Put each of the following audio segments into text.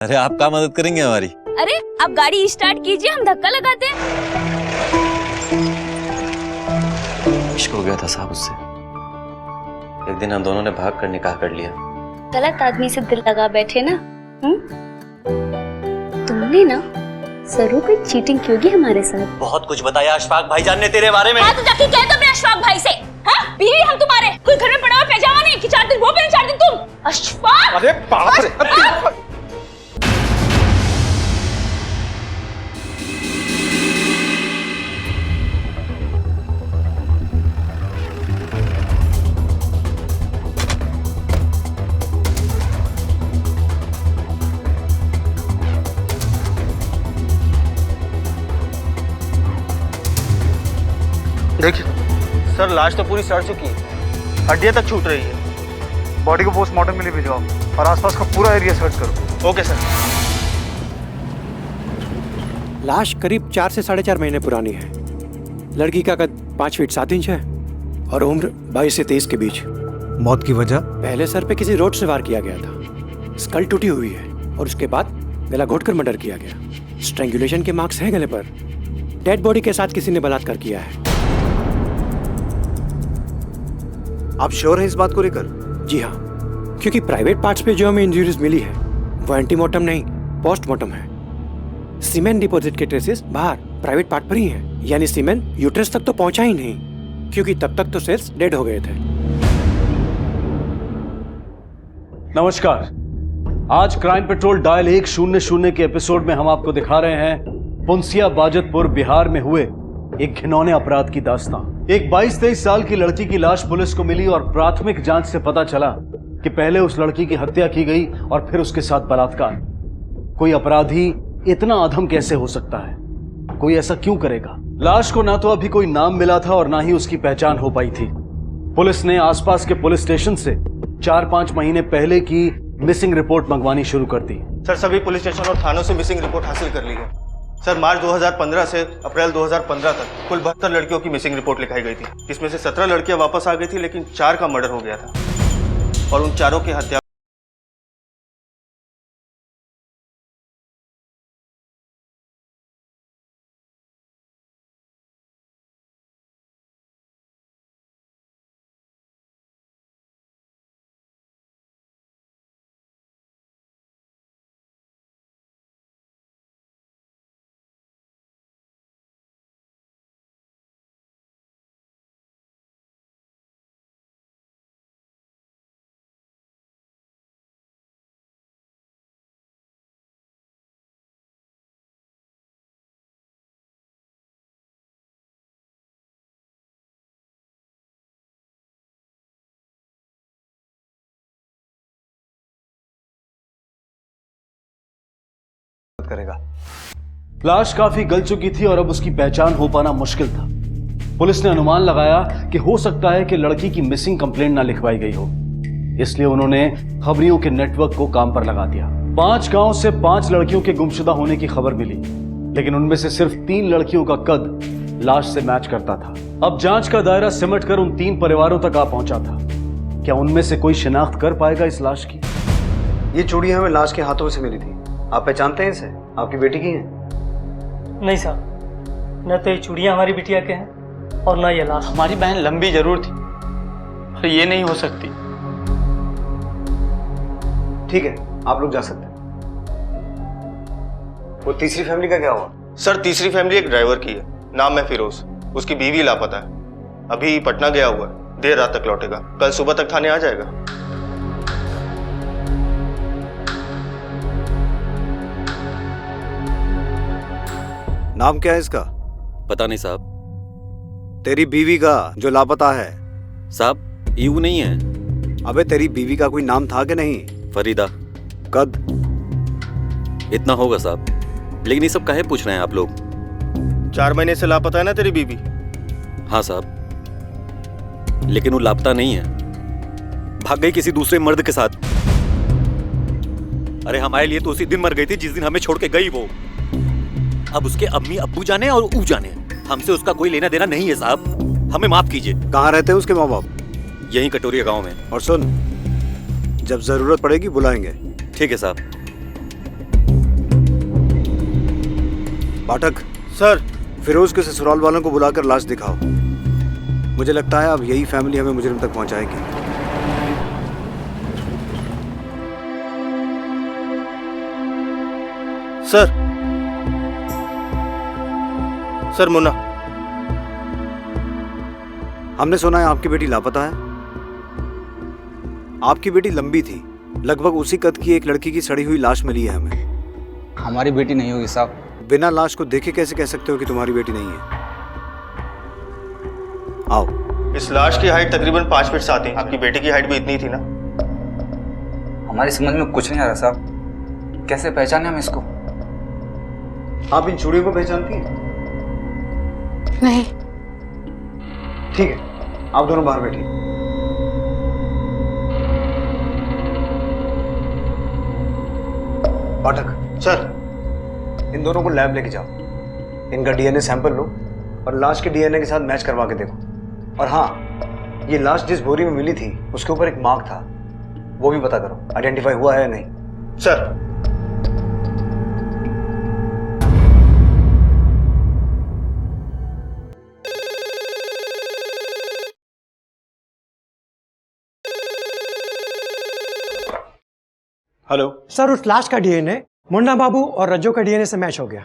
अरे आप क्या मदद करेंगे हमारी? अरे आप गाड़ी स्टार्ट कीजिए, हम धक्का लगाते हैं। इश्क हो गया था साहब उससे। एक दिन हम दोनों ने भाग कर निकाह कर लिया। गलत आदमी से दिल लगा बैठे ना। तुमने ना जरूर कोई चीटिंग की होगी हमारे साथ। बहुत कुछ बताया अशफाक भाईजान ने तेरे बारे में। हाँ तो जाके कह दो मेरे अशफाक भाई से। हाँ बीवी हम तुम्हारे, कोई घर में पड़ा हुआ पैजामा नहीं कि 4 दिन वो पहन 4 दिन तुम। अशफाक अरे बाप रे। देखिए सर, लाश तो पूरी सड़ चुकी है, हड्डियां तक छूट रही है। बॉडी को पोस्टमार्टम के लिए भिजवाओ और आसपास का पूरा एरिया सर्च करो। Okay sir. लाश करीब 4 से 4.5 महीने पुरानी है। लड़की का कद 5 फीट 7 इंच है और उम्र 22 से 23 के बीच। मौत की वजह? पहले सर पे किसी रोड से वार किया गया था। स्कल टूटी हुई है और उसके बाद गला घोटकर मर्डर किया गया। स्ट्रैंगुलेशन के मार्क्स हैं गले पर। डेड बॉडी के साथ किसी ने बलात्कार किया है। आप श्योर हैं इस बात को लेकर? जी हाँ, क्योंकि प्राइवेट पार्ट्स पे जो हमें इंजरीज मिली है वो एंटीमॉर्टम नहीं पोस्टमार्टम है। सीमेन डिपॉजिट के ट्रेसेस बाहर प्राइवेट पार्ट पर ही हैं, यानी सीमेन यूट्रस तक तो पहुंचा ही नहीं, क्योंकि तब तक तो सेल्स डेड हो गए थे। नमस्कार, आज क्राइम पेट्रोल डायल 100 के एपिसोड में हम आपको दिखा रहे हैं पुंसिया बाजतपुर बिहार में हुए एक घिनौने अपराध की दास्तां। एक 22-23 साल की लड़की की लाश पुलिस को मिली और प्राथमिक जांच से पता चला कि पहले उस लड़की की हत्या की गई और फिर उसके साथ बलात्कार। कोई अपराधी इतना अधम कैसे हो सकता है? कोई ऐसा क्यों करेगा? लाश को ना तो अभी कोई नाम मिला था और ना ही उसकी पहचान हो पाई थी। पुलिस ने आसपास के पुलिस स्टेशन से 4-5 महीने पहले की मिसिंग रिपोर्ट मंगवानी शुरू कर दी। सर सभी पुलिस स्टेशन और थानों से मिसिंग रिपोर्ट हासिल कर ली है। सर मार्च 2015 से अप्रैल 2015 तक कुल 72 लड़कियों की मिसिंग रिपोर्ट लिखाई गई थी, जिसमें से 17 लड़कियां वापस आ गई थी, लेकिन 4 का मर्डर हो गया था और उन चारों की हत्या करेगा। लाश काफी गल चुकी थी और अब उसकी पहचान हो पाना मुश्किल था। पुलिस ने अनुमान लगाया कि हो सकता है कि लड़की की मिसिंग कंप्लेंट ना लिखवाई गई हो, इसलिए उन्होंने खबरियों के नेटवर्क को काम पर लगा दिया। 5 गांव से 5 लड़कियों के गुमशुदा होने की खबर मिली, लेकिन उनमें से सिर्फ 3 लड़कियों का कद लाश से मैच करता था। अब जांच का दायरा सिमट कर उन 3 परिवारों तक आ पहुंचा था। क्या उनमें से कोई शिनाख्त कर पाएगा इस लाश की? ये चूड़ियां हमें लाश के हाथों से मिली थी। आप पहचानते हैं इसे? आपकी बेटी की हैं? नहीं साहब, न तो ये चूड़ियाँ हमारी बिटिया के हैं और न ये लाश। हमारी बहन लंबी जरूर थी पर ये नहीं हो सकती। ठीक है, आप लोग जा सकते हैं। वो तीसरी फैमिली का क्या हुआ? सर तीसरी फैमिली एक ड्राइवर की है, नाम है फिरोज। उसकी बीवी लापता है, अभी पटना गया हुआ है, देर रात तक लौटेगा, कल सुबह तक थाने आ जाएगा। नाम क्या है इसका? पता नहीं साहब। तेरी बीवी का जो लापता है? साहब यू नहीं है। अबे तेरी बीवी का कोई नाम था कि नहीं? फरीदा। कद? इतना होगा साहब, लेकिन ये सब काहे पूछ रहे हैं आप लोग? 4 महीने से लापता है ना तेरी बीवी? हाँ साहब, लेकिन वो लापता नहीं है, भाग गई किसी दूसरे मर्द के साथ। अरे हमारे लिए तो उसी दिन मर गई थी जिस दिन हमें छोड़ के गई वो। अब उसके अम्मी अब्बू जाने और ऊ जाने, हमसे उसका कोई लेना देना नहीं है साहब, हमें माफ कीजिए। कहाँ रहते हैं उसके माँ बाप? यहीं कटोरिया गांव में। और सुन, जब जरूरत पड़ेगी बुलाएंगे। ठीक है साहब। पाठक, सर फिरोज के ससुराल वालों को बुलाकर लाश दिखाओ। मुझे लगता है अब यही फैमिली हमें मुजरिम तक पहुंचाएगी। सर मुन्ना, हमने सुना है आपकी बेटी लापता है। आपकी बेटी लंबी थी, लगभग उसी कद की एक लड़की की सड़ी हुई लाश मिली है हमें। हमारी बेटी नहीं होगी साहब। बिना लाश को देखे कैसे कह सकते हो कि तुम्हारी बेटी नहीं है? आओ। इस लाश की हाइट तकरीबन 5 फीट 7 इंच। आपकी बेटी की हाइट भी इतनी थी ना? हमारी समझ में कुछ नहीं आ रहा साहब, कैसे पहचाने हम इसको? आप इन चूड़ियों को पहचानती हैं? नहीं। ठीक है, आप दोनों बाहर बैठिए। पाठक, सर इन दोनों को लैब लेके जाओ। इनका डीएनए सैंपल लो और लाश के डीएनए के साथ मैच करवा के देखो। और हाँ, ये लाश जिस बोरी में मिली थी उसके ऊपर एक मार्क था, वो भी पता करो आइडेंटिफाई हुआ है या नहीं। सर हेलो सर, उस लाश का डीएनए मुन्ना बाबू और रज्जो का डीएनए से मैच हो गया।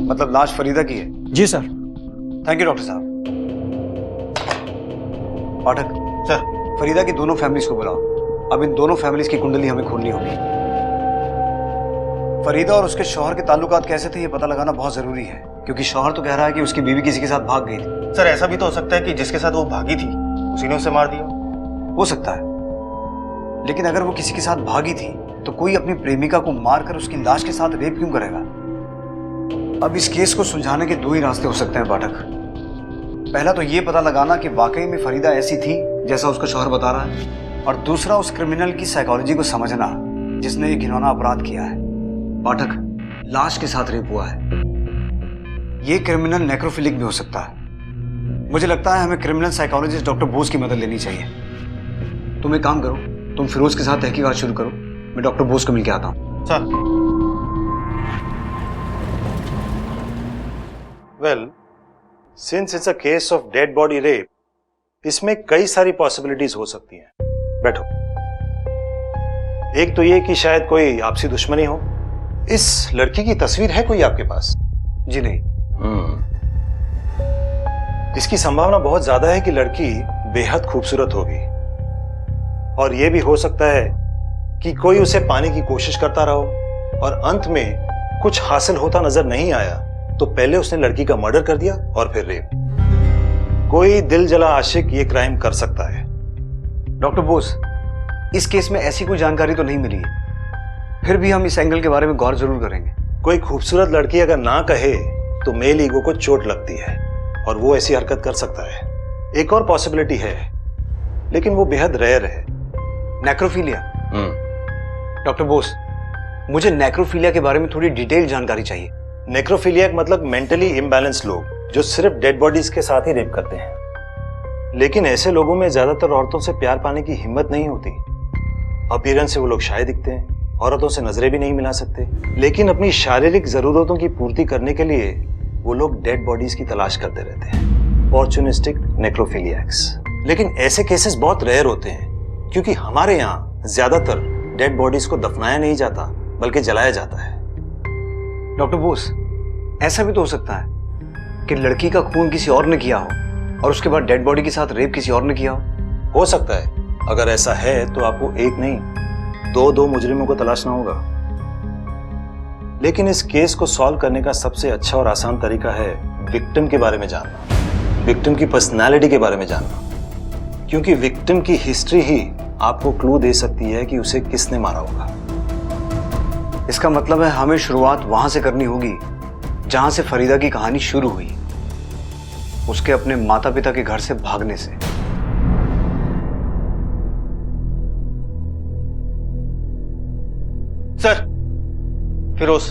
मतलब लाश फरीदा की है? जी सर। थैंक यू डॉक्टर साहब। पाठक, सर फरीदा की दोनों फैमिलीज को बुलाओ। अब इन दोनों फैमिलीज की कुंडली हमें खोलनी होगी। फरीदा और उसके शौहर के ताल्लुकात कैसे थे ये पता लगाना बहुत जरूरी है, क्योंकि शौहर तो कह रहा है कि उसकी बीवी किसी के साथ भाग गई थी। सर ऐसा भी तो हो सकता है कि जिसके साथ वो भागी थी उसी ने उसे मार दिया। हो सकता है, लेकिन अगर वो किसी के साथ भागी थी तो कोई अपनी प्रेमिका को मारकर उसकी लाश के साथ रेप क्यों करेगा? अब इस केस को सुलझाने के 2 ही रास्ते हो सकते हैं पाठक। पहला तो ये पता लगाना कि वाकई में फरीदा ऐसी थी जैसा उसका शौहर बता रहा है, और दूसरा उस क्रिमिनल की साइकोलॉजी को समझना जिसने ये घिनौना अपराध किया है। पाठक, लाश के साथ रेप हुआ है। ये क्रिमिनल नेक्रोफिलिक भी हो सकता है। मुझे लगता है हमें क्रिमिनल साइकोलॉजिस्ट डॉक्टर बोस की मदद लेनी चाहिए। तुम एक काम करो, तुम फिरोज के साथ तहकीकात शुरू करो, मैं डॉक्टर बोस को मिलकर आता हूं। Sir well, since it's a case of dead body rape, इसमें कई सारी पॉसिबिलिटीज हो सकती हैं। बैठो। एक तो ये कि शायद कोई आपसी दुश्मनी हो। इस लड़की की तस्वीर है कोई आपके पास? जी नहीं। इसकी संभावना बहुत ज्यादा है कि लड़की बेहद खूबसूरत होगी, और यह भी हो सकता है कि कोई उसे पाने की कोशिश करता रहो और अंत में कुछ हासिल होता नजर नहीं आया तो पहले उसने लड़की का मर्डर कर दिया और फिर रेप। कोई दिल जला आशिक ये क्राइम कर सकता है। डॉक्टर बोस, इस केस में ऐसी कोई जानकारी तो नहीं मिली है, फिर भी हम इस एंगल के बारे में गौर जरूर करेंगे। कोई खूबसूरत लड़की अगर ना कहे तो मेल ईगो को चोट लगती है और वो ऐसी हरकत कर सकता है। एक और पॉसिबिलिटी है, लेकिन वो बेहद रेयर है। नेक्रोफीलिया। डॉक्टर बोस, मुझे नेक्रोफीलिया के बारे में थोड़ी डिटेल जानकारी चाहिए। नेक्रोफीलिया मतलब मेंटली इम्बैलेंस लोग जो सिर्फ डेड बॉडीज के साथ ही रेप करते हैं। लेकिन ऐसे लोगों में ज्यादातर औरतों से प्यार पाने की हिम्मत नहीं होती। अपीयरेंस से वो लोग शाय दिखते हैं, औरतों से नजरें भी नहीं मिला सकते, लेकिन अपनी शारीरिक जरूरतों की पूर्ति करने के लिए वो लोग डेड बॉडीज की तलाश करते रहते हैं। ऑपर्चुनिस्टिक नेक्रोफीलियाक्स। लेकिन ऐसे केसेस बहुत रेयर होते हैं, क्योंकि हमारे यहाँ ज्यादातर डेड बॉडीज को दफनाया नहीं जाता बल्कि जलाया जाता है। डॉक्टर बोस, ऐसा भी तो हो सकता है कि लड़की का खून किसी और ने किया हो और उसके बाद डेड बॉडी के साथ रेप किसी और ने किया हो सकता है। अगर ऐसा है तो आपको एक नहीं 2 मुजरिमों को तलाशना होगा। लेकिन इस केस को सॉल्व करने का सबसे अच्छा और आसान तरीका है विक्टिम के बारे में जानना, विक्टिम की पर्सनालिटी के बारे में जानना, क्योंकि विक्टिम की हिस्ट्री ही आपको क्लू दे सकती है कि उसे किसने मारा होगा। इसका मतलब है हमें शुरुआत वहां से करनी होगी जहां से फरीदा की कहानी शुरू हुई, उसके अपने माता पिता के घर से भागने से। सर, फिरोज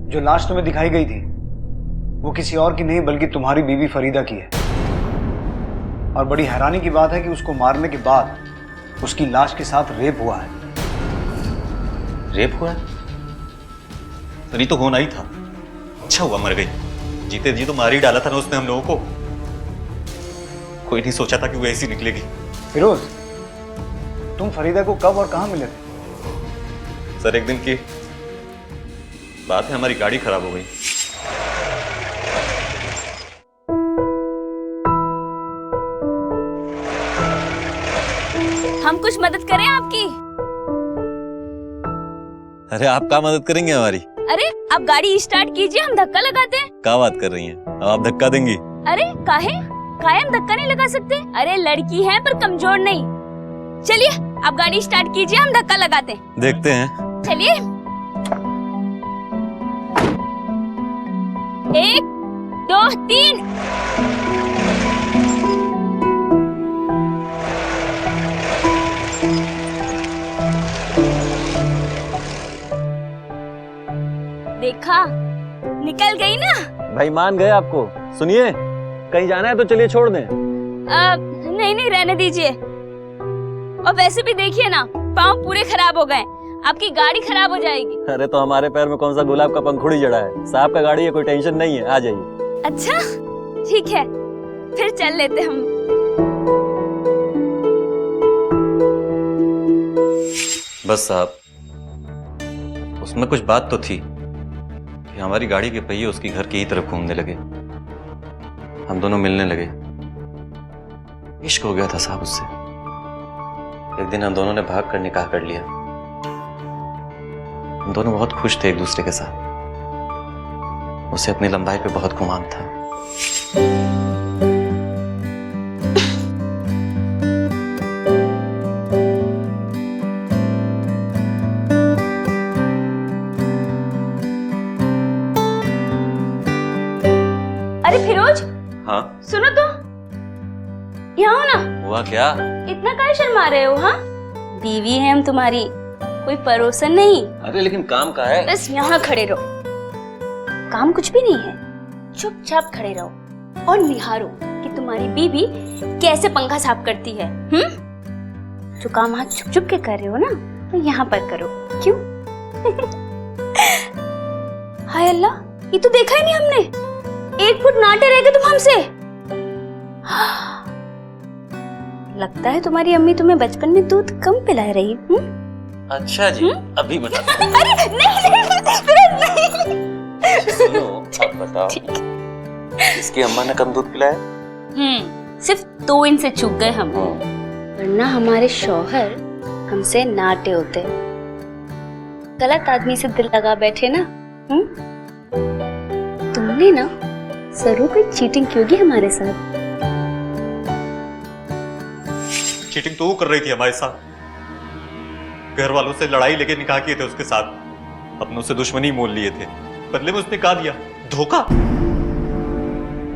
जो लाश तुम्हें दिखाई गई थी वो किसी और की नहीं बल्कि तुम्हारी बीवी फरीदा की है। और बड़ी हैरानी की बात है कि उसको मारने के बाद उसकी लाश के साथ रेप हुआ है। रेप हुआ है? सनी तो होना ही था। अच्छा हुआ मर गई, जीते जी तो मार ही डाला था ना उसने हम लोगों को। कोई नहीं सोचा था कि वो ऐसी निकलेगी। फिरोज, तुम फरीदा को कब और कहाँ मिले थे? सर एक दिन की बात है, हमारी गाड़ी खराब हो गई। हम कुछ मदद करें आपकी? अरे आप क्या मदद करेंगे हमारी? अरे आप गाड़ी स्टार्ट कीजिए, हम धक्का लगाते हैं। क्या बात कर रही हैं? अब आप धक्का देंगी? अरे काहे? कायम धक्का नहीं लगा सकते? अरे लड़की है पर कमजोर नहीं। चलिए आप गाड़ी स्टार्ट कीजिए, हम धक्का लगाते हैं। देखते हैं। चलिए। 1 2 3। देखा, निकल गई ना। भाई मान गए आपको। सुनिए, कहीं जाना है तो चलिए छोड़ दें। नहीं रहने दीजिए। और वैसे भी देखिए ना, पाँव पूरे खराब हो गए, आपकी गाड़ी खराब हो जाएगी। अरे तो हमारे पैर में कौन सा गुलाब का पंखुड़ी जड़ा है? साहब का गाड़ी है, कोई टेंशन नहीं है, आ जाइए। अच्छा ठीक है, फिर चल लेते हम। बस साहब, उसमें कुछ बात तो थी कि हमारी गाड़ी के पहिए उसकी घर की ही तरफ घूमने लगे। हम दोनों मिलने लगे, इश्क हो गया था साहब उससे। एक दिन हम दोनों ने भाग कर निकाह कर लिया। हम दोनों बहुत खुश थे एक दूसरे के साथ। उसे अपनी लंबाई पे बहुत गुमान था। अरे फिरोज, हाँ सुनो तो, यहाँ हो ना। हुआ क्या? इतना काहे शर्मा रहे हो? हाँ, बीवी है हम तुम्हारी, कोई परोसन नहीं। अरे लेकिन काम का है। बस यहाँ खड़े रहो, काम कुछ भी नहीं है। चुपचाप खड़े रहो और निहारो कि तुम्हारी बीवी कैसे पंखा साफ करती है। जो काम वहाँ छुप छुप के कर रहे हो ना, तो यहाँ पर करो। क्यों? हाय अल्लाह, ये तो देखा ही नहीं हमने। 1 फुट नाटे रह गए तुम हमसे। लगता है तुम्हारी अम्मी तुम्हें बचपन में दूध कम पिला रही। अच्छा जी, अभी बता। अरे नहीं, सुनो, अब बताओ, इसकी अम्मा ने कम दूध पिलाया? सिर्फ 2 इंच से चूक गए हम, वरना हमारे शौहर हमसे नाटे होते। गलत आदमी से दिल लगा बैठे ना। तुमने ना जरूर कोई चीटिंग की होगी हमारे साथ। चीटिंग तो वो कर रही थी हमारे साथ। घर वालों से लड़ाई लेके निकाह किए थे उसके साथ, अपनों से दुश्मनी मोल लिए थे। बदले में उसने कहा दिया धोखा,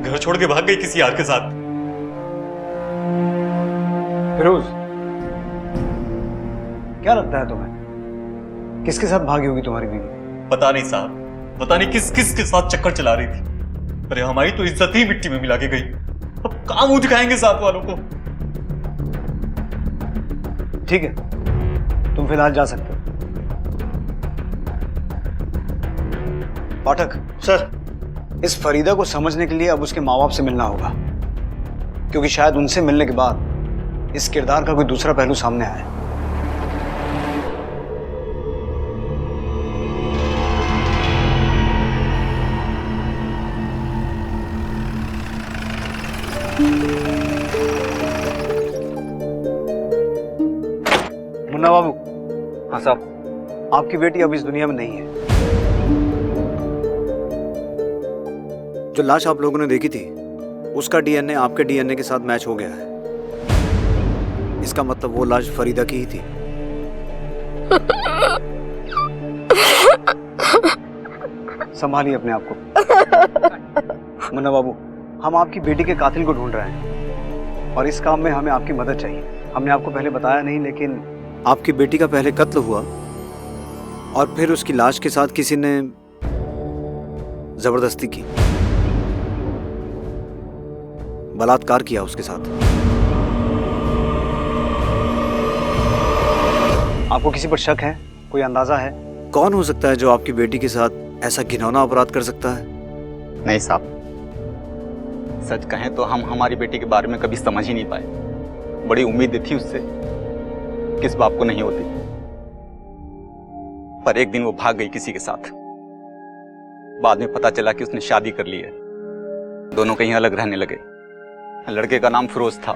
घर छोड़ के भाग गई किसी यार के साथ। फिरोज, क्या लगता है तुम्हें, किसके साथ भागी होगी तुम्हारी बीवी? पता नहीं साहब, पता नहीं किस किस के साथ चक्कर चला रही थी। अरे हमारी तो इज्जत ही मिट्टी में मिला के गई। अब कहां मुंह दिखाएंगे साथ वालों को? ठीक है, तुम फिलहाल जा सकते हो। पाठक सर, इस फरीदा को समझने के लिए अब उसके माँ बाप से मिलना होगा, क्योंकि शायद उनसे मिलने के बाद इस किरदार का कोई दूसरा पहलू सामने आए। मुन्ना बाबू। हाँ साहब। आपकी बेटी अब इस दुनिया में नहीं है। जो लाश आप लोगों ने देखी थी, उसका डीएनए आपके डीएनए के साथ मैच हो गया है। इसका मतलब वो लाश फरीदा की ही थी। संभालिए अपने आप को। मुन्ना बाबू, हम आपकी बेटी के कातिल को ढूंढ रहे हैं और इस काम में हमें आपकी मदद चाहिए। हमने आपको पहले बताया नहीं, लेकिन आपकी बेटी का पहले कत्ल हुआ और फिर उसकी लाश के साथ किसी ने जबरदस्ती की, बलात्कार किया उसके साथ। आपको किसी पर शक है? कोई अंदाजा है? कौन हो सकता है जो आपकी बेटी के साथ ऐसा घिनौना अपराध कर सकता है? नहीं साहब, सच कहें तो हम हमारी बेटी के बारे में कभी समझ ही नहीं पाए। बड़ी उम्मीद थी उससे, किस बाप को नहीं होती। पर एक दिन वो भाग गई किसी के साथ। बाद में पता चला कि उसने शादी कर ली है। दोनों कहीं अलग रहने लगे। लड़के का नाम फिरोज था।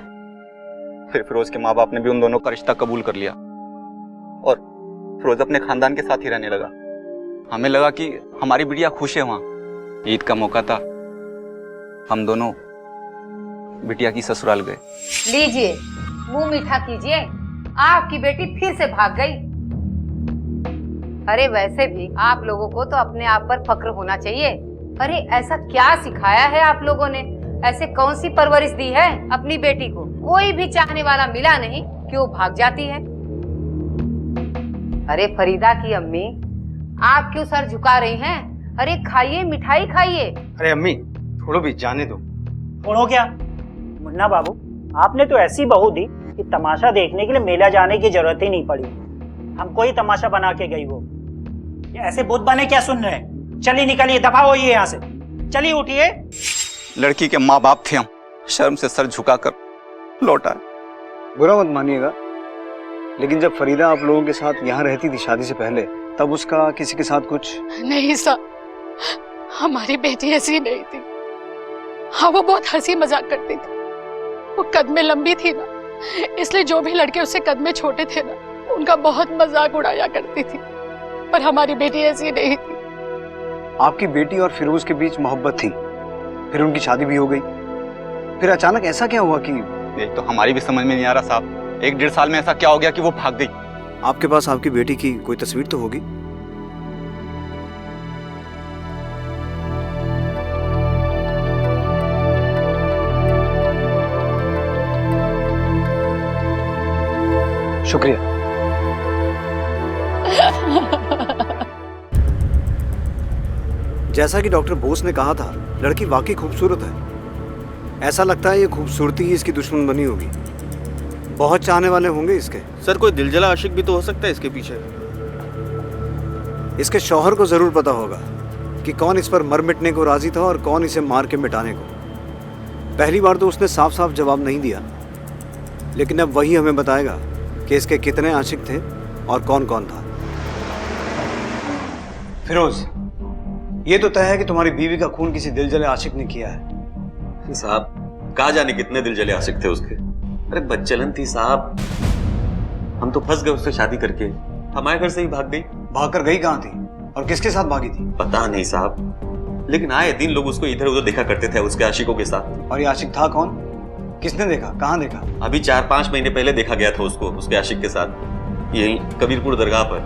फिर फिरोज के माँ बाप ने भी उन दोनों का रिश्ता कबूल कर लिया और फिरोज अपने खानदान के साथ ही रहने लगा। हमें लगा कि हमारी बिटिया खुश है वहां। ईद का मौका था, हम दोनों बिटिया की ससुराल गए। लीजिए, मुंह मीठा कीजिए, आपकी बेटी फिर से भाग गई। अरे वैसे भी आप लोगों को तो अपने आप पर फक्र होना चाहिए। अरे ऐसा क्या सिखाया है आप लोगों ने? ऐसे कौन सी परवरिश दी है अपनी बेटी को? कोई भी चाहने वाला मिला नहीं कि वो भाग जाती है। अरे फरीदा की अम्मी, आप क्यों सर झुका रही हैं? अरे खाइए, मिठाई खाइए। अरे अम्मी, थोड़ा भी जाने दो। छोड़ो क्या मुन्ना बाबू, आपने तो ऐसी बहू दी कि तमाशा देखने के लिए मेला जाने की जरूरत ही नहीं पड़ी। हमको ही तमाशा बना के गई वो। ये ऐसे बुत बने क्या सुन रहे हैं? चलिए निकलिए, दफा होइए यहाँ से। चलिए उठिए। लड़की के माँ बाप थे हम, शर्म से सर झुकाकर लौटा। बुरा मत मानिएगा, लेकिन जब फरीदा आप लोगों के साथ यहाँ रहती थी शादी से पहले, तब उसका किसी के साथ कुछ? नहीं साहब, हमारी बेटी ऐसी नहीं थी। हाँ, वो बहुत हंसी मजाक करती थी। वो कद में लंबी थी ना, इसलिए जो भी लड़के उससे कद में छोटे थे ना, उनका बहुत मजाक उड़ाया करती थी। पर हमारी बेटी ऐसी नहीं थी। आपकी बेटी और फिरोज के बीच मोहब्बत थी, फिर उनकी शादी भी हो गई। फिर अचानक ऐसा क्या हुआ कि? ये तो हमारी भी समझ में नहीं आ रहा साहब। 1-1.5 साल में ऐसा क्या हो गया कि वो भाग गई? आपके पास आपकी बेटी की कोई तस्वीर तो होगी? शुक्रिया। जैसा कि डॉक्टर बोस ने कहा था, लड़की वाकई खूबसूरत है। ऐसा लगता है ये खूबसूरती ही इसकी दुश्मन बनी होगी। बहुत चाहने वाले होंगे इसके। सर कोई दिलजला आशिक भी तो हो सकता है इसके पीछे। इसके शौहर को जरूर पता होगा कि कौन इस पर मर मिटने को राजी था और कौन इसे मार के मिटाने को। पहली बार तो उसने साफ साफ जवाब नहीं दिया, लेकिन अब वही हमें बताएगा कि इसके कितने आशिक थे और कौन कौन था। फिरोज, ये तो तय है कि तुम्हारी बीवी का खून किसी दिलजले आशिक ने किया है। साहब कहा जाने कितने दिल जले आशिक थे उसके। अरे बच्चलन थी साहब, हम तो फंस गए उससे शादी करके। हमारे घर से ही भाग गई। भागकर गई कहाँ थी और किसके साथ भागी थी? पता नहीं साहब, लेकिन आए दिन लोग उसको इधर उधर देखा करते थे उसके आशिकों के साथ। और ये आशिक था कौन? किसने देखा? कहाँ देखा? अभी 4-5 महीने पहले देखा गया था उसको उसके आशिक के साथ, यही कबीरपुर दरगाह पर।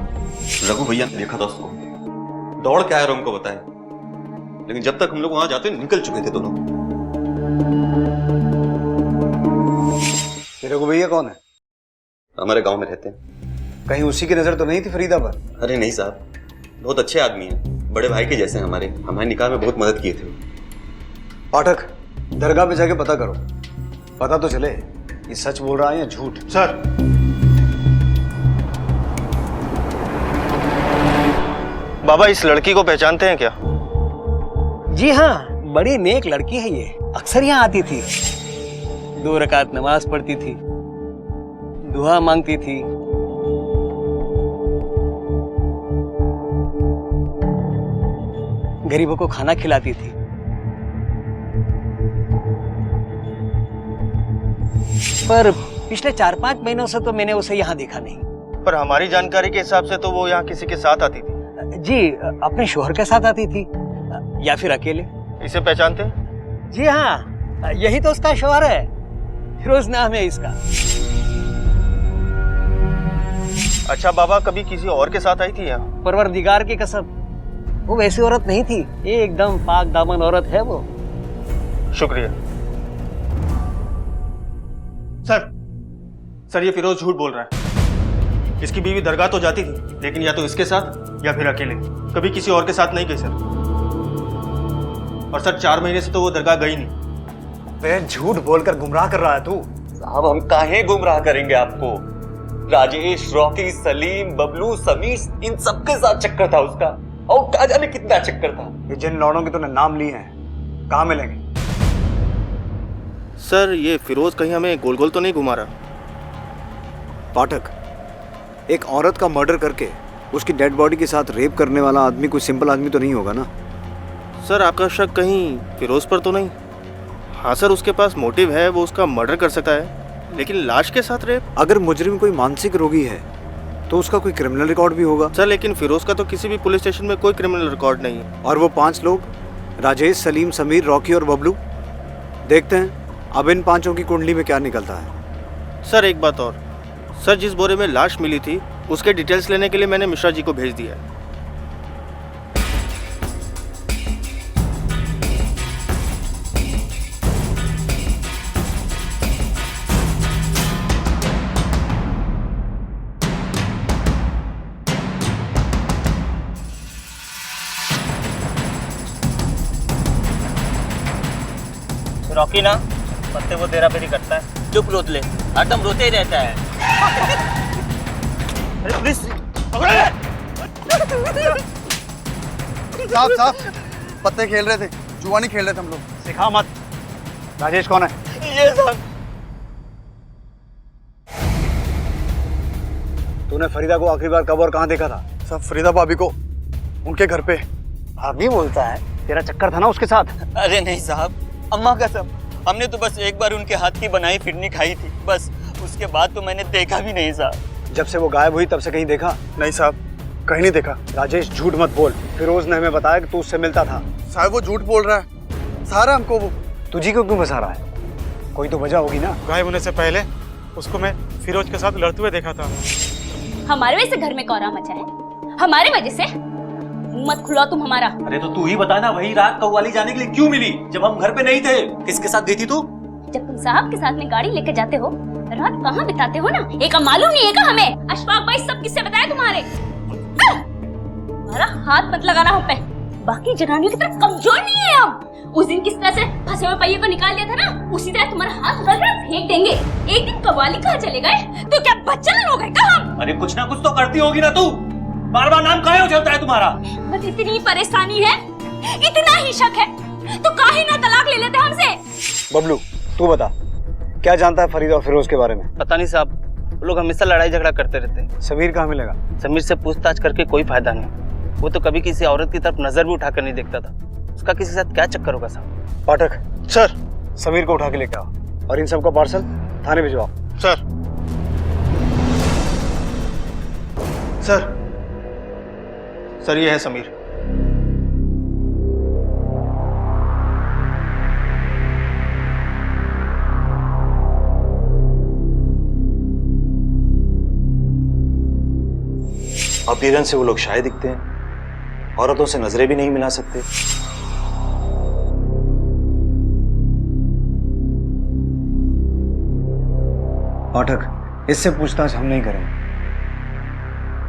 रघु भैया ने देखा था उसको, दौड़ के आए और हमको बताया, लेकिन जब तक हम लोग वहां जाते निकल चुके थे दोनों। रघु भैया कौन है? हमारे गांव में रहते हैं। कहीं उसी की नजर तो नहीं थी फरीदा पर? अरे नहीं साहब, बहुत अच्छे आदमी हैं, बड़े भाई के जैसे हैं। हमारे निकाह में बहुत मदद किए थे। पाठक, दरगाह पे जाके पता करो, पता तो चले ये सच बोल रहा है या झूठ। सर बाबा, इस लड़की को पहचानते हैं क्या? जी हाँ, बड़ी नेक लड़की है ये। अक्सर यहाँ आती थी, 2 रकात नमाज पढ़ती थी, दुआ मांगती थी। गरीबों को खाना खिलाती थी। पर पिछले 4-5 महीनों से तो मैंने उसे यहाँ देखा नहीं। पर हमारी जानकारी के हिसाब से तो वो यहाँ किसी के साथ आती थी। जी, अपने शोहर के साथ आती थी या फिर अकेले। इसे पहचानते हैं? जी हाँ, यही तो उसका शोहर है, फिरोज नाम है इसका। अच्छा बाबा, कभी किसी और के साथ आई थी यहाँ? परवरदिगार की कसम, वो वैसी औरत नहीं थी, ये एकदम पाक दामन औरत है वो। शुक्रिया। सर ये फिरोज झूठ बोल रहा है। इसकी बीवी दरगाह तो जाती थी, लेकिन या तो इसके साथ या फिर अकेले, कभी किसी और के साथ नहीं गई सर। और सर 4 महीने से तो वो दरगाह गई नहीं। वे झूठ बोलकर गुमराह कर रहा है तू। साहब हम काहे गुमराह करेंगे आपको? राजेश, रॉकी, सलीम, बबलू, समीर, इन सबके साथ चक्कर था उसका। और क्या जाने कितना चक्कर था। ये जिन लौड़ों के तूने नाम लिए हैं कहाँ मिलेंगे? सर ये फिरोज कहीं हमें गोल गोल तो नहीं घुमा रहा? पाठक, एक औरत का मर्डर करके उसकी डेड बॉडी के साथ रेप करने वाला आदमी कोई सिंपल आदमी तो नहीं होगा ना? सर आपका शक कहीं फिरोज पर तो नहीं? हाँ सर, उसके पास मोटिव है, वो उसका मर्डर कर सकता है, लेकिन लाश के साथ रेप? अगर मुजरिम कोई मानसिक रोगी है तो उसका कोई क्रिमिनल रिकॉर्ड भी होगा। सर लेकिन फिरोज का तो किसी भी पुलिस स्टेशन में कोई क्रिमिनल रिकॉर्ड नहीं है। और वो 5 लोग, राजेश, सलीम, समीर, रॉकी और बबलू, देखते हैं अब इन 5 की कुंडली में क्या निकलता है। सर एक बात और, सर जिस बोरे में लाश मिली थी उसके डिटेल्स लेने के लिए मैंने मिश्रा जी को भेज दिया है। रॉकी ना पत्ते वो तेरा फेरी करता है। चुप रोतले, हरदम रोते ही रहता है। अरे पुलिस साहब साहब, पत्ते खेल रहे थे, जुआनी खेल रहे थे हम लोग। सिखा मत। राजेश कौन है? ये साहब। तूने फरीदा को आखिरी बार कब और कहाँ देखा था? सब फरीदा भाभी को उनके घर पे। भाभी बोलता है, तेरा चक्कर था ना उसके साथ? अरे नहीं साहब, अम्मा कसम, हमने तो बस एक बार उनके हाथ की बनाई फिरनी खाई थी बस, उसके बाद तो मैंने देखा भी नहीं साहब। जब से वो गायब हुई तब से कहीं देखा? नहीं साहब, कहीं नहीं देखा। राजेश झूठ मत बोल, फिरोज ने हमें बताया कि तू उससे मिलता था। साहब वो झूठ बोल रहा है, सारा हमको वो तुझी को क्यों फंसा रहा है? कोई तो वजह होगी ना। गायब होने से पहले उसको मैं फिरोज के साथ लड़ते हुए देखा था। हमारे वजह से घर में कौरा मचा है, हमारे वजह से? मत खुलाओ तुम हमारा। अरे तो तू ही बता ना, वही रात कव्वाली जाने के लिए क्यों मिली जब हम घर पे नहीं थे? किसके साथ गई थी तू? जब तुम साहब के साथ में गाड़ी लेकर जाते हो, रात कहाँ बिताते हो ना, एक मालूम नहीं है का हमें? अशफाक भाई सब किससे बताया तुम्हारे? हमारा हाथ मत लगाना हम पे, बाकी जनानियों की तरह कमजोर नहीं है हम। उस दिन किस तरह से फंसे हुए पहिए को निकाल लिया था ना, उसी तरह तुम्हारा हाथ रगड़ फेंक देंगे। एक दिन कव्वाली कहाँ चले गए तो क्या बच्चा हो गए का हम? अरे कुछ ना कुछ तो करती होगी ना तू, बार बार नाम काहे उछलता है तुम्हारा? बस इतनी परेशानी है, इतना ही शक है तो काहे ना तलाक ले लेते हमसे? बबलू तू बता, क्या जानता है फरीदा और फिरोज के बारे में? पता नहीं साहब, वो लोग हमेशा लड़ाई झगड़ा करते रहते हैं। समीर कहाँ मिलेगा? समीर से पूछताछ करके कोई फायदा नहीं, वो तो कभी किसी औरत की तरफ नजर भी उठाकर नहीं देखता था। उसका किसी के साथ क्या चक्कर होगा साहब? पाठक सर, समीर को उठा के लेकर आओ और इन सबका पार्सल थाने भिजवाओ। सर। सर सर ये है समीर। अपीयरेंस से वो लोग शायद दिखते हैं, औरतों से नजरें भी नहीं मिला सकते। पाठक, इससे पूछताछ हम नहीं करेंगे।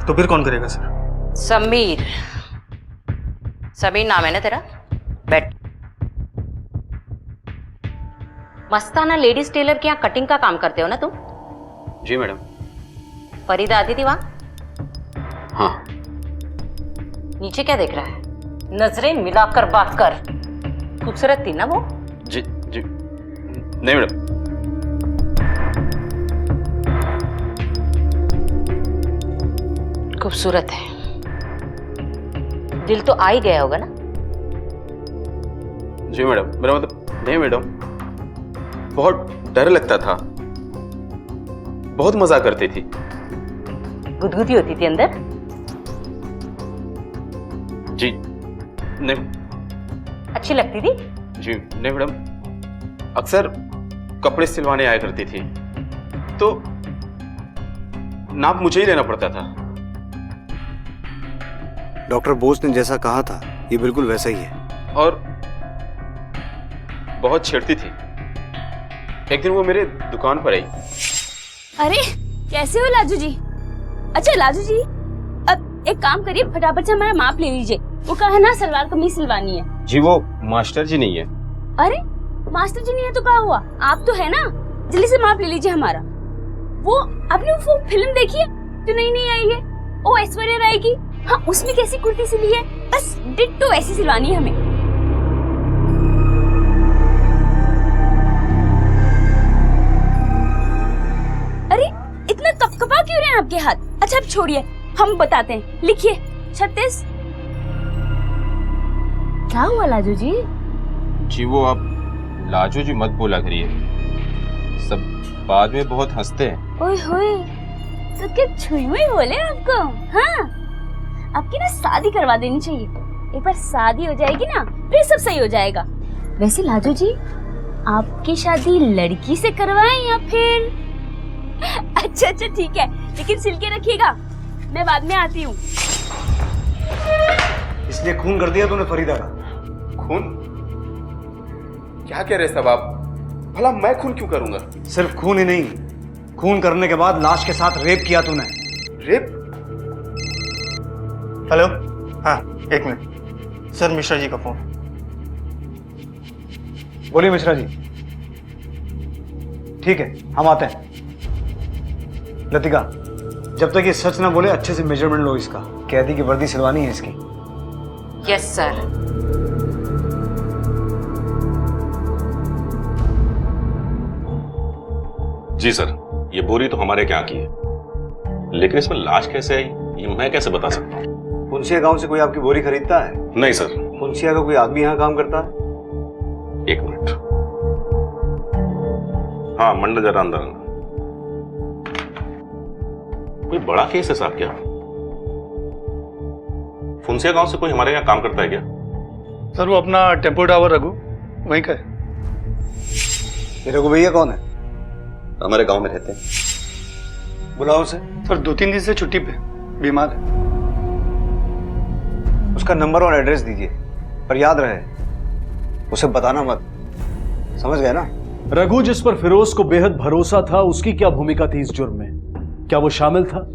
तो फिर कौन करेगा सर? समीर, समीर नाम है ना तेरा? बैठ। मस्ताना लेडीज टेलर के यहाँ कटिंग का काम करते हो ना तुम? जी मैडम। फरीदा आती थी वहाँ? हाँ। नीचे क्या देख रहा है? नजरें मिलाकर बात कर। खूबसूरत थी ना वो? जी जी नहीं मैडम। खूबसूरत है, दिल तो आ ही गया होगा ना? जी मैडम, मेरा मतलब नहीं मैडम, बहुत डर लगता था, बहुत मजा करती थी। गुदगुदी होती थी अंदर? जी नहीं। अच्छी लगती थी? जी नहीं मैडम, अक्सर कपड़े सिलवाने आया करती थी तो नाप मुझे ही लेना पड़ता था। डॉक्टर बोस ने जैसा कहा था ये बिल्कुल वैसा ही है। और बहुत छेड़ती थी। एक दिन वो मेरे दुकान पर आई। अरे कैसे हो लाजू जी? अच्छा लाजू जी, अब एक काम करिए, फटाफट से हमारा माप ले लीजिए। वो कहा है ना सलवार कमीज सिलवानी है। जी वो मास्टर जी नहीं है। अरे मास्टर जी नहीं है तो क्या हुआ? आप तो है ना, जल्दी से माप ले लीजिए हमारा। वो आपने वो फिल्म देखी है जो नई नई आई है, ओ ऐश्वर्या राय की? हाँ, उसमें कैसी कुर्ती सिली है, बस डिट्टो ऐसी सिलवानी है हमें। अरे इतना कपकपा क्यों रहे हैं आपके हाथ? अच्छा अब छोड़िए, हम बताते हैं, लिखिए 36। क्या हुआ लाजू जी? जी वो आप लाजू जी मत बोला करिए, सब बाद में बहुत हंसते हैं। ओए होए, तो क्या छुई हुई बोले आपको? हाँ, आपकी ना शादी करवा देनी चाहिए। एक बार शादी हो जाएगी ना फिर सब सही हो जाएगा। वैसे लाजू जी, आपकी शादी लड़की से करवाएं या फिर? अच्छा ठीक है, लेकिन सिल के रखिएगा, मैं बाद में आती हूँ। इसलिए खून कर दिया तूने फरीदा का? खून? क्या कह रहे सब आप? भला मैं खून क्यों करूंगा? सिर्फ खून ही नहीं, खून करने के बाद लाश के साथ रेप किया तूने। रेप? हेलो, हाँ एक मिनट सर, मिश्रा जी का फोन। बोलिए मिश्रा जी। ठीक है, हम आते हैं। लतिका, जब तक ये सच ना बोले अच्छे से मेजरमेंट लो इसका। कैदी की वर्दी सिलवानी है इसकी। Yes sir. जी सर, ये बोरी तो हमारे यहाँ की है, लेकिन इसमें लाश कैसे आई ये मैं कैसे बता सकता हूँ? पुंसिया गांव से कोई आपकी बोरी खरीदता है? नहीं सर। पुंसिया का कोई आदमी यहाँ काम करता है? एक मिनट, हाँ मंडल जरा अंदर आना। कोई बड़ा केस है साहब क्या? फुंसिया गांव से कोई हमारे यहाँ काम करता है क्या? सर वो अपना टेम्पो ड्राइवर रघु, वहीं का है। ये रघु भैया कौन है? हमारे गांव में रहते हैं। बुलाओ उसे। सर 2-3 दिन से छुट्टी पे, बीमार है। उसका नंबर और एड्रेस दीजिए, पर याद रहे उसे बताना मत, समझ गए ना? रघु जिस पर फिरोज को बेहद भरोसा था, उसकी क्या भूमिका थी इस जुर्म में? क्या वो शामिल था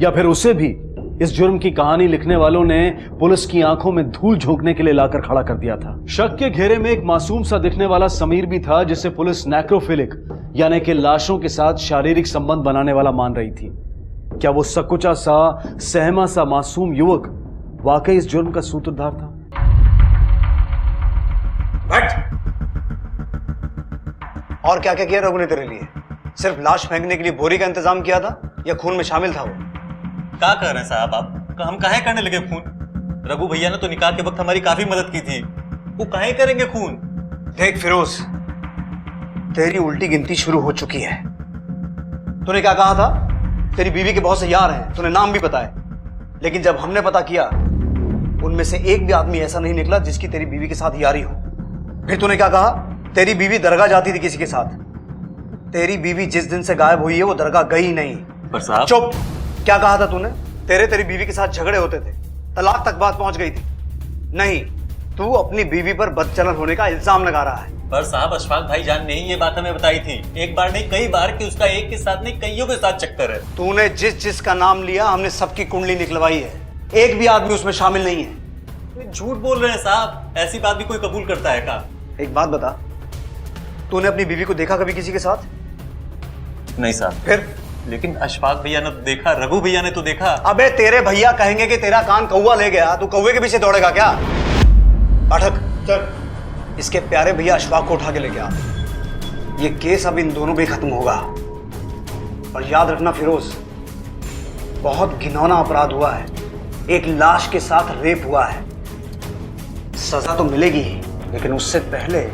या फिर उसे भी इस जुर्म की कहानी लिखने वालों ने पुलिस की आंखों में धूल झोंकने के लिए लाकर खड़ा कर दिया था? शक के घेरे में एक मासूम सा दिखने वाला समीर भी था, जिसे पुलिस नेक्रोफिलिक यानी कि लाशों के साथ शारीरिक संबंध बनाने वाला मान रही थी। क्या वो सकुचा सा, सहमा सा मासूम युवक वाकई इस जुर्म का सूत्रधार था? और क्या क्या किया रघु ने तेरे लिए? सिर्फ लाश फेंकने के लिए बोरी का इंतजाम किया था या खून में शामिल था वो? क्या कर रहे हैं साहब आप? हम काहे करने लगे खून? रघु भैया ने तो निकाह के वक्त हमारी काफी मदद की थी, वो काहे करेंगे खून? देख फिरोज, तेरी उल्टी गिनती शुरू हो चुकी है। तूने क्या कहा था? तेरी बीवी के बहुत से यार हैं, तूने नाम भी बताए, लेकिन जब हमने पता किया उनमें से एक भी आदमी ऐसा नहीं निकला जिसकी तेरी बीवी के साथ यारी हो। फिर तूने क्या कहा? तेरी बीवी दरगाह जाती थी किसी के साथ। तेरी बीवी जिस दिन से गायब हुई है वो दरगाह गई नहीं। पर साहब। चुप! क्या कहा था तूने? तेरी बीवी के साथ झगड़े होते थे, तलाक तक बात पहुंच गई थी। नहीं, तू अपनी बीवी पर बदचलन होने का इल्जाम लगा रहा है। पर साहब, अशफाक भाईजान ने ही ये बात हमें बताई थी, एक बार नहीं कई बार, कि उसका एक के साथ नहीं कईयों के साथ चक्कर है। तूने जिस जिसका नाम लिया हमने सबकी कुंडली निकलवाई है, एक भी आदमी उसमें शामिल नहीं है। झूठ बोल रहे हैं साहब, ऐसी बात भी कोई कबूल करता है क्या? एक बात बता, तूने अपनी बीवी को देखा कभी किसी के साथ? नहीं साहब। फिर? लेकिन अशफाक भैया ने तो देखा, रघु भैया ने तो देखा। अबे तेरे भैया कहेंगे कि तेरा कान कौवा ले गया, तू कौवे के पीछे दौड़ेगा क्या? पाठक चल, इसके प्यारे भैया अशफाक को उठा के लेके आ। ये केस अब इन दोनों पे खत्म होगा। और याद रखना फिरोज, बहुत घिनौना अपराध हुआ है, एक लाश के साथ रेप हुआ है। सजा तो मिलेगी ही, लेकिन उससे पहले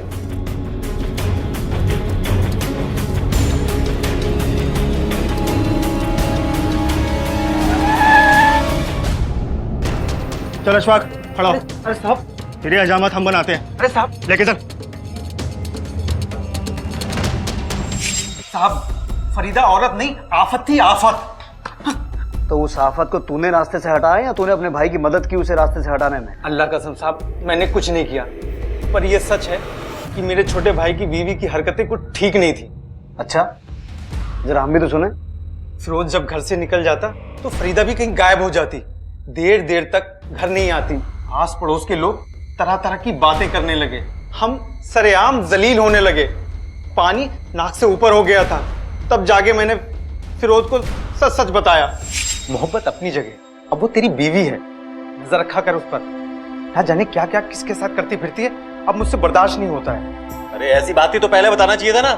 चल अशफाक खड़ा हो। अरे साहब, तेरे हजामत हम बनाते हैं। अरे साहब, लेके चल। साहब, फरीदा औरत नहीं, आफत थी, आफत। तो उस आफत को तूने रास्ते से हटाया या तूने अपने भाई की मदद की उसे रास्ते से हटाने में? अल्लाह कसम साहब, मैंने कुछ नहीं किया, पर यह सच है कि मेरे छोटे भाई की बीवी की हरकतें कुछ ठीक नहीं थी। अच्छा, जरा हम भी तो सुने। फिरोज जब घर से निकल जाता तो फरीदा भी कहीं गायब हो जाती, देर देर तक घर नहीं आती। आस पड़ोस के लोग तरह तरह की बातें करने लगे, हम सरेआम जलील होने लगे, पानी नाक से ऊपर हो गया था। तब जाके मैंने फिरोज को सच सच बताया। मोहब्बत अपनी जगह, अब वो तेरी बीवी है, नजर रखा कर उस पर। ना जाने क्या क्या किसके साथ करती फिरती है, अब मुझसे बर्दाश्त नहीं होता है। अरे ऐसी बात ही तो पहले बताना चाहिए था ना,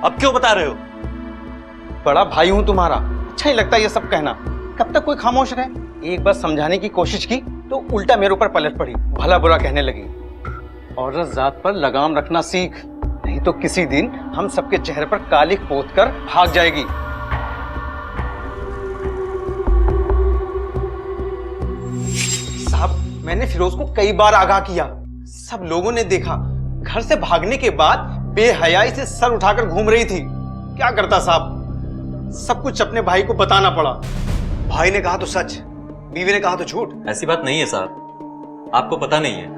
अब क्यों बता रहे हो? बड़ा भाई हूं तुम्हारा, अच्छा ही लगता है ये सब कहना। कब तक कोई खामोश रहे? एक बार समझाने की कोशिश की तो उल्टा मेरे ऊपर पलट पड़ी, भला बुरा कहने लगी। औरत जात पर लगाम रखना सीख, नहीं तो किसी दिन हम सबके चेहरे पर कालिख पोत कर भाग जाएगी। साहब, मैंने फिरोज को कई बार आगाह किया, सब लोगों ने देखा। घर से भागने के बाद बेहयाई से सर उठाकर घूम रही थी। क्या करता साहब, सब कुछ अपने भाई को बताना पड़ा। भाई ने कहा तो सच, बीवी ने कहा तो झूठ। ऐसी बात नहीं है साहब, आपको पता नहीं है,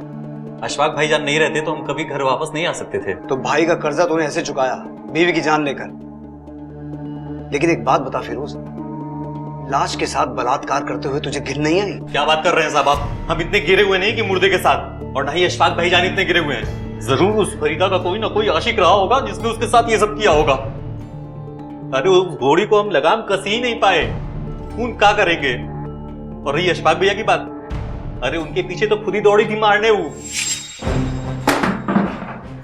अशफाक भाईजान नहीं रहते तो हम कभी घर वापस नहीं आ सकते थे। तो भाई का कर्जा तूने ऐसे चुकाया, बीवी की जान लेकर। लेकिन एक बात बता फिरोज, लाश के साथ बलात्कार करते हुए तुझे घिन नहीं आई? क्या बात कर रहे हैं साहब आप? हम इतने गिरे हुए नहीं कि मुर्दे के साथ, और ना ही अशफाक भाईजान इतने गिरे हुए हैं। जरूर उस फरीदा का कोई ना कोई आशिक रहा होगा जिसने उसके साथ ये सब किया होगा। अरे उस घोड़ी को हम लगाम कस ही नहीं पाए, खून क्या करेंगे? और रही अशफाक भैया की बात, अरे उनके पीछे तो खुद ही दौड़ी थी मारने वो।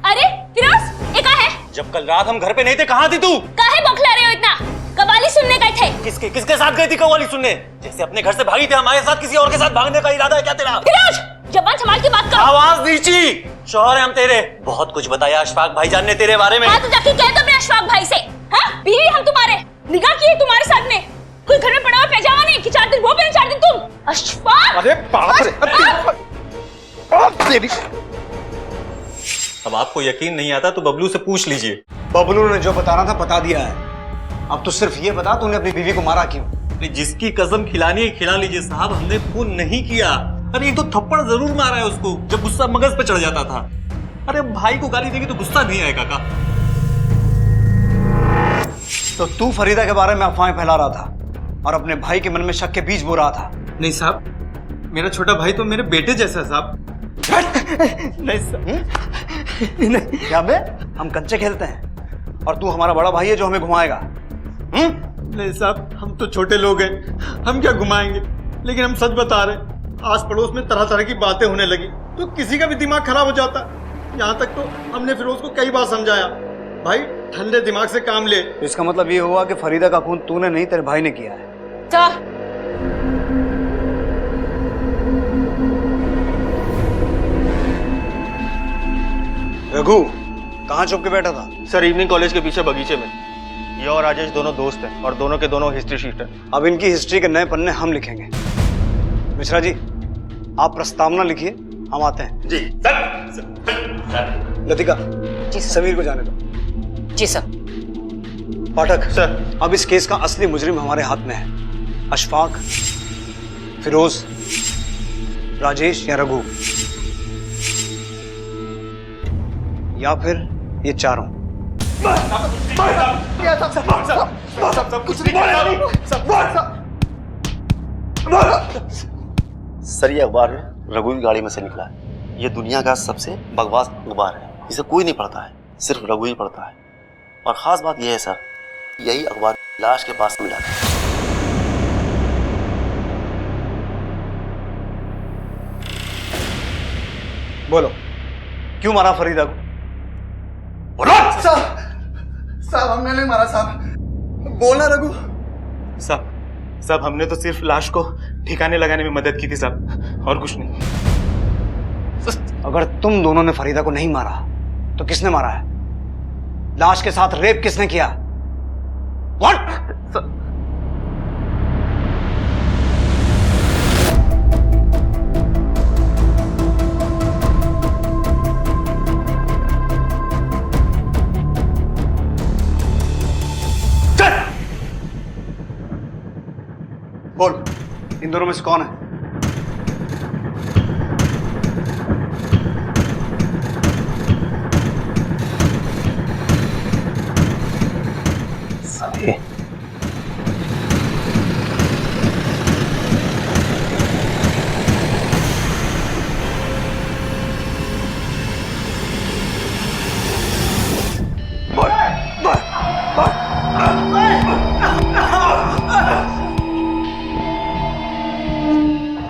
अरे फिरोज, ये कहाँ है? जब कल रात हम घर पे नहीं थे, कहाँ थी तू? काहे बौखला रहे हो इतना? कव्वाली सुनने गए थे। किसके साथ गई थी कव्वाली सुनने? जैसे अपने घर से भागी थे, हमारे साथ किसी और के साथ भागने का इरादा है क्या तेरा? फिरोज, जबान संभाल के बात करो। आवाज नीची, शौहर है हम तेरे। बहुत कुछ बताया अशफाक भाईजान ने तेरे बारे में। हाँ तो जाके कह दो अपने अशफाक भाई से। हाँ, बीवी हम तुम्हारे, निगाह की है तुम्हारे साथ में। कोई घर में पड़ा हुआ पैजामा नहीं कि 4 दिन वो पहने 4 दिन तुम। अशफाक! अरे बाप रे! अब आपको यकीन नहीं आता तो बबलू से पूछ लीजिए। बबलू ने जो बताना था बता दिया है। अब तो सिर्फ ये बता, तूने अपनी बीवी को मारा क्यों? जिसकी कसम खिलानी है खिला लीजिए साहब, हमने खून नहीं किया। अरे एक तो थप्पड़ जरूर मारा है उसको जब गुस्सा मगज पे चढ़ जाता था। अरे भाई को गाली देगी तो गुस्सा नहीं आएगा का? तो तू फरीदा के बारे में अफवाहें फैला रहा था और अपने भाई के मन में शक के बीज बो रहा था। नहीं साहब, मेरा छोटा भाई तो मेरे बेटे जैसा है साहब। नहीं साहब, नहीं। क्या बे, हम कंचे खेलते हैं और तू हमारा बड़ा भाई है जो हमें घुमाएगा? नहीं साहब, हम तो छोटे लोग हैं, हम क्या घुमाएंगे। लेकिन हम सच बता रहे हैं, आस पड़ोस में तरह तरह की बातें होने लगी तो किसी का भी दिमाग खराब हो जाता। यहाँ तक तो हमने फिरोज को कई बार समझाया, भाई ठंडे दिमाग से काम ले। तो इसका मतलब ये हुआ कि फरीदा का खून तूने नहीं, तेरे भाई ने किया है। रघु कहाँ छुप के बैठा था? सर इवनिंग कॉलेज के पीछे बगीचे में। ये और राजेश दोनों दोस्त हैं और दोनों के दोनों हिस्ट्री शीटर। अब इनकी हिस्ट्री के नए पन्ने हम लिखेंगे। मिश्रा जी, आप प्रस्तावना लिखिए, हम आते हैं। जी सर। लतिका जी समीर को जाने दो। जी सर। पाठक सर, अब इस केस का असली मुजरिम हमारे हाथ में है। अशफाक, फिरोज, राजेश या रघु, या फिर ये चारों। सर ये अखबार रघु की गाड़ी में से निकला है। ये दुनिया का सबसे बकवास अखबार है, इसे कोई नहीं पढ़ता है, सिर्फ रघु ही पढ़ता है। और खास बात यह है सर, यही अखबार लाश के पास मिला था। बोलो, क्यों मारा फरीदा को? साहब हमने नहीं मारा साहब। बोलना रघु। साहब हमने तो सिर्फ लाश को ठिकाने लगाने में मदद की थी साहब, और कुछ नहीं। अगर तुम दोनों ने फरीदा को नहीं मारा तो किसने मारा है? लाश के साथ रेप किसने किया? What? बोल, इन दोनों में से कौन है? सभी। बोल।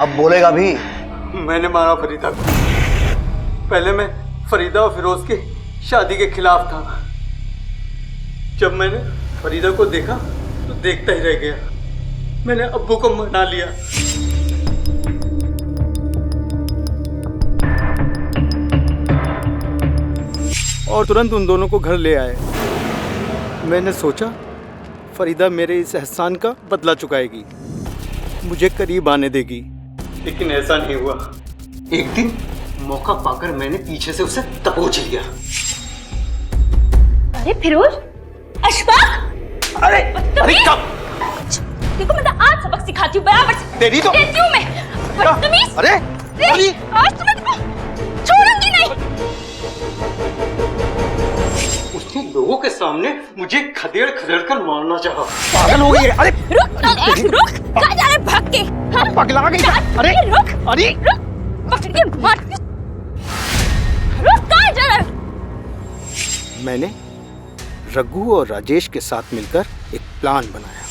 अब बोलेगा भी। मैंने मारा फरीदा को। पहले मैं फरीदा और फिरोज की शादी के खिलाफ था। जब मैंने फरीदा को देखा तो देखता ही रह गया। मैंने अब्बू को मना लिया। और तुरंत उन दोनों को घर ले आए। मैंने सोचा फरीदा मेरे इस एहसान का बदला चुकाएगी, मुझे करीब आने देगी, लेकिन ऐसा नहीं हुआ। एक दिन मौका पाकर मैंने पीछे से उसे दबोच लिया। अरे फिरोज, अशफाक, अरे अरे कब? देखो मैं तो आज सबक सिखाती हूँ बराबर से। तेरी तो देती हूँ मैं। बदतमीज। अरे आज तो मैं छोड़ूंगी नहीं। उसने लोगों के सामने मुझे खदेड़ खदेड़ कर मारना चाहा। पागल हो गई है। अरे रुक, कहाँ जा रहे भाग के? हाँ? पगला गई। अरे रुक, अरे रुक, पकड़ के मार। रुक, कहाँ जा रहे? मैंने रघु और राजेश के साथ मिलकर एक प्लान बनाया।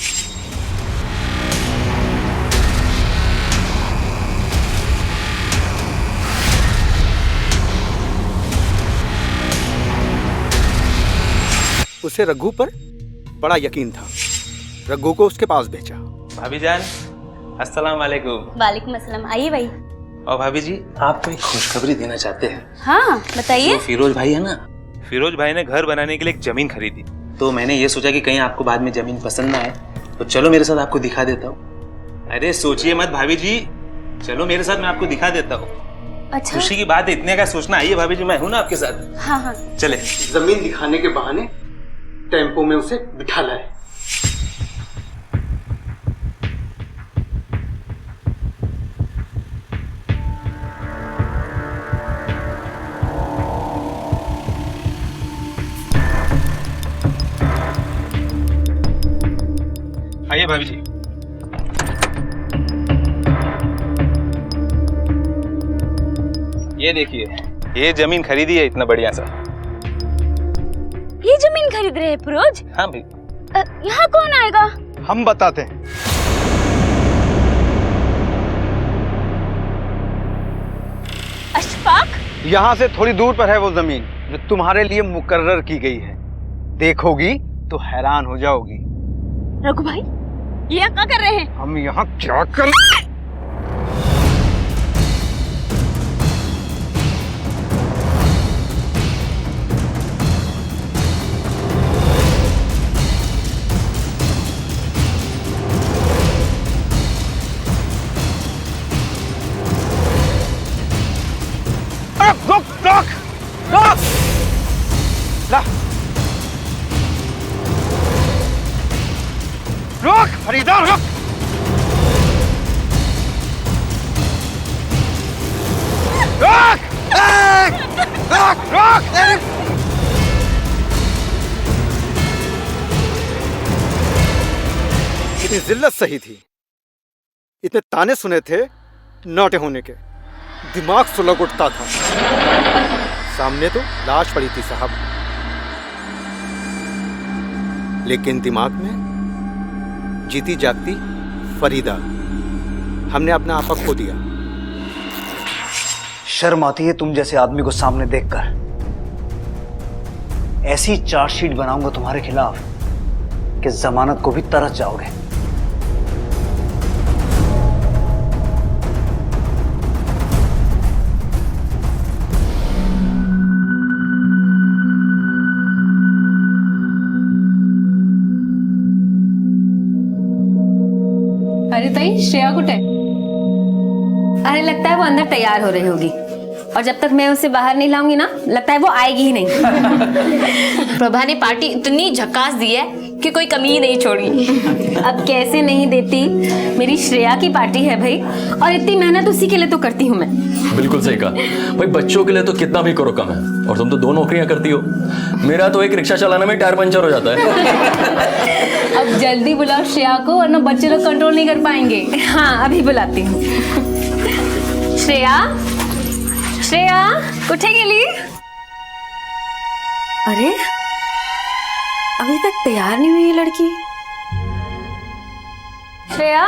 उसे रघु पर बड़ा यकीन था। रघु को उसके पास भेजा। भाभी जान, अस्सलाम वालेकुम। वालेकुम अस्सलाम। आइए भाई। और भाभी जी, आपको एक खुशखबरी देना चाहते हैं। हाँ बताइए। जो फिरोज भाई है ना, फिरोज भाई ने घर बनाने के लिए एक जमीन खरीदी। तो मैंने ये सोचा कि कहीं आपको बाद में जमीन पसंद ना आए, तो चलो मेरे साथ आपको दिखा देता हूँ। अरे सोचिए मत भाभी जी, चलो मेरे साथ, मैं आपको दिखा देता हूँ। अच्छा, खुशी की बात है, इतने का सोचना। आइए भाभी जी, मैं हूँ ना आपके साथ। हाँ हाँ चले। जमीन दिखाने के बहाने टेम्पो में उसे बिठा लाए। आइए भाभी जी। ये देखिए, ये जमीन खरीदी है इतना बढ़िया सा। ये जमीन खरीद रहे हैं फिरोज? हाँ भाई। यहाँ कौन आएगा? हम बताते हैं। अशफाक, यहाँ से थोड़ी दूर पर है वो जमीन जो तुम्हारे लिए मुकर्रर की गई है। देखोगी तो हैरान हो जाओगी। रघु भाई, ये यहाँ क्या कर रहे हैं? हम यहाँ क्या कर... रुक रुक रुक, ला रुक फरीदा, रुक। रुक रुक रुक। इतनी जिल्लत सही थी, इतने ताने सुने थे नौटे होने के, दिमाग सुलग उठता था। सामने तो लाश पड़ी थी साहब, लेकिन दिमाग में जीती जागती फरीदा। हमने अपना आपा खो दिया। शर्म आती है तुम जैसे आदमी को सामने देखकर। ऐसी चार्जशीट बनाऊंगा तुम्हारे खिलाफ कि जमानत को भी तरस जाओगे। अरे ताई, श्रेया कुछ है? अरे लगता है वो अंदर तैयार हो रही होगी, और जब तक मैं उसे बाहर नहीं लाऊंगी ना, लगता है वो आएगी ही नहीं। प्रभा ने पार्टी इतनी झकास दी है कि कोई कमी ही नहीं छोड़ी। अब कैसे नहीं देती, मेरी श्रेया की पार्टी है भाई, और इतनी मेहनत उसी के लिए तो करती हूँ मैं। बिल्कुल सही कहा भाई, बच्चों के लिए तो कितना भी करो कम है, और तुम तो 2 नौकरियां करती हो। मेरा तो एक रिक्शा चलाने में टायर पंचर हो जाता है। अब जल्दी बुलाओ श्रेया को, वरना बच्चे लोग कंट्रोल नहीं कर पाएंगे। हाँ अभी बुलाती हूँ। श्रेया, श्रेया उठेगी ली? अरे अभी तक तैयार नहीं हुई ये लड़की। श्रेया,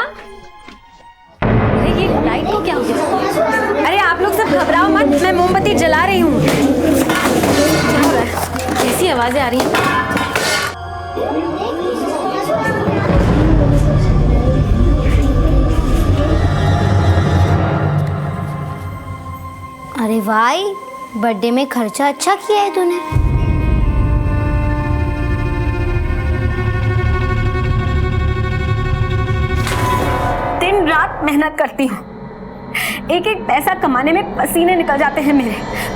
अरे ये लाइट को क्या हो गया? अरे आप लोग सब घबराओ मत, मैं मोमबत्ती जला रही हूँ। क्या हो रहा है? कैसी आवाजें आ रही हैं? अरे भाई, बर्थडे में खर्चा अच्छा किया है तूने। दिन रात मेहनत करती हूँ, एक एक पैसा कमाने में पसीने निकल जाते हैं मेरे,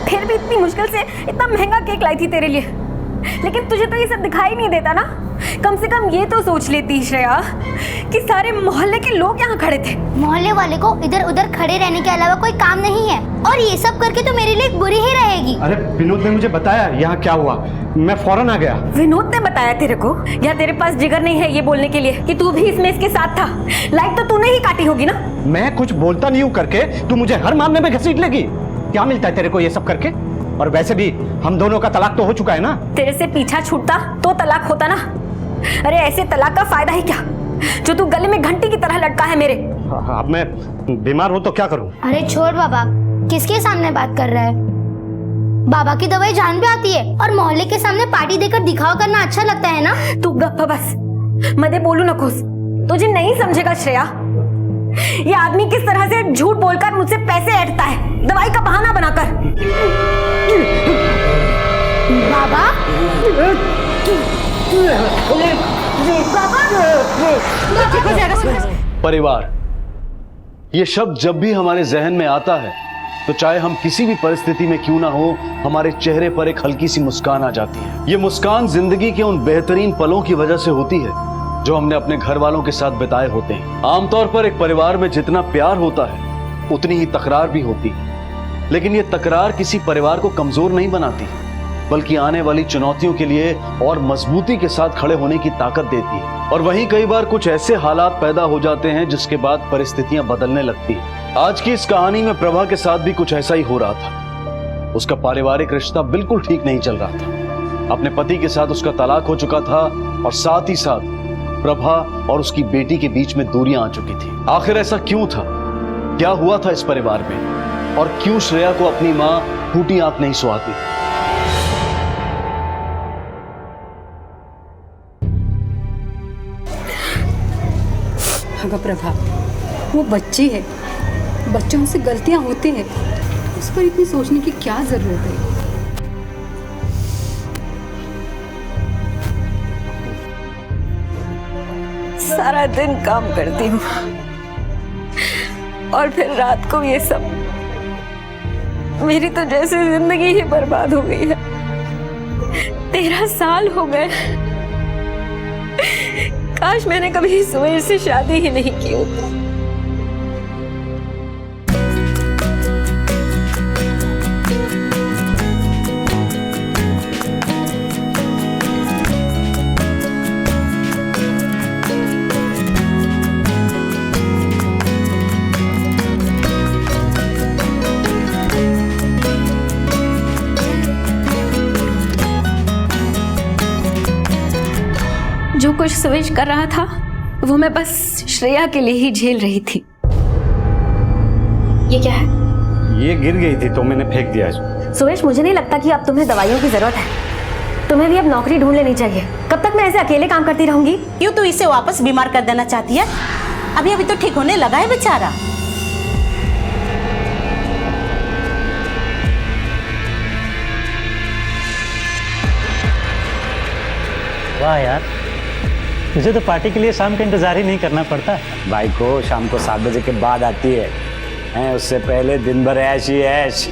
फिर भी इतनी मुश्किल से इतना महंगा केक लाई थी तेरे लिए, लेकिन तुझे तो ये सब दिखाई नहीं देता ना। कम से कम ये तो सोच लेती श्रेया कि सारे मोहल्ले के लोग यहाँ खड़े थे। मोहल्ले वाले को इधर उधर खड़े रहने के अलावा कोई काम नहीं है, और ये सब करके तो मेरे लिए बुरी ही रहेगी। अरे विनोद ने मुझे बताया यहाँ क्या हुआ, मैं फौरन आ गया। विनोद ने बताया तेरे को? या तेरे पास जिगर नहीं है ये बोलने के लिए कि तू भी इसमें इसके साथ था? लाइट तो तूने ही काटी होगी ना। मैं कुछ बोलता नहीं हूँ करके तू मुझे हर मामले में घसीट लेगी? क्या मिलता है तेरे को ये सब करके? और वैसे भी हम दोनों का तलाक तो हो चुका है ना। तेरे से पीछा छूटता तो तलाक होता ना। अरे ऐसे तलाक का फायदा ही क्या, जो तू गले में घंटी की तरह लटका है मेरे। अब मैं बीमार हूँ तो क्या करूँ? अरे छोड़ बाबा, किसके सामने बात कर रहा है? बाबा की दवाई जान भी आती है, और मोहल्ले के सामने पार्टी देकर दिखावा करना अच्छा लगता है ना। तू गप्पा बस, मदे बोलू न खुश, तुझे नहीं समझेगा श्रेया। ये आदमी किस तरह से झूठ बोलकर मुझसे पैसे ऐंठता है, दवाई का बहाना बनाकर। बाबा, परिवार, ये शब्द जब भी हमारे जहन में आता है तो चाहे हम किसी भी परिस्थिति में क्यों ना हो, हमारे चेहरे पर एक हल्की सी मुस्कान आ जाती है। ये मुस्कान जिंदगी के उन बेहतरीन पलों की वजह से होती है जो हमने अपने घर वालों के साथ बिताए होते हैं। आमतौर पर एक परिवार में जितना प्यार होता है उतनी ही तकरार भी होती है, लेकिन ये तकरार किसी परिवार को कमजोर नहीं बनाती, बल्कि आने वाली चुनौतियों के लिए और मजबूती के साथ खड़े होने की ताकत देती है। और वहीं कई बार कुछ ऐसे हालात पैदा हो जाते हैं जिसके बाद परिस्थितियां बदलने लगती हैं। आज की इस कहानी में प्रभा के साथ भी कुछ ऐसा ही हो रहा था। उसका पारिवारिक रिश्ता बिल्कुल ठीक नहीं चल रहा था। अपने पति के साथ उसका तलाक हो चुका था, और साथ ही साथ प्रभा और उसकी बेटी के बीच में दूरियां आ चुकी थी। आखिर ऐसा क्यों था? क्या हुआ था इस परिवार में? और क्यों श्रेया को अपनी मां फूटी आंख नहीं सुहाती? अगर प्रभा, वो बच्ची है, बच्चों से गलतियां होती हैं, उस पर इतनी सोचने की क्या जरूरत है? सारा दिन काम करती हूँ और फिर रात को ये सब। मेरी तो जैसे जिंदगी ही बर्बाद हो गई है। 13 साल हो गए, काश मैंने कभी सुबह से शादी ही नहीं की होती। जो कुछ सुवेश कर रहा था वो मैं बस श्रेया के लिए ही झेल रही थी। ये क्या है? ये गिर गई थी तो मैंने फेंक दिया इसको। सुवेश, मुझे नहीं लगता कि अब तुम्हें दवाइयों की जरूरत है। तुम्हें भी अब नौकरी ढूंढ लेनी चाहिए। कब तक मैं ऐसे अकेले काम करती रहूंगी? क्यों तू इसे वापस बीमार कर देना चाहती है? अभी अभी तो ठीक होने लगा है बेचारा। वाह यार, तुझे तो पार्टी के लिए शाम का इंतजार ही नहीं करना पड़ता। भाई को शाम को 7 बजे के बाद आती है, उससे पहले दिन भर ऐश ही ऐश।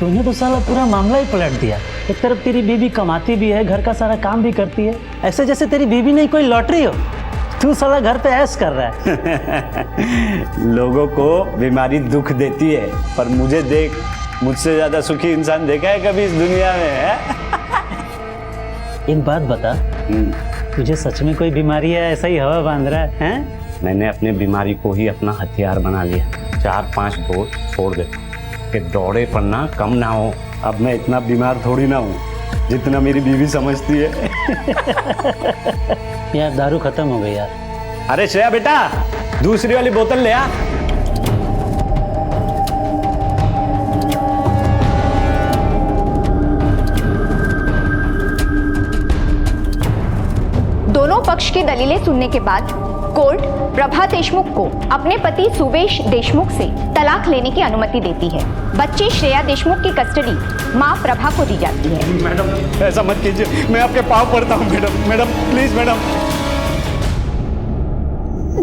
तूने तो साला पूरा मामला ही पलट दिया। एक तरफ तेरी बीवी कमाती भी है, घर का सारा काम भी करती है, ऐसे जैसे तेरी बीवी नहीं कोई लॉटरी हो। तू साला घर पे ऐश कर रहा है। लोगों को बीमारी दुख देती है, पर मुझे देख, मुझसे ज्यादा सुखी इंसान देखा है कभी इस दुनिया में? है? एक बात बता, तुझे सच में कोई बीमारी है, ऐसा ही हवा बांध रहा है? मैंने अपने बीमारी को ही अपना हथियार बना लिया। 4-5 दोस्त छोड़ देता कि दौड़े पर ना कम ना हो। अब मैं इतना बीमार थोड़ी ना हूँ जितना मेरी बीवी समझती है। यार दारू खत्म हो गई यार। अरे श्रेया बेटा, दूसरी वाली बोतल ले आ। दोनों पक्ष की दलीलें सुनने के बाद कोर्ट प्रभा देशमुख को अपने पति सुवेश देशमुख से तलाक लेने की अनुमति देती है। बच्ची श्रेया देशमुख की कस्टडी मां प्रभा को दी जाती है। मैडम ऐसा मत कीजिए, मैं आपके पाँव पड़ता हूँ madam. Madam please madam.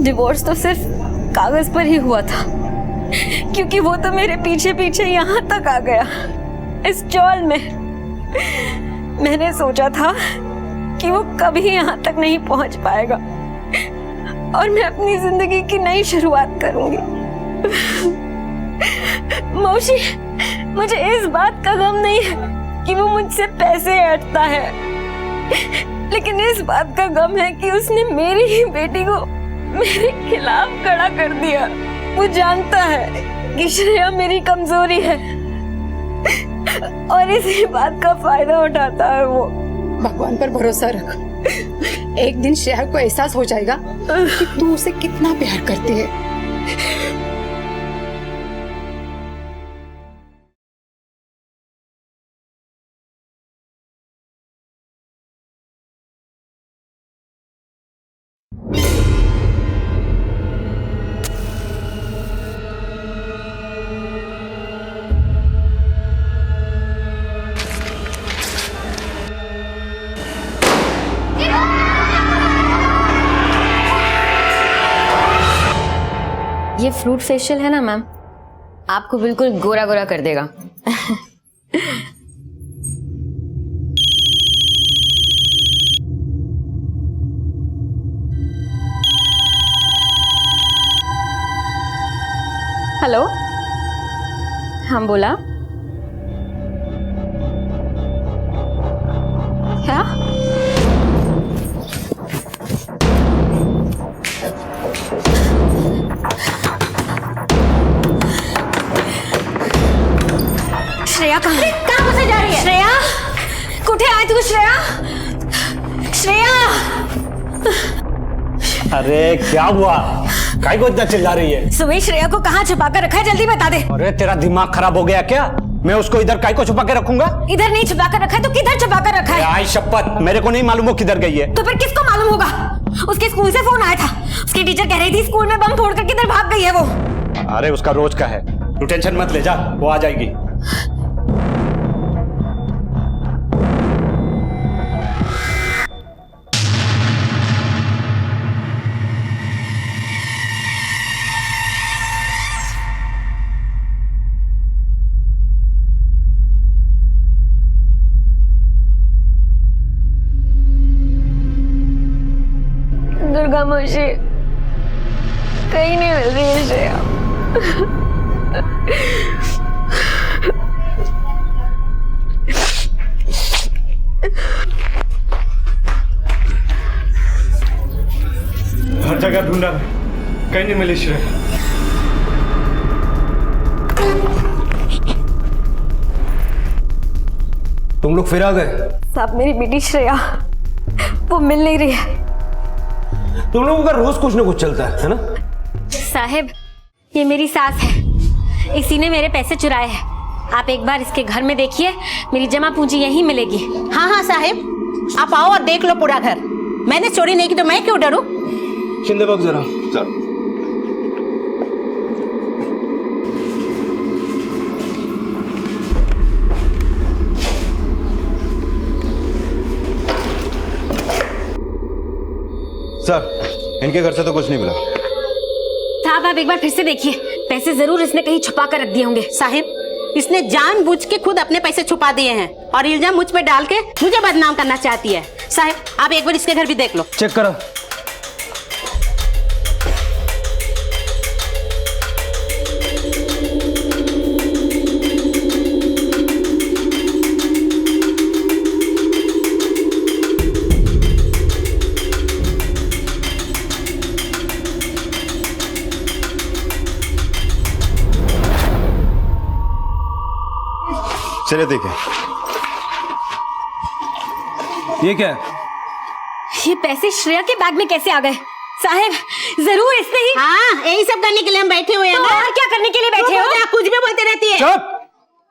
Divorce तो सिर्फ कागज पर ही हुआ था, क्योंकि वो तो मेरे पीछे पीछे यहाँ तक आ गया। इस चौल में मैंने सोचा था कि वो कभी यहाँ तक नहीं पहुँच पाएगा और मैं अपनी जिंदगी की नई शुरुआत करूंगी। मौसी, मुझे इस बात का गम नहीं है कि वो मुझसे पैसे ऐंठता है, लेकिन इस बात का गम है कि उसने मेरी ही बेटी को मेरे खिलाफ खड़ा कर दिया। वो जानता है कि श्रेया मेरी कमजोरी है और इसी बात का फायदा उठाता है वो। भगवान पर भरोसा रख, एक दिन श्रेया को एहसास हो जाएगा कि तू उसे कितना प्यार करती है। ये फ्रूट फेशियल है ना मैम, आपको बिल्कुल गोरा गोरा कर देगा। हेलो, हाँ बोला। क्या? श्रेया कहाँ फंसे जा रही है? श्रेया कुठे आहे तू? श्रेया अरे क्या हुआ? काय को इतना चिल्ला रही है? सुबह श्रेया को कहाँ छुपा कर रखा है, जल्दी बता दे। अरे तेरा दिमाग खराब हो गया क्या? मैं उसको इधर काय को छुपा के रखूंगा? इधर नहीं छुपा कर रखा है तो किधर छुपा कर रखा है? आई शपथ, मेरे को नहीं मालूम वो किधर गई है। तो फिर किसको मालूम होगा? उसके स्कूल से फोन आया था, उसकी टीचर कह रही थी स्कूल में बम फोड़ कर किधर भाग गई है वो। अरे उसका रोज का है, तू टेंशन मत ले, जा वो आ जाएगी। दुर्गा मौसी, कहीं नहीं मिल रही है श्रेया। हर जगह ढूंढा, कहीं नहीं मिली श्रेया। तुम लोग फिर आ गए? साहब, मेरी बेटी श्रेया वो मिल नहीं रही है। तुम लोगों का रोज कुछ ना कुछ चलता है ना? साहब, ये मेरी सास है, इसी ने मेरे पैसे चुराए हैं। आप एक बार इसके घर में देखिए, मेरी जमा पूंजी यहीं मिलेगी। हाँ हाँ साहब, आप आओ और देख लो पूरा घर। मैंने चोरी नहीं की तो मैं क्यों डरूं? शिंदे बाग जरा। सर, इनके घर से तो कुछ नहीं मिला। साहब, आप एक बार फिर से देखिए, पैसे जरूर इसने कहीं छुपा कर रख दिए होंगे। साहिब, इसने जानबूझ के खुद अपने पैसे छुपा दिए हैं और इल्जाम मुझ पे डाल के मुझे बदनाम करना चाहती है। साहिब, आप एक बार इसके घर भी देख लो। चेक करो। चलिए देखें। ये क्या है? ये पैसे श्रेया के बैग में कैसे आ गए? साहब, जरूर इसने ही। हाँ, यही सब करने के लिए हम बैठे हुए हैं। तो और क्या करने के लिए बैठे हो? कुछ भी बोलते रहती है। चुप!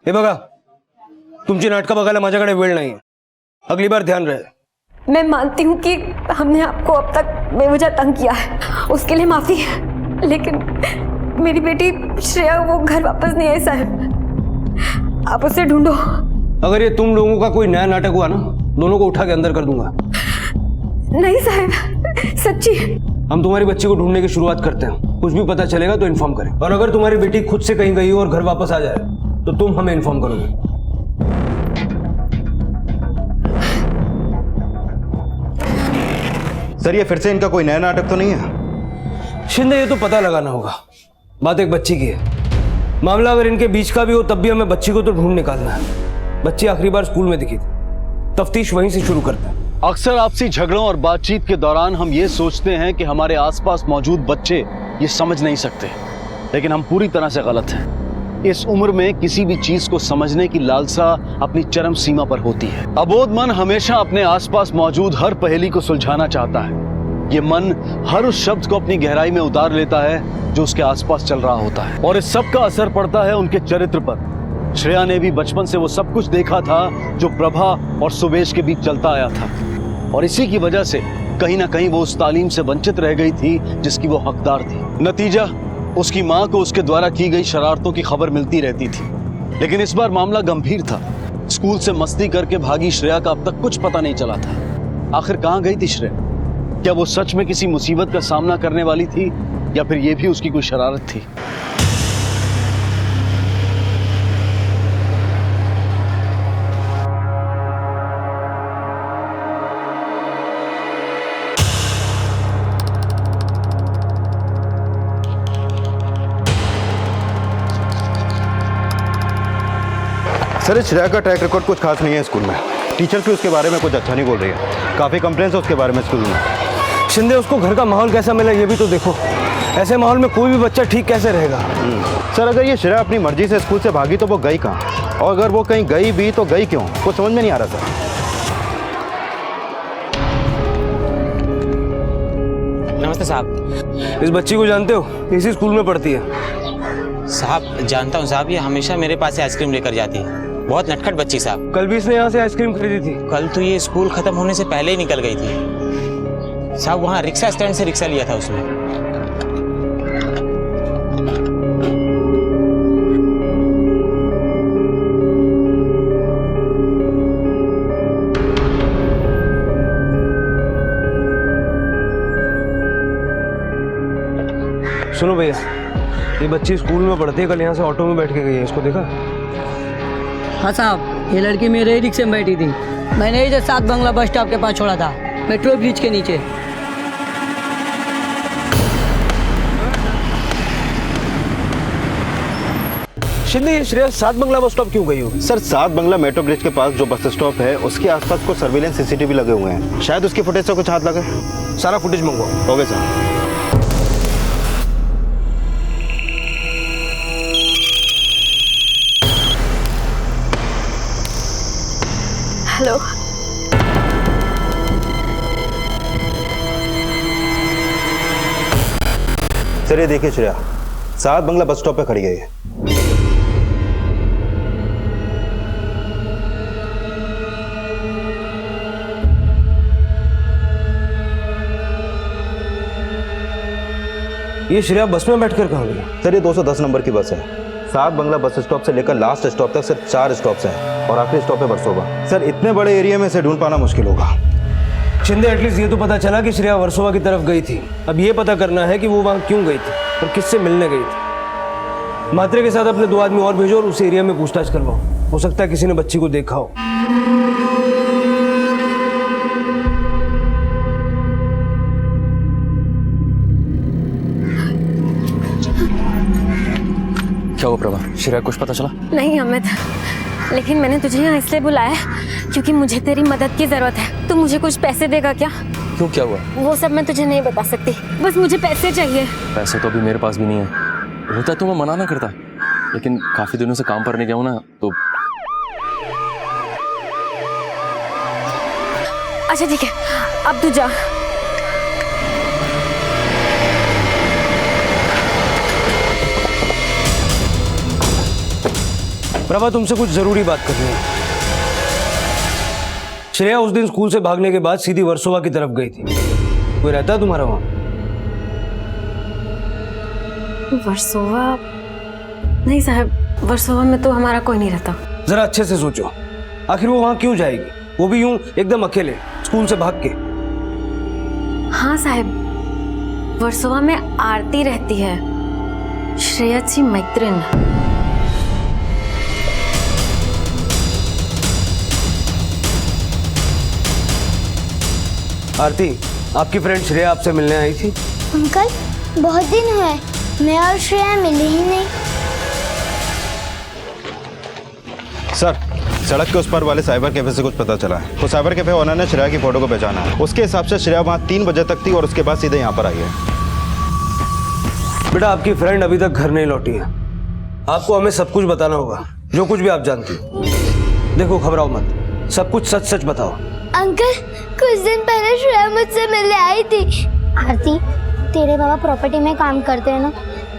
हे बघा, तुमची नाटकं बघायला माझ्याकडे वेळ नाही, अगली बार ध्यान रहे। मैं मानती हूँ कि हमने आपको अब तक बेवजह तंग किया है, उसके लिए माफी है। लेकिन मेरी बेटी श्रेया वो घर वापस नहीं आई साहब, आप उसे ढूंढो। अगर ये तुम लोगों का कोई नया नाटक हुआ ना, दोनों को उठा के अंदर कर दूंगा। नहीं साहब, सच्ची। हम तुम्हारी बच्ची को ढूंढने की शुरुआत करते हैं, कुछ भी पता चलेगा तो इन्फॉर्म करें। और अगर तुम्हारी बेटी खुद से कहीं गई हो और घर वापस आ जाए तो तुम हमें इन्फॉर्म करोगे। सर ये फिर से इनका कोई नया नाटक तो नहीं है? शिंदे ये तो पता लगाना होगा, बात एक बच्ची की है। मामला अगर इनके बीच का भी हो तब भी हमें बच्ची को तो ढूंढ निकालना है। बच्ची आखिरी बार स्कूल में दिखी थी, तफ्तीश वहीं से शुरू करते हैं। अक्सर आपसी झगड़ों और बातचीत के दौरान हम ये सोचते हैं कि हमारे आसपास मौजूद बच्चे ये समझ नहीं सकते, लेकिन हम पूरी तरह से गलत हैं। इस उम्र में किसी भी चीज को समझने की लालसा अपनी चरम सीमा पर होती है। अबोध मन हमेशा अपने आसपास मौजूद हर पहेली को सुलझाना चाहता है। ये मन हर उस शब्द को अपनी गहराई में उतार लेता है जो उसके आसपास चल रहा होता है, और इस सब का असर पड़ता है उनके चरित्र पर। श्रेया ने भी बचपन से वो सब कुछ देखा था जो प्रभा और सुवेश के बीच चलता आया था, और इसी की वजह से कहीं ना कहीं वो उस तालीम से वंचित रह गई थी जिसकी वो हकदार थी। नतीजा, उसकी माँ को उसके द्वारा की गई शरारतों की खबर मिलती रहती थी। लेकिन इस बार मामला गंभीर था। स्कूल से मस्ती करके भागी श्रेया का अब तक कुछ पता नहीं चला था। आखिर कहाँ गई थी श्रेया? क्या वो सच में किसी मुसीबत का सामना करने वाली थी, या फिर ये भी उसकी कोई शरारत थी? सर इस श्रेया का ट्रैक रिकॉर्ड कुछ खास नहीं है स्कूल में। टीचर्स भी उसके बारे में कुछ अच्छा नहीं बोल रही है। काफ़ी कंप्लेंट्स है उसके बारे में स्कूल में। शिंदे, उसको घर का माहौल कैसा मिला ये भी तो देखो। ऐसे माहौल में कोई भी बच्चा ठीक कैसे रहेगा? सर अगर ये श्रेया अपनी मर्जी से स्कूल से भागी तो वो गई कहाँ, और अगर वो कहीं गई भी तो गई क्यों, कुछ समझ में नहीं आ रहा सर। नमस्ते साहब। इस बच्ची को जानते हो? इसी स्कूल में पढ़ती है। साहब जानता हूँ साहब, ये हमेशा मेरे पास से आइसक्रीम लेकर जाती है। बहुत नटखट बच्ची साहब। कल भी इसने यहाँ से आइसक्रीम खरीदी थी। कल तो ये स्कूल खत्म होने से पहले ही निकल गई थी साहब। वहाँ रिक्शा स्टैंड से रिक्शा लिया था उसने। सुनो भैया, ये बच्ची स्कूल में पढ़ती है, कल यहाँ से ऑटो में बैठ के गई है, इसको देखा? हाँ साहब, ये लड़की मेरे ही रिक्शे में बैठी थी। मैंने ही 7 बंगला बस स्टॉप के पास छोड़ा था, मेट्रो ब्रिज के नीचे। शिंदे, ये श्रेया 7 बंगला बस स्टॉप क्यों गई होगी? सर 7 बंगला मेट्रो ब्रिज के पास जो बस स्टॉप है उसके आसपास को सर्विलेंस सीसीटीवी लगे हुए हैं, शायद उसकी फुटेज से कुछ हाथ लगे। सारा फुटेज मंगवाओ। Okay sir. हेलो, सर ये देखिए श्रेया 7 बंगला बस स्टॉप पे खड़ी गई है। ये श्रेया बस में बैठकर कहाँ गई? सर ये 210 नंबर की बस है। 7 बंगला बस स्टॉप से लेकर लास्ट स्टॉप तक सिर्फ 4 स्टॉप्स हैं और आखिरी स्टॉप है वर्सोवा। सर इतने बड़े एरिया में से ढूंढ पाना मुश्किल होगा। शिंदे, एटलीस्ट ये तो पता चला कि श्रेया वर्सोवा की तरफ गई थी। अब ये पता करना है कि वो वहाँ क्यों गई थी और किससे मिलने गई थी। मात्रे के साथ अपने 2 आदमी और भेजो और उस एरिया में पूछताछ करवाओ। हो सकता है किसी ने बच्ची को देखा हो। क्या हुआ प्रभा? श्रेया कुछ पता चला? नहीं अमित, लेकिन मैंने तुझे यहाँ इसलिए बुलाया क्योंकि मुझे तेरी मदद की जरूरत है। तू मुझे कुछ पैसे देगा क्या? क्यों, क्या हुआ? वो सब मैं तुझे नहीं बता सकती, बस मुझे पैसे चाहिए। पैसे तो अभी मेरे पास भी नहीं है। होता तो मैं मना ना करता, लेकिन काफी दिनों से काम पर नहीं गया हूँ ना, तो अच्छा ठीक है, अब तू जा। प्रभा, तुमसे कुछ जरूरी बात करनी है। श्रेया उस दिन स्कूल से भागने के बाद सीधी वर्सोवा की तरफ गई थी। कोई रहता है तुम्हारा वहां? वर्सोवा? नहीं साहब, वर्सोवा में तो हमारा कोई नहीं रहता। जरा अच्छे से सोचो, आखिर वो वहां क्यों जाएगी, वो भी यूं एकदम अकेले स्कूल से भाग के? हाँ साहब, वर्सोवा में आरती रहती है, श्रेयाची मैत्रिन। आरती, आपकी फ्रेंड श्रेया आपसे मिलने आई थी? अंकल, बहुत दिन हुए, मैं और श्रेया मिले ही नहीं। सर, सड़क के उस पार वाले साइबर कैफे से कुछ पता चला है। तो साइबर कैफे ओनर ने श्रेया की फोटो को पहचाना है। उसके हिसाब से श्रेया वहाँ 3 बजे तक थी और उसके बाद सीधे यहाँ पर आई है। बेटा, आपकी फ्रेंड अभी तक घर नहीं लौटी है। आपको हमें सब कुछ बताना होगा, जो कुछ भी आप जानती हो। देखो, घबराओ मत, सब कुछ सच सच बताओ। अंकल, कुछ दिन पहले श्रेया मुझसे मिलने आई थी। आरती, तेरे बाबा प्रॉपर्टी में काम करते हैं ना,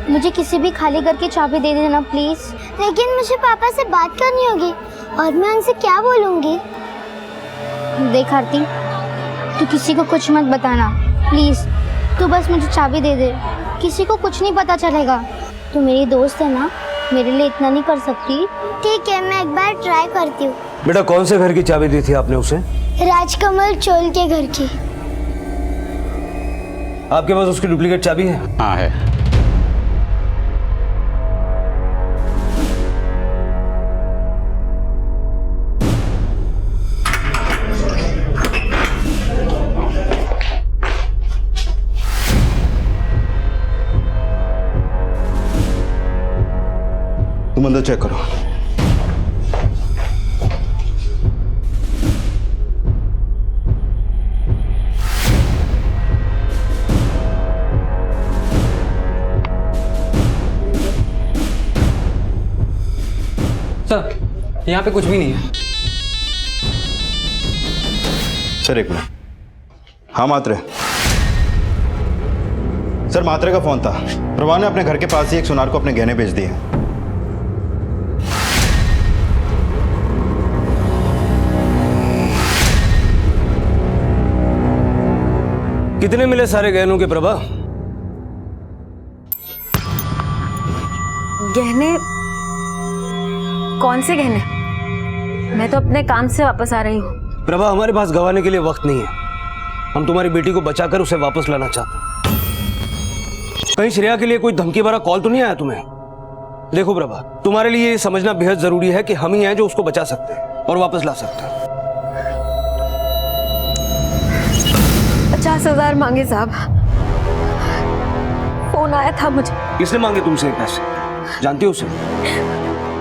मुझे किसी भी खाली घर की चाबी दे देना प्लीज। लेकिन मुझे पापा से बात करनी होगी और मैं उनसे क्या बोलूंगी? देख आरती, तू किसी को कुछ मत बताना प्लीज। तू बस मुझे चाबी दे दे, किसी को कुछ नहीं पता चलेगा। तू मेरी दोस्त है ना, मेरे लिए इतना नहीं कर सकती? ठीक है, मैं एक बार ट्राई करती हूँ। बेटा, कौन से घर की चाबी दी थी आपने उसे? राजकमल चोल के घर की। आपके पास उसकी डुप्लीकेट चाबी है? हाँ है। तुम अंदर चेक करो। सर, यहाँ पे कुछ भी नहीं है। सर एक मिनट। हाँ मात्रे। सर, मात्रे का फोन था। प्रभा ने अपने घर के पास ही एक सुनार को अपने गहने बेच दिए। कितने मिले सारे गहनों के प्रभा? गहने? कौन से गहने? मैं तो अपने काम से वापस आ रही हूँ। प्रभा, हमारे पास गंवाने के लिए वक्त नहीं है। हम तुम्हारी बेटी को बचाकर उसे वापस लाना चाहते हैं। कहीं श्रेया के लिए कोई धमकी भरा कॉल तो नहीं आया तुम्हें? देखो प्रभा, तुम्हारे लिए ये समझना बेहद जरूरी है कि हम ही हैं जो उसको बचा सकते हैं और वापस ला सकते हैं। 50,000 मांगे साहब। फोन आया था मुझे। किसने मांगे तुमसे पैसे? जानती हो उसे?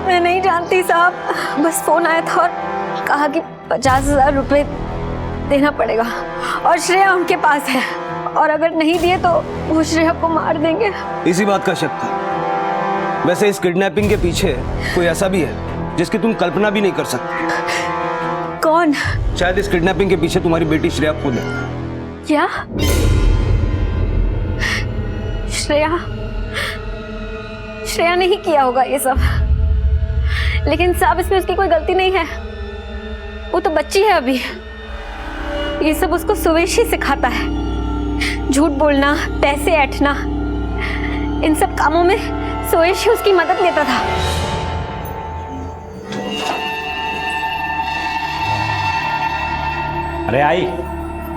मैं नहीं जानती साहब, बस फोन आया था और कहा कि 50,000 रुपए देना पड़ेगा और श्रेया उनके पास है और अगर नहीं दिए तो वो श्रेया को मार देंगे। इसी बात का शक था। वैसे इस किडनैपिंग के पीछे कोई ऐसा भी है जिसकी तुम कल्पना भी नहीं कर सकते। कौन? शायद इस किडनैपिंग के पीछे तुम्हारी बेटी श्रेया खुद है। क्या? श्रेया नहीं किया होगा ये सब, लेकिन साहब इसमें उसकी कोई गलती नहीं है। वो तो बच्ची है अभी। ये सब उसको सुवेश ही सिखाता है। झूठ बोलना, पैसे ऐंठना, इन सब कामों में सुवेश ही उसकी मदद लेता था। अरे आई,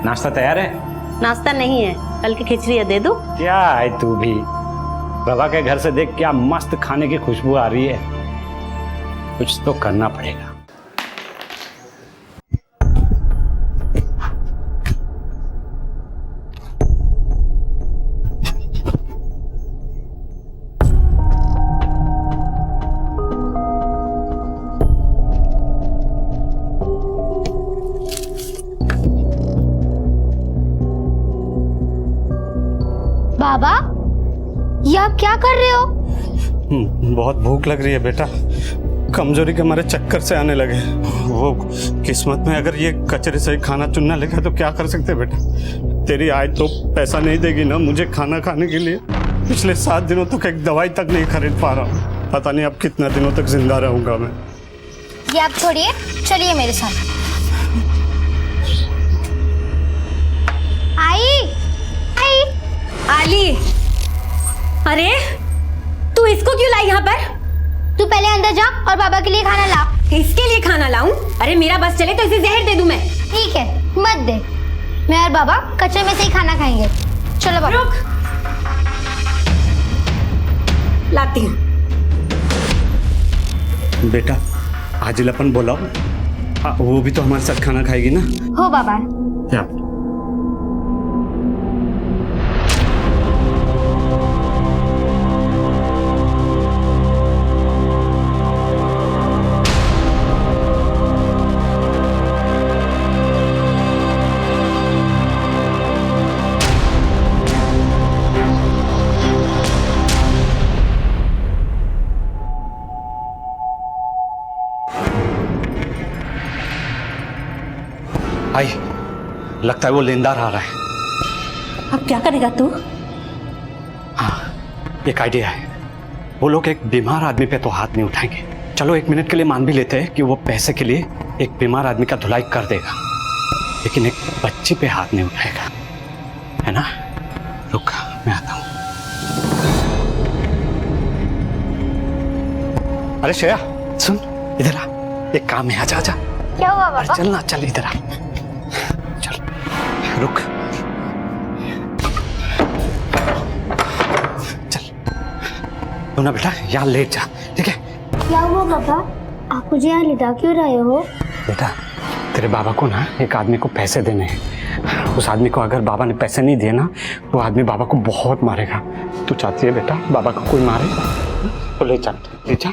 नाश्ता तैयार है? नाश्ता नहीं है, कल की खिचड़ी है, दे दूं? क्या है तू भी? प्रभा के घर से देख क्या मस्त खाने की खुशबू आ रही है। कुछ तो करना पड़ेगा। बाबा, ये आप क्या कर रहे हो? बहुत भूख लग रही है बेटा। कमजोरी के हमारे चक्कर से आने लगे। वो किस्मत में अगर ये कचरे से खाना चुनना लगा तो क्या कर सकते बेटा। तेरी आय तो पैसा नहीं देगी ना मुझे खाना खाने के लिए। पिछले 7 दिनों तक एक दवाई तक नहीं खरीद पा रहा हूँ। पता नहीं अब कितना दिनों तक जिंदा रहूंगा मैं। ये आप छोड़िए, चलिए मेरे साथ। आई आई आली, अरे तू इसको क्यों लाई यहाँ पर? तू पहले अंदर जा और बाबा के लिए खाना ला। इसके लिए खाना लाऊं? अरे मेरा बस चले तो इसे जहर दे दूं मैं। ठीक है, मत दे। मैं और बाबा कच्चे में से ही खाना खाएंगे। चलो बाबा। रुक, लाती हूँ। बेटा आजिल अपन बुलाओ, वो भी तो हमारे साथ खाना खाएगी ना। हो बाबा। क्या? आई, लगता है वो लेनदार आ रहा है। अब क्या करेगा तू? हाँ, एक आइडिया है। वो लोग एक बीमार आदमी पे तो हाथ नहीं उठाएंगे। चलो 1 मिनट के लिए मान भी लेते हैं कि वो पैसे के लिए एक बीमार आदमी का धुलाई कर देगा, लेकिन एक बच्ची पे हाथ नहीं उठाएगा, है ना? रुक, मैं आता हूं। अरे श्रेया सुन, इधर आ, एक काम है, आजा आजा। क्या हुआ बाबा? चल ना, चल इधर आ, चल रुक, चल तू ना बेटा यहाँ लेट जा, ठीक है? क्या हुआ बाबा? आप मुझे यहाँ लिटा क्यों रहे हो? बेटा तेरे बाबा को ना एक आदमी को पैसे देने हैं। उस आदमी को अगर बाबा ने पैसे नहीं दिए ना तो आदमी बाबा को बहुत मारेगा। तू चाहती है बेटा बाबा को कोई मारे तो ले जा, ले जा।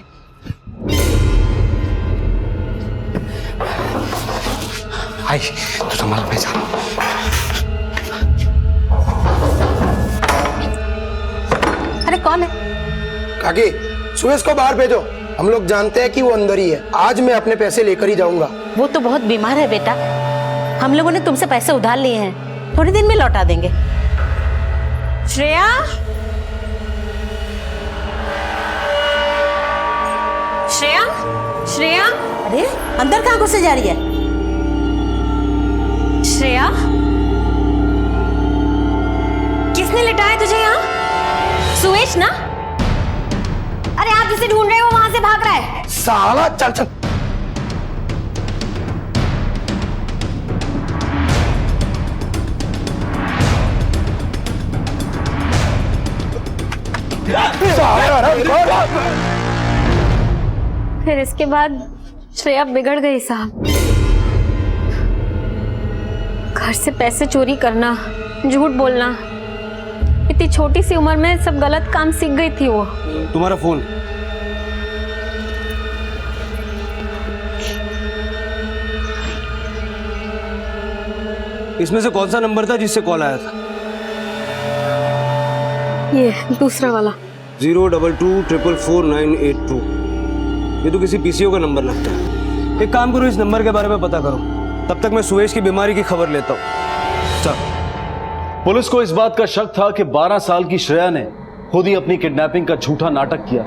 आई तू संभाल, मैं जा। अरे कौन है? काकी सुरेश को बाहर भेजो, हम लोग जानते हैं कि वो अंदर ही है। आज मैं अपने पैसे लेकर ही जाऊंगा। वो तो बहुत बीमार है बेटा, हम लोगों ने तुमसे पैसे उधार लिए हैं, थोड़ी दिन में लौटा देंगे। श्रेया, श्रेया, श्रेया, अरे अंदर कहाँ घुसे जा रही है? श्रेया, किसने लिटाया तुझे यहाँ? सुवेश ना? अरे आप जिसे ढूंढ रहे हो वहां से भाग रहा है। साला चल चल। फिर इसके बाद श्रेया बिगड़ गई साहब। घर से पैसे चोरी करना, झूठ बोलना, इतनी छोटी सी उम्र में सब गलत काम सीख गई थी वो। तुम्हारा फोन। इसमें से कौन सा नंबर था जिससे कॉल आया था? ये दूसरा वाला 022444982। ये तो किसी पीसीओ का नंबर लगता है। एक काम करो, इस नंबर के बारे में पता करो, तब तक मैं सुवेश की बीमारी की खबर लेता हूँ। चल। पुलिस को इस बात का शक था कि 12 साल की श्रेया ने खुद ही अपनी किडनैपिंग का झूठा नाटक किया,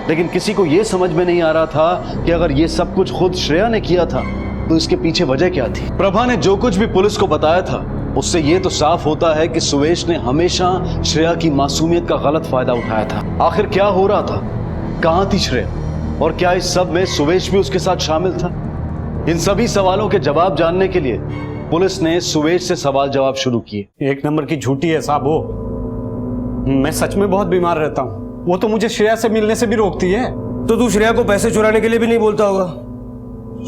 लेकिन किसी को यह समझ में नहीं आ रहा था कि अगर यह सब कुछ खुद श्रेया ने किया था तो इसके पीछे वजह क्या थी। प्रभा ने जो कुछ भी पुलिस को बताया था उससे यह तो साफ होता है कि सुवेश ने हमेशा श्रेया की मासूमियत का गलत फायदा उठाया था। आखिर क्या हो रहा था, कहां थी श्रेया, और क्या इस सब में सुवेश भी उसके साथ शामिल था? इन सभी सवालों के जवाब जानने के लिए पुलिस ने सुवेश से सवाल जवाब शुरू किए। 1 नंबर की झूठी है साहब वो। मैं सच में बहुत बीमार रहता हूँ, वो तो मुझे श्रेया से मिलने से भी रोकती है। तो तू श्रेया को पैसे चुराने के लिए भी नहीं बोलता होगा?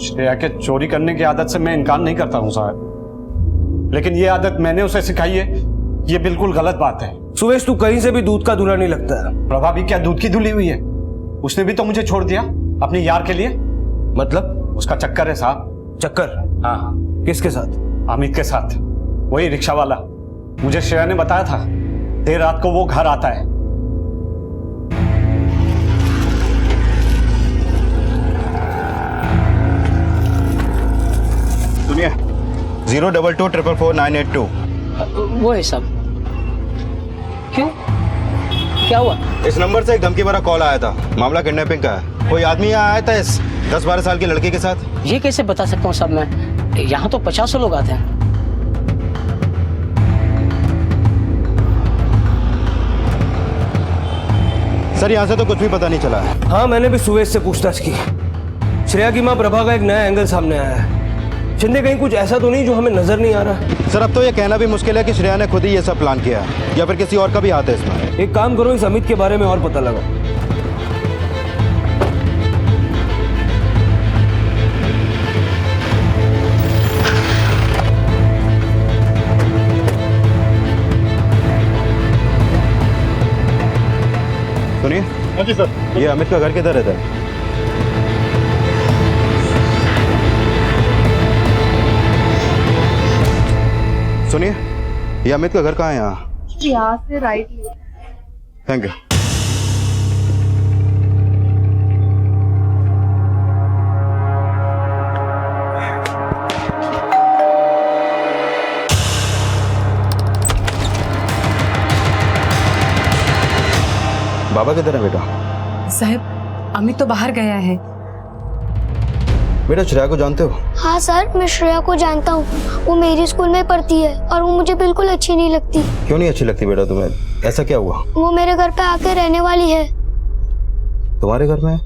श्रेया के चोरी करने की आदत से मैं इनकार नहीं करता हूँ साहब, लेकिन ये आदत मैंने उसे सिखाई है, ये बिल्कुल गलत बात है। सुवेश तू कहीं से भी दूध का दूल्हा नहीं लगता है। प्रभा भी क्या दूध की धुली हुई है? उसने भी तो मुझे छोड़ दिया अपने यार के लिए। मतलब? उसका चक्कर है साहब। चक्कर? हाँ। किसके साथ? अमित के साथ, वही रिक्शा वाला। मुझे श्रेया ने बताया था देर रात को वो घर आता है। सुनिए 022444982। वो है सब। क्यों, क्या हुआ? इस नंबर से एक धमकी भरा कॉल आया था, मामला किडनैपिंग का है। कोई आदमी यहाँ आया था इस 10-12 साल की लड़की के साथ। ये कैसे बता सकता हूँ साहब, मैं यहाँ तो 50 लोग आते हैं। सर यहाँ से तो कुछ भी पता नहीं चला है। हाँ, मैंने भी सुवेश से पूछताछ की। श्रेया की माँ प्रभा का एक नया एंगल सामने आया है। शिंदे कहीं कुछ ऐसा तो नहीं जो हमें नजर नहीं आ रहा? सर अब तो ये कहना भी मुश्किल है कि श्रेया ने खुद ही ये सब प्लान किया है या फिर किसी और का भी हाथ है इसमें। एक काम करो, इस अमित के बारे में और पता लगाओ। सुनिए। हाँ जी सर। ये अमित का घर किधर रहता है? सुनिए, ये अमित का घर कहाँ है? यहाँ से राइट। Thank you. बाबा किधर है बेटा? साहब अमित तो बाहर गया है। बेटा श्रेया को जानते हो? हाँ सर, मैं श्रेया को जानता हूँ। वो मेरी स्कूल में पढ़ती है और वो मुझे बिल्कुल अच्छी नहीं लगती। क्यों नहीं अच्छी लगती बेटा तुम्हें? ऐसा क्या हुआ? वो मेरे घर पे आके रहने वाली है। तुम्हारे घर में?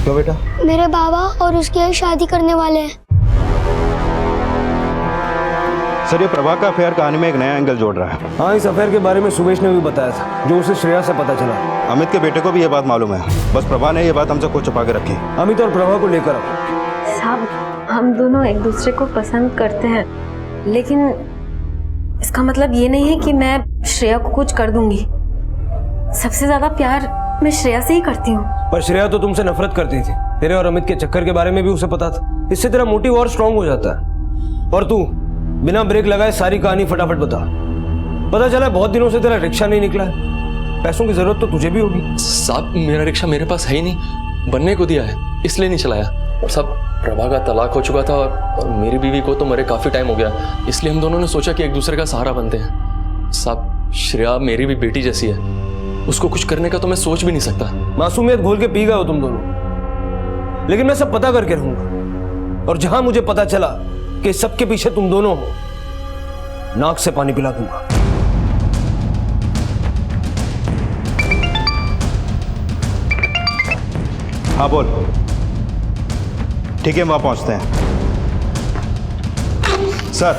क्यों बेटा? मेरे बाबा और उसकी यही शादी करने वाले हैं। सर ये प्रभा का अफेयर कहानी में एक नया एंगल जोड़ रहा है। हाँ, इस अफेयर के बारे में सुवेश ने भी बताया था, जो उसे श्रेया से पता चला। अमित के बेटे को भी ये बात मालूम है, बस प्रभा ने ये बात हमसे खुद छुपा के रखी। अमित और प्रभा को लेकर आओ। साहब हम दोनों एक दूसरे को पसंद करते हैं, लेकिन इसका मतलब ये नहीं है कि मैं श्रेया को कुछ कर दूंगी। सबसे ज्यादा प्यार मैं श्रेया से ही करती हूँ। पर श्रेया तो तुमसे नफरत करती थी। तेरे और अमित के चक्कर के बारे में भी उसे पता था। इससे तेरा मोटिव और स्ट्रांग हो जाता है। और तू बिना ब्रेक लगाए सारी कहानी फटाफट बता। पता चला बहुत दिनों से तेरा रिक्शा नहीं निकला है। पैसों की जरूरत तो तुझे भी होगी। साहब मेरा रिक्शा मेरे पास है ही नहीं, बनने को दिया है, इसलिए नहीं चलाया। और साहब प्रभा का तलाक हो चुका था और मेरी बीवी को तो मरे काफी टाइम हो गया, इसलिए हम दोनों ने सोचा कि एक दूसरे का सहारा बनते हैं। साहब श्रेया मेरी भी बेटी जैसी है, उसको कुछ करने का तो मैं सोच भी नहीं सकता। मासूमियत घोल के पी गए हो तुम दोनों, लेकिन मैं सब पता करके रहूंगा। और जहां मुझे पता चला कि सबके पीछे तुम दोनों हो, नाक से पानी पिला दूंगा। हाँ बोल। ठीक है, वहां पहुंचते हैं। सर,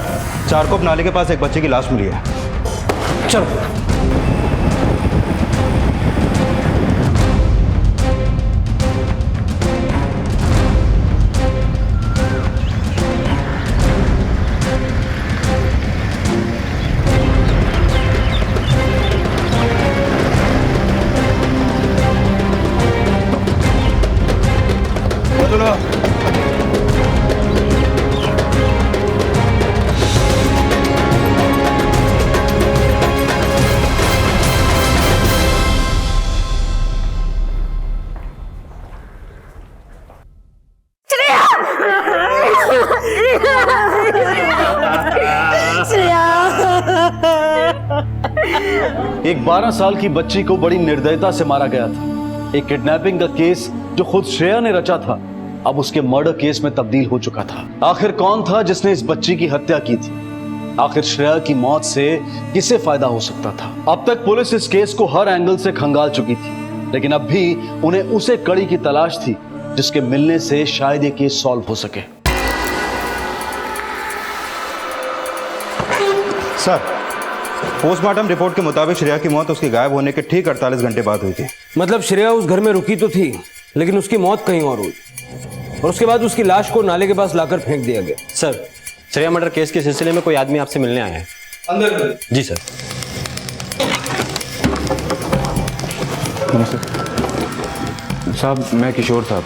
चारकोप नाले के पास एक बच्चे की लाश मिली है। चलो। एक 12 साल की बच्ची को बड़ी निर्दयता से मारा गया था। एक किडनैपिंग का केस जो खुद श्रेया ने रचा था, अब उसके मर्डर केस में तब्दील हो चुका था। आखिर कौन था जिसने इस बच्ची की हत्या की थी? आखिर श्रेया की मौत से किसे फायदा हो सकता था? अब तक पुलिस इस केस को हर एंगल से खंगाल चुकी थी, लेकिन अब भी उन्हें उसे कड़ी की तलाश थी जिसके मिलने से शायद ये केस सॉल्व हो सके। सर, पोस्टमार्टम रिपोर्ट के मुताबिक श्रेया की मौत उसके गायब होने के ठीक 48 घंटे बाद हुई थी। मतलब श्रेया उस घर में रुकी तो थी, लेकिन उसकी मौत कहीं और हुई और उसके बाद उसकी लाश को नाले के पास लाकर फेंक दिया गया। सर, श्रेया मर्डर केस के सिलसिले में कोई आदमी आपसे मिलने आया है। अंदर। जी सर। साहब, मैं किशोर साहब,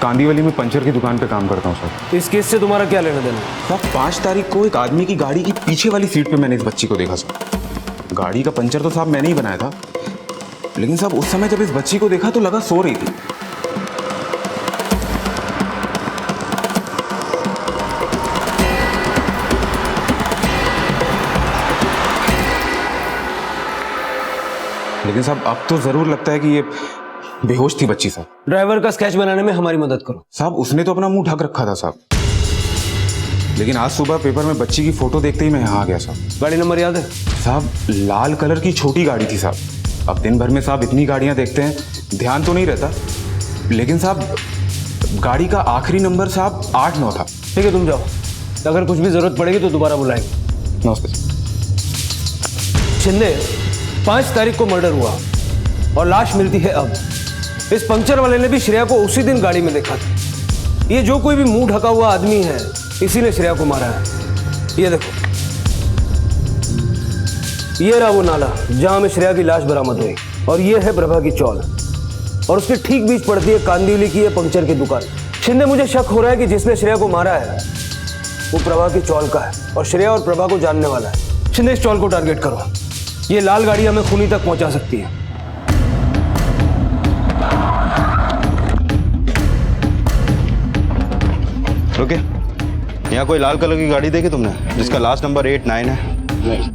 कांदीवली में पंचर की दुकान पे काम करता हूँ सर। इस केस से तुम्हारा क्या लेना देना? साहब, 5 तारीख को एक आदमी की गाड़ी की पीछे वाली सीट पे मैंने इस बच्ची को देखा सर। गाड़ी का पंचर तो साहब मैंने ही बनाया था, लेकिन साहब उस समय जब इस बच्ची को देखा तो लगा सो रही थी। लेकिन साहब अब तो जरूर लगता है कि ये बेहोश थी बच्ची साहब। ड्राइवर का स्केच बनाने में हमारी मदद करो। साहब उसने तो अपना मुंह ढक रखा था साहब, लेकिन आज सुबह पेपर में बच्ची की फोटो देखते ही मैं यहाँ आ गया साहब। गाड़ी नंबर याद है? साहब लाल कलर की छोटी गाड़ी थी साहब, अब दिन भर में साहब इतनी गाड़ियां देखते हैं, ध्यान तो नहीं रहता, लेकिन साहब गाड़ी का आखिरी नंबर साहब 8-9 था। ठीक है, तुम जाओ, अगर कुछ भी जरूरत पड़ेगी तो दोबारा बुलाएंगे। नमस्ते। शिंदे, 5 तारीख को मर्डर हुआ और लाश मिलती है अब। इस पंक्चर वाले ने भी श्रेया को उसी दिन गाड़ी में देखा था। ये जो कोई भी मुंह ढका हुआ आदमी है, इसी ने श्रेया को मारा है। ये देखो, ये रहा वो नाला जहां में श्रेया की लाश बरामद हुई, और ये है प्रभा की चौल, और उसके ठीक बीच पड़ती है कांदिवली की ये पंक्चर की दुकान। शिंदे, मुझे शक हो रहा है कि जिसने श्रेया को मारा है वो प्रभा की चौल का है, और श्रेया और प्रभा को जानने वाला है। शिंदे, इस चौल को टारगेट करो, ये लाल गाड़ी हमें खूनी तक पहुंचा सकती है। रुके, यहाँ कोई लाल कलर की गाड़ी देखी तुमने जिसका लास्ट नंबर 8-9 है? नहीं।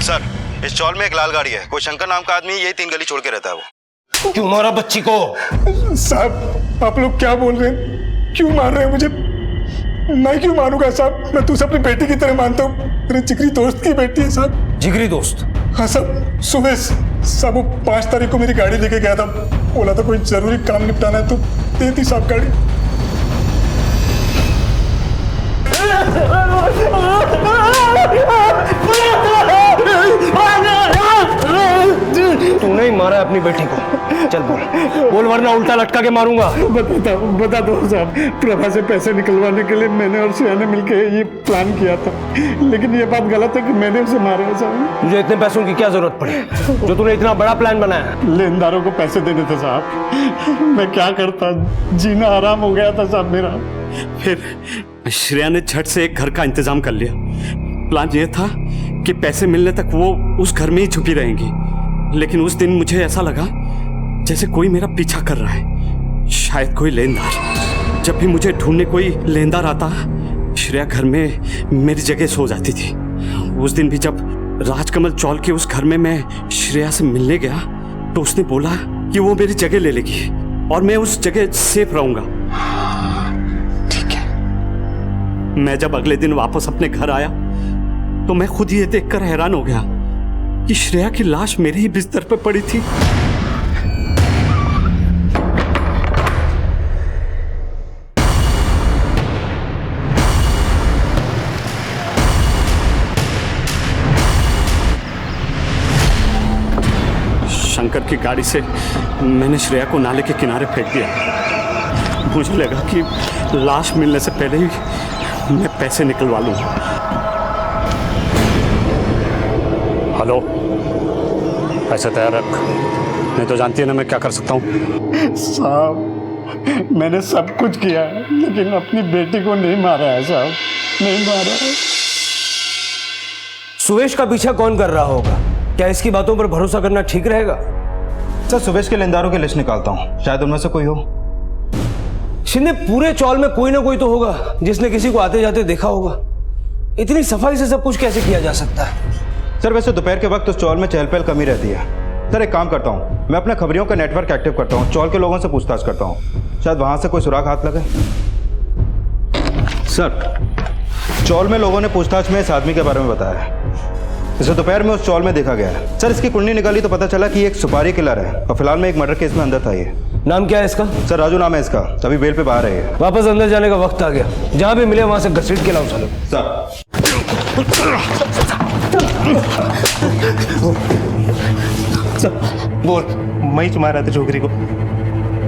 सर, इस चौल में एक लाल गाड़ी है, कोई शंकर नाम का आदमी यही 3 गली छोड़ के रहता है। वो क्यों मारा बच्ची को? साहब, आप लोग क्या बोल रहे हैं? क्यों मार रहे हैं मुझे? मैं क्यों मारूंगा साहब? मैं तो उसे अपनी बेटी की तरह मानता हूँ, मेरे जिगरी दोस्त की बेटी है साहब। जिगरी दोस्त? हाँ साहब, सुबह साहब वो 5 तारीख को मेरी गाड़ी लेके गया था, बोला था कोई जरूरी काम निपटाना है तो दे दी साहब गाड़ी। तूने ही मारा है अपनी बेटी को, चल बोल वरना उल्टा लटका के मारूंगा। बता दो साहब, प्रभा से पैसे निकलवाने के लिए मैंने और श्रेया ने मिलकर ये प्लान किया था, लेकिन ये बात गलत है कि मैंने उसे मारा है साहब। तुझे इतने पैसों की क्या जरूरत पड़ी जो तूने इतना बड़ा प्लान बनाया? लेनदारों को पैसे देने थे साहब, मैं क्या करता, जीना आराम हो गया था साहब मेरा। फिर श्रेया ने झट से एक घर का इंतजाम कर लिया। प्लान ये था कि पैसे मिलने तक वो उस घर में ही छुपी रहेंगी, लेकिन उस दिन मुझे ऐसा लगा जैसे कोई मेरा पीछा कर रहा है, शायद कोई लेनदार। जब भी मुझे ढूंढने कोई लेनदार आता, श्रेया घर में मेरी जगह सो जाती थी। उस दिन भी जब राजकमल चौल के उस घर में मैं श्रेया से मिलने गया तो उसने बोला कि वो मेरी जगह ले लेगी और मैं उस जगह सेफ रहूंगा। ठीक है। मैं जब अगले दिन वापस अपने घर आया तो मैं खुद ये देखकर हैरान हो गया कि श्रेया की लाश मेरे ही बिस्तर पर पड़ी थी। शंकर की गाड़ी से मैंने श्रेया को नाले के किनारे फेंक दिया। मुझे लगा कि लाश मिलने से पहले ही मैं पैसे निकलवा लूंगा। हेलो, पैसे तैयार रख, नहीं तो जानती है ना मैं क्या कर सकता हूँ। साहब, मैंने सब कुछ किया है लेकिन अपनी बेटी को नहीं मारा है साहब, नहीं मारा है। सुवेश का पीछा कौन कर रहा होगा? क्या इसकी बातों पर भरोसा करना ठीक रहेगा? सर, सुवेश के लेनदारों की लिस्ट निकालता हूँ, शायद उनमें से कोई हो। शिंदे, पूरे चौल में कोई ना कोई तो होगा जिसने किसी को आते जाते देखा होगा। इतनी सफाई से सब कुछ कैसे किया जा सकता है? सर, वैसे दोपहर के वक्त उस चौल में चहल पहल कमी रहती है। सर, एक काम करता हूँ, मैं अपने खबरियों का नेटवर्क एक्टिव करता हूँ, चौल के लोगों से पूछताछ करता हूँ, शायद वहां से कोई सुराग हाथ लगे। सर, चौल में लोगों ने पूछताछ में इस आदमी के बारे में बताया है, इसे दोपहर में उस चौल में देखा गया है। सर, इसकी कुंडली निकाली तो पता चला कि एक सुपारी किलर है और फिलहाल में एक मर्डर केस में अंदर था। ये नाम क्या है इसका? सर, राजू नाम है इसका, अभी बेल पे बाहर है। वापस अंदर जाने का वक्त आ गया, जहां भी मिले वहां से घसीट के लाओ चलो। सर, बोल, मैं ही मारा था छोकरी को,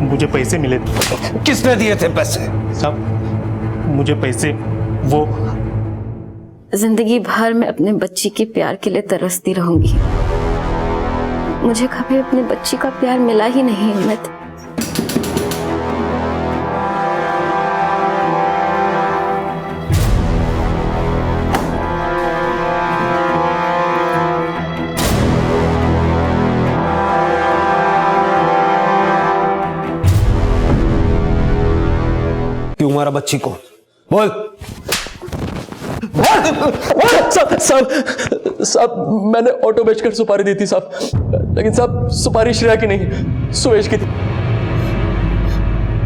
मुझे पैसे मिले थे। किसने दिए थे पैसे? साहब, मुझे पैसे वो जिंदगी भर मैं अपने बच्ची के प्यार के लिए तरसती रहूंगी। मुझे कभी अपने बच्ची का प्यार मिला ही नहीं अमित। क्यों मारा बच्ची को? बोल। साहब, मैंने ऑटो बेचकर सुपारी दी थी साहब, लेकिन साहब सुपारी श्रेया की नहीं, सुवेश की थी।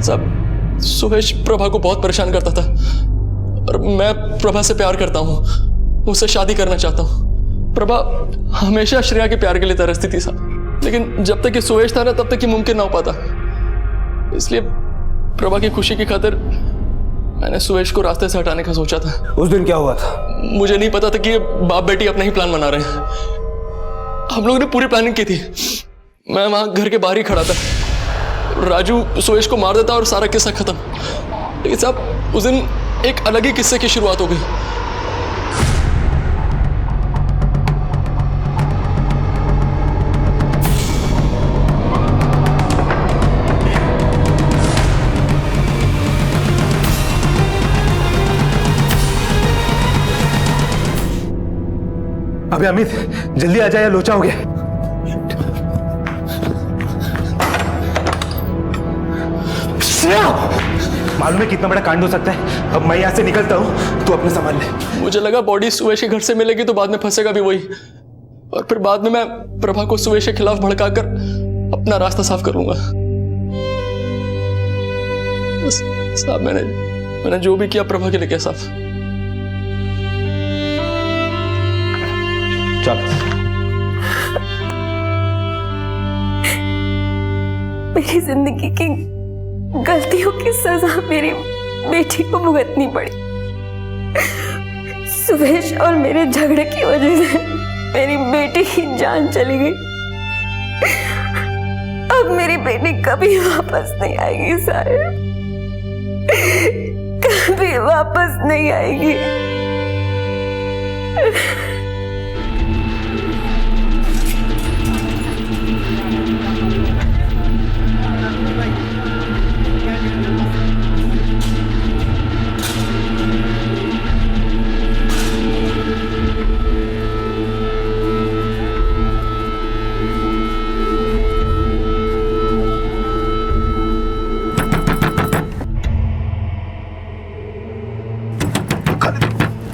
सब सुवेश प्रभा को बहुत परेशान करता था और मैं प्रभा से प्यार करता हूँ, उससे शादी करना चाहता हूँ। प्रभा हमेशा श्रेया के प्यार के लिए तरसती थी साहब, लेकिन जब तक ये सुवेश था ना तब तक ये मुमकिन ना हो पाता। इसलिए प्रभा की खुशी की खातिर मैंने सुवेश को रास्ते से हटाने का सोचा था। उस दिन क्या हुआ था? मुझे नहीं पता था कि ये बाप बेटी अपना ही प्लान बना रहे हैं। हम लोगों ने पूरी प्लानिंग की थी। मैं वहां घर के बाहर ही खड़ा था, राजू सुवेश को मार देता और सारा किस्सा खत्म। लेकिन साहब उस दिन एक अलग ही किस्से की शुरुआत हो गई। अबे अमित, जल्दी आ जाए या लोचा हो गया। मालूम है कितना बड़ा कांड हो सकता है। अब मैं यहाँ से निकलता हूँ, तू अपने संभाल ले। मुझे लगा बॉडी सुवेश के घर से मिलेगी तो बाद में फंसेगा भी वही, और फिर बाद में मैं प्रभा को सुवेश के खिलाफ भड़काकर अपना रास्ता साफ कर लूंगा। साहब मैंने जो भी किया प्रभा के लिए किया साहब। चल। मेरी जिंदगी की गलतियों की सजा मेरी बेटी को भुगतनी पड़ी। सुवेश और मेरे झगड़े की वजह से मेरी बेटी की जान चली गई। अब मेरी बेटी कभी वापस नहीं आएगी साहिब, कभी वापस नहीं आएगी।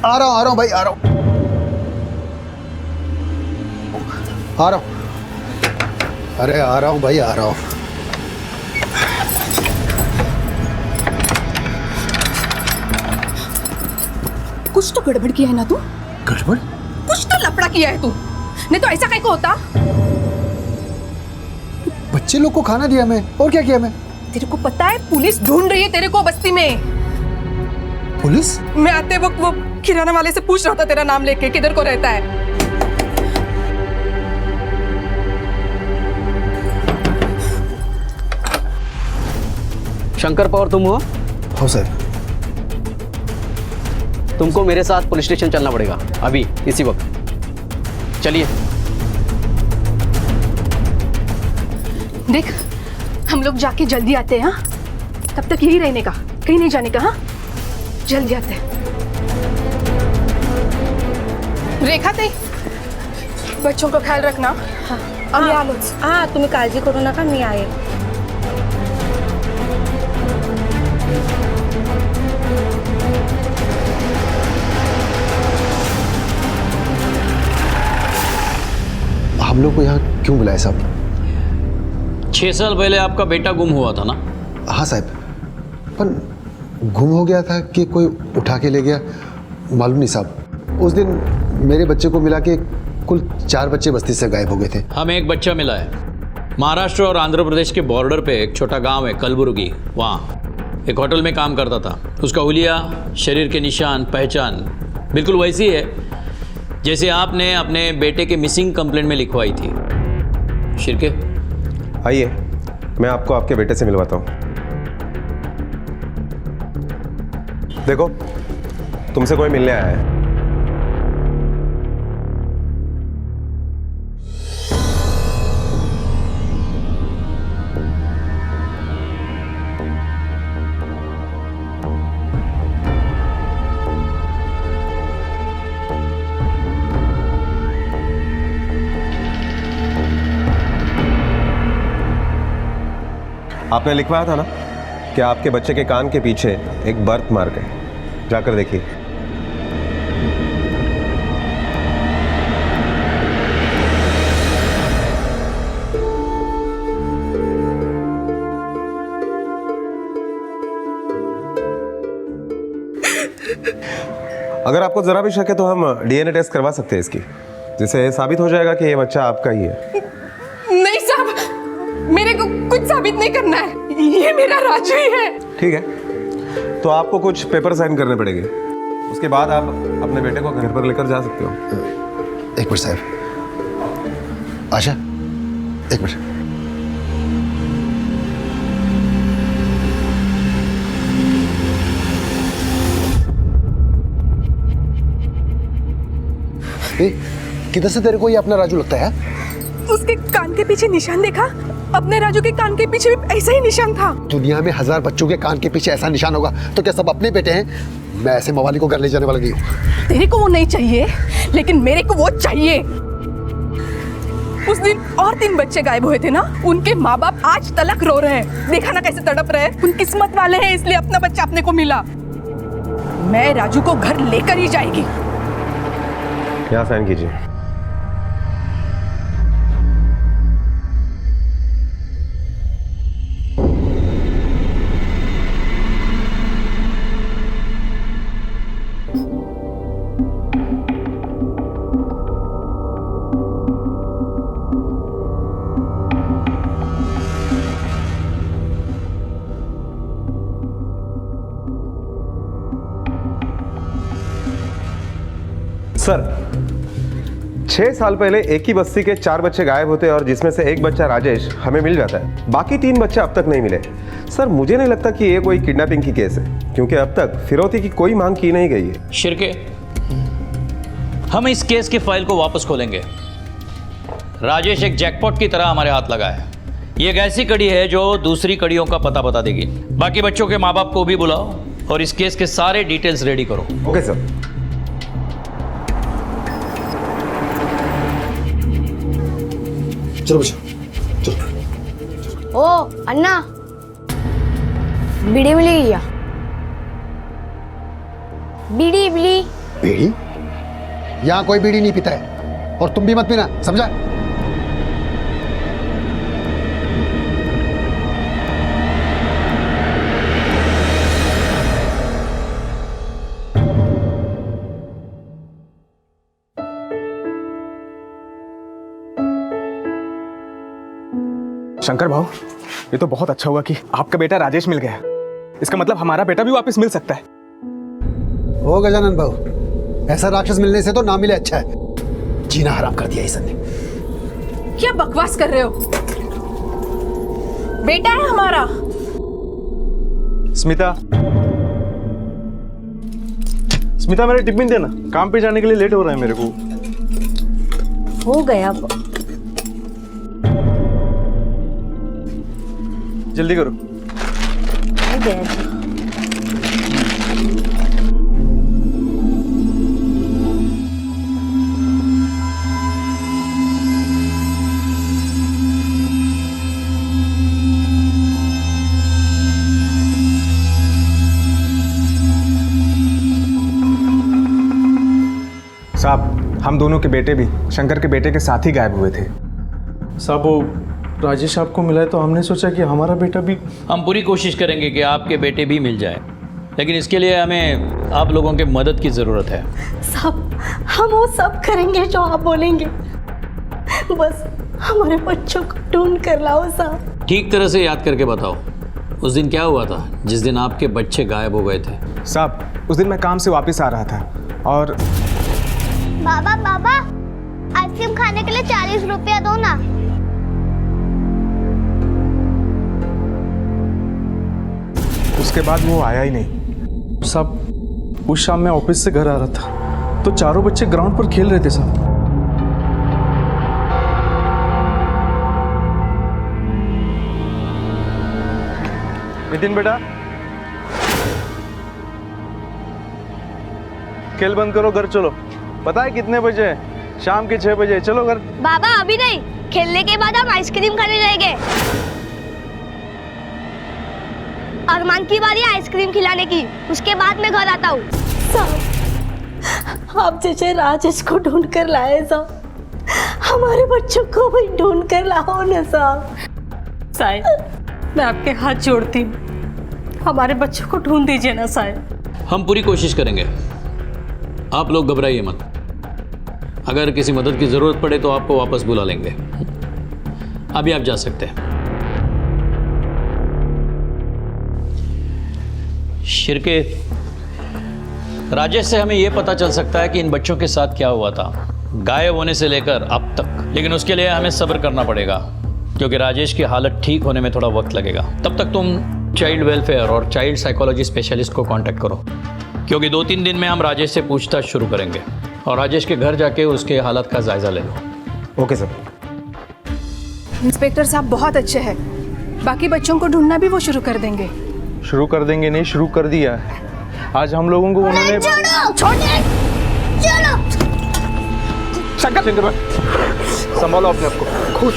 आ रहा हूँ भाई, आ रहा हूँ। अरे आ रहा हूँ भाई, आ रहा हूँ। कुछ तो गड़बड़ किया है ना तू? गड़बड़? कुछ तो लफड़ा किया है तू, नहीं तो ऐसा कैसे होता? बच्चे लोग को खाना दिया मैं, और क्या किया मैं? तेरे को पता है पुलिस ढूंढ रही है तेरे को बस्ती में। पुलिस? मैं आते वक्त वो किराना वाले से पूछ रहा था तेरा नाम लेके, किधर को रहता है। शंकर पवार तुम हो? हो सर। तुमको मेरे साथ पुलिस स्टेशन चलना पड़ेगा अभी, इसी वक्त। चलिए। देख हम लोग जाके जल्दी आते हैं। हाँ, तब तक यही रहने का, कहीं नहीं जाने का। हाँ, जल्दी आते हैं। रेखा ते बच्चों का ख्याल रखना। हाँ, हाँ तुम्हें काळजी करू नका, मी आहे। हम लोग को यहाँ क्यों बुलाया साहब? 6 साल पहले आपका बेटा गुम हुआ था ना? हाँ साहब, पर गुम हो गया था कि कोई उठा के ले गया मालूम नहीं साहब। उस दिन मेरे बच्चे को मिला के कुल 4 बच्चे बस्ती से गायब हो गए थे। हमें एक बच्चा मिला है महाराष्ट्र और आंध्र प्रदेश के बॉर्डर पे, एक छोटा गांव है कलबुर्गी, वहाँ एक होटल में काम करता था। उसका हुलिया, शरीर के निशान, पहचान बिल्कुल वैसी है जैसे आपने अपने बेटे के मिसिंग कंप्लेंट में लिखवाई थी। शिरके आइए, मैं आपको आपके बेटे से मिलवाता हूँ। देखो, तुमसे कोई मिलने आया है। आपने लिखवाया था ना कि आपके बच्चे के कान के पीछे एक बर्थ मार्क है, जाकर देखिए। अगर आपको जरा भी शक है तो हम डीएनए टेस्ट करवा सकते हैं इसकी, जिससे साबित हो जाएगा कि ये बच्चा आपका ही है। नहीं साहब, मेरे को कुछ साबित नहीं करना है, ये मेरा राजू ही है। ठीक है, तो आपको कुछ पेपर साइन करने पड़ेंगे, उसके बाद आप अपने बेटे को घर पर लेकर जा सकते हो। एक मिनट साहब, आशा एक मिनट। किधर से तेरे को ये अपना राजू लगता है? उसके कान के पीछे निशान देखा? अपने राजू के कान के पीछे भी ऐसा ही निशान था। दुनिया में 1000 बच्चों के कान के पीछे ऐसा निशान होगा तो क्या सब अपने बेटे हैं? मैं ऐसे मवाली को घर ले जाने वाला नहीं हूँ। तेरे को वो नहीं चाहिए, लेकिन मेरे को वो चाहिए। उस दिन और 3 बच्चे गायब हुए थे ना, उनके माँ बाप आज तलक रो रहे हैं। देखा ना कैसे तड़प रहे हैं। उन किस्मत वाले हैं इसलिए अपना बच्चा अपने को मिला। मैं राजू को घर लेकर ही जाएगी। यहाँ साइन कीजिए। सर, 6 साल पहले एक ही बस्ती के 4 बच्चे गायब होते और जिसमें से एक बच्चा राजेश हमें मिल जाता है। बाकी 3 बच्चे अब तक नहीं मिले। सर, मुझे नहीं लगता कि ये कोई किडनैपिंग की केस है, क्योंकि अब तक फिरौती की कोई मांग की नहीं गई है। शिरके, हम इस केस की फाइल को वापस खोलेंगे। राजेश एक जैकपॉट की तरह हमारे हाथ लगा है। ये एक ऐसी कड़ी है जो दूसरी कड़ियों का पता बता देगी। बाकी बच्चों के माँ बाप को भी बुलाओ और इस केस के सारे डिटेल्स रेडी करो। Okay sir. चलो बच्चा, चलो। ओ अन्ना, बीड़ी मिलेगी क्या? बीड़ी बीड़ी बीड़ी? यहाँ कोई बीड़ी नहीं पीता है और तुम भी मत पीना, समझा? शंकर भाऊ, ये तो बहुत अच्छा हुआ कि आपका बेटा राजेश मिल गया। इसका मतलब हमारा बेटा भी वापस मिल सकता है। ओ गजानन बाबू, ऐसा राक्षस मिलने से तो ना मिले अच्छा है। जीना हराम कर दिया ईसन ने। क्या बकवास कर रहे हो? बेटा है हमारा। स्मिता, स्मिता मेरे टिफिन देना, काम पे जाने के लिए लेट हो रहा है मेरे को। हो गया, जल्दी करो। हो गया। साहब, हम दोनों के बेटे भी शंकर के बेटे के साथ ही गायब हुए थे। साहब, वो राजेश आपको मिला है तो हमने सोचा कि हमारा बेटा भी। हम पूरी कोशिश करेंगे कि आपके बेटे भी मिल जाए, लेकिन इसके लिए हमें आप लोगों के मदद की ज़रूरत है। सब हम वो सब करेंगे जो आप बोलेंगे, बस हमारे बच्चों को ढूंढ कर लाओ साहब। ठीक तरह से याद करके बताओ, उस दिन क्या हुआ था जिस दिन आपके बच्चे गायब हो गए थे? साहब, उस दिन मैं काम से वापस आ रहा था और बाबा बाबा, आइसक्रीम खाने के लिए 40 रुपया दो ना। उसके बाद वो आया ही नहीं। साहब, उस शाम मैं ऑफिस से घर आ रहा था तो चारों बच्चे ग्राउंड पर खेल रहे थे साहब। नितिन बेटा, खेल बंद करो, घर चलो। पता है कितने बजे हैं? शाम के 6 बजे। चलो घर। बाबा अभी नहीं, खेलने के बाद हम आइसक्रीम खाने जाएंगे। अरमान की बारी आइसक्रीम खिलाने की, उसके बाद मैं घर आता हूँ। आप जैसे राजेश को ढूंढ कर लाए साहब, हमारे बच्चों को भी ढूंढ कर लाओ ना साहब। साहब, मैं आपके हाथ जोड़ती हूँ, हमारे बच्चों को ढूंढ दीजिए ना साहब। हम पूरी कोशिश करेंगे, आप लोग घबराइए मत। अगर किसी मदद की ज़रूरत पड़े तो आपको वापस बुला लेंगे। अभी आप जा सकते हैं। शिरके, राजेश से हमें यह पता चल सकता है कि इन बच्चों के साथ क्या हुआ था गायब होने से लेकर अब तक, लेकिन उसके लिए हमें सब्र करना पड़ेगा क्योंकि राजेश की हालत ठीक होने में थोड़ा वक्त लगेगा। तब तक तुम चाइल्ड वेलफेयर और चाइल्ड साइकोलॉजी स्पेशलिस्ट को कांटेक्ट करो, क्योंकि 2-3 दिन में हम राजेश से पूछताछ शुरू करेंगे और राजेश के घर जाके उसके हालत का जायजा ले लो। Okay sir. इंस्पेक्टर साहब बहुत अच्छे हैं, बाकी बच्चों को ढूंढना भी वो शुरू कर देंगे। शुरू कर देंगे नहीं, शुरू कर दिया है। आज हम लोगों को उन्होंने शंकर भाई संभालो अपने आप को। खुश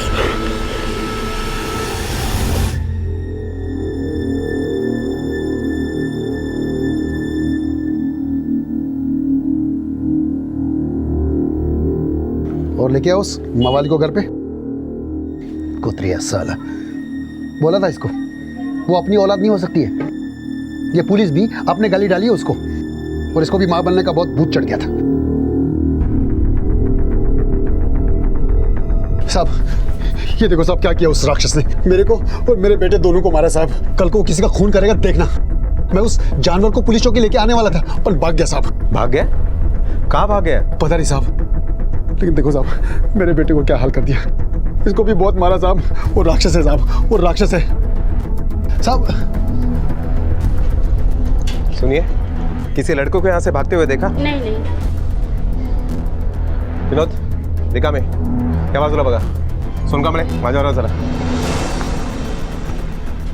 और लेके आओ उस मवाली को घर पे। कुतरिया साला, बोला था इसको, वो अपनी औलाद नहीं हो सकती है। ये पुलिस भी अपने गली डाली है उसको, और इसको भी मां बनने का बहुत भूत चढ़ गया था। साहब ये देखो साहब, क्या किया उस राक्षस ने, मेरे को और मेरे बेटे दोनों को मारा साहब। कल को वो किसी का खून करेगा देखना। मैं उस जानवर को पुलिस चौकी लेके आने वाला था पर भाग गया साहब। भाग गया? कहाँ भाग गया? पता नहीं साहब, लेकिन देखो साहब मेरे बेटे को क्या हाल कर दिया। इसको भी बहुत मारा साहब। वो राक्षस है साहब, वो राक्षस है साहब। सुनिए, किसी लड़कों को यहाँ से भागते हुए देखा? नहीं। विनोद, देखा मैं क्या बाजूला बघा, सुन का मैंने माझ्यावर चला।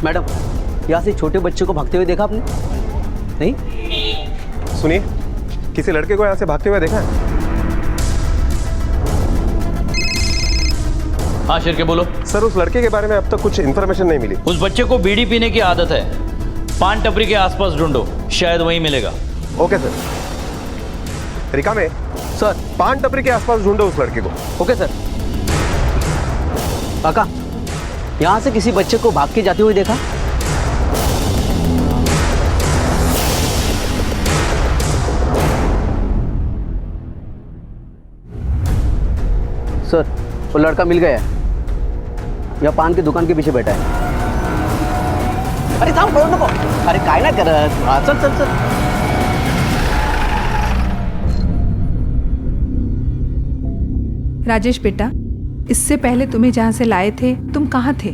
मैडम, यहाँ से छोटे बच्चे को भागते हुए देखा आपने? नहीं। सुनिए, किसी लड़के को यहाँ से भागते हुए देखा है? हाँ शिरके बोलो। सर उस लड़के के बारे में अब तक कुछ इन्फॉर्मेशन नहीं मिली। उस बच्चे को बीड़ी पीने की आदत है, पान टपरी के आसपास ढूंढो, शायद वहीं मिलेगा। Okay sir. रिका में सर पान टपरी के आसपास ढूंढो उस लड़के को। Okay sir. काका, यहाँ से किसी बच्चे को भाग के जाते हुए देखा? सर वो लड़का मिल गया है, या पान की दुकान के पीछे बैठा है। अरे थांब, पळू नको। अरे काय ना करत, चल चल चल। राजेश बेटा, इससे पहले तुम्हें जहां से लाए थे तुम कहाँ थे?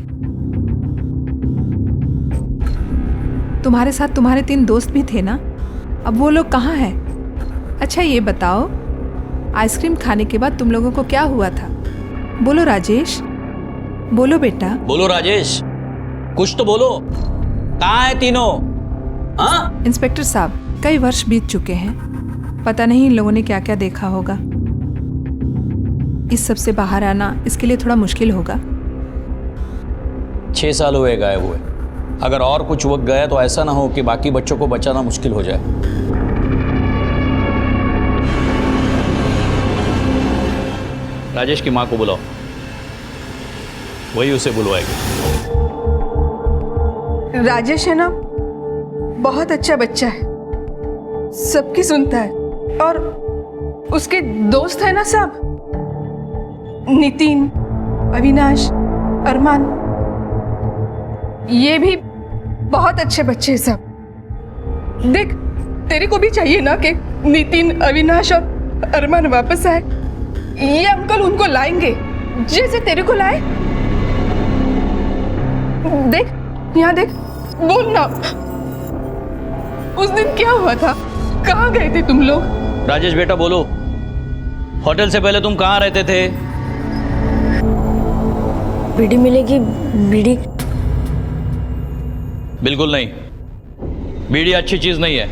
तुम्हारे साथ तुम्हारे 3 दोस्त भी थे ना, अब वो लोग कहाँ हैं? अच्छा ये बताओ, आइसक्रीम खाने के बाद तुम लोगों को क्या हुआ था? बोलो राजेश, बोलो बेटा। बोलो राजेश, कुछ तो बोलो, कहाँ है तीनों? हाँ? इंस्पेक्टर साहब, कई वर्ष बीत चुके हैं, पता नहीं इन लोगों ने क्या क्या देखा होगा। इस सब से बाहर आना इसके लिए थोड़ा मुश्किल होगा। 6 साल हुए गायब हुए, अगर और कुछ वक्त गया तो ऐसा ना हो कि बाकी बच्चों को बचाना मुश्किल हो जाए। राजेश की माँ को बुलाओ, वही उसे बुलवाएगी। राजेश है ना, बहुत अच्छा बच्चा है, सबकी सुनता है, और उसके दोस्त है ना सब, नितिन, अविनाश, अरमान, ये भी बहुत अच्छे बच्चे हैं सब। देख, तेरे को भी चाहिए ना कि नितिन, अविनाश और अरमान वापस आए। ये अंकल उनको लाएंगे जैसे तेरे को लाए। देख, यहाँ देख, बोल ना, उस दिन क्या हुआ था? कहाँ गए थे तुम लोग? राजेश बेटा बोलो, होटल से पहले तुम कहाँ रहते थे? बीड़ी मिलेगी? बीड़ी? बिल्कुल नहीं, बीड़ी अच्छी चीज नहीं है,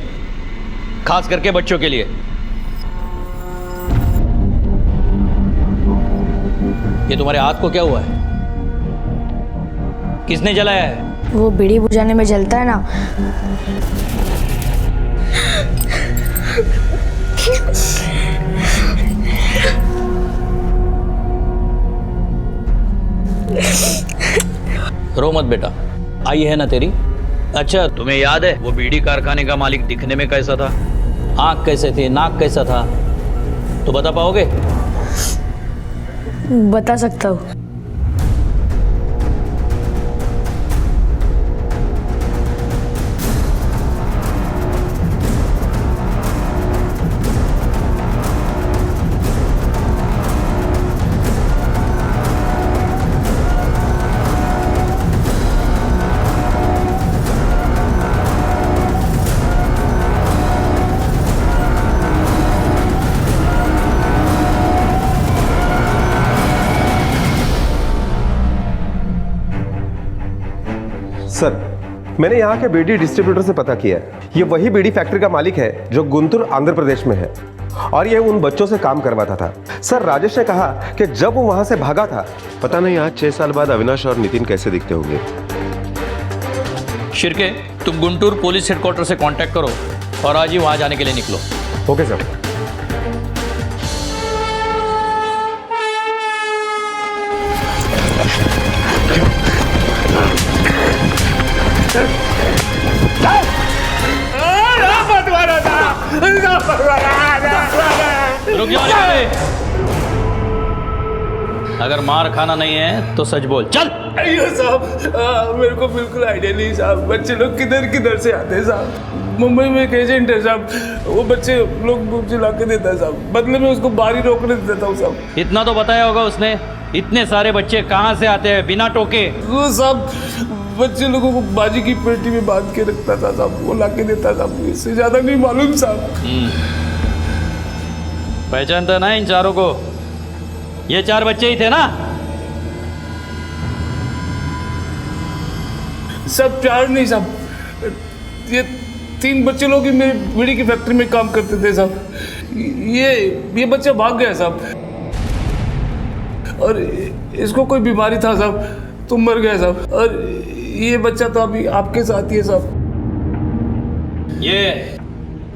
खास करके बच्चों के लिए। ये तुम्हारे हाथ को क्या हुआ है? किसने जलाया है? वो बीड़ी बुझाने में जलता है ना। रो मत बेटा, आई है ना तेरी, अच्छा, तुम्हें याद है वो बीड़ी कारखाने का मालिक दिखने में कैसा था? आंख कैसे थी, नाक कैसा था, तो बता पाओगे? बता सकता हूँ। सर, मैंने यहाँ के बीडी डिस्ट्रीब्यूटर से पता किया है। ये वही बीडी फैक्ट्री का मालिक है जो गुंटूर आंध्र प्रदेश में है और ये उन बच्चों से काम करवाता था। सर, राजेश ने कहा कि जब वो वहां से भागा था, पता नहीं आज 6 साल बाद अविनाश और नितिन कैसे दिखते होंगे। शिर्के, तुम गुंटूर पुलिस हेडक्वार्टर से कांटेक्ट करो और आज ही वहां जाने के लिए निकलो। Okay sir. रुक जाओ यहाँ पे। अगर मार खाना नहीं है तो सच बोल, चल। अयो साहब, मेरे को बिल्कुल आइडिया नहीं साहब। बच्चे लोग किधर किधर से आते हैं साहब। मुंबई में एक एजेंट है साहब, वो बच्चे लोग मुझे ला के देता है साहब, बदले में उसको बाहर ही रोकने देता हूँ साहब। इतना तो बताया होगा उसने, इतने सारे बच्चे कहाँ से आते हैं बिना टोके? वो साहब बच्चे लोगों को बाजी की पेटी में बांध के रखता था साहब, वो ला के देता था। इससे ज्यादा नहीं मालूम साहब। पहचानता ना इन चारों को? ये 4 बच्चे ही थे ना? सब 4 नहीं साहब, ये 3 बच्चे लोग ही मेरी बीड़ी की फैक्ट्री में काम करते थे साहब। ये बच्चा भाग गया साहब, और इसको कोई बीमारी था साहब, तो मर गया साहब। और ये बच्चा तो अभी आपके साथ ही है साहब।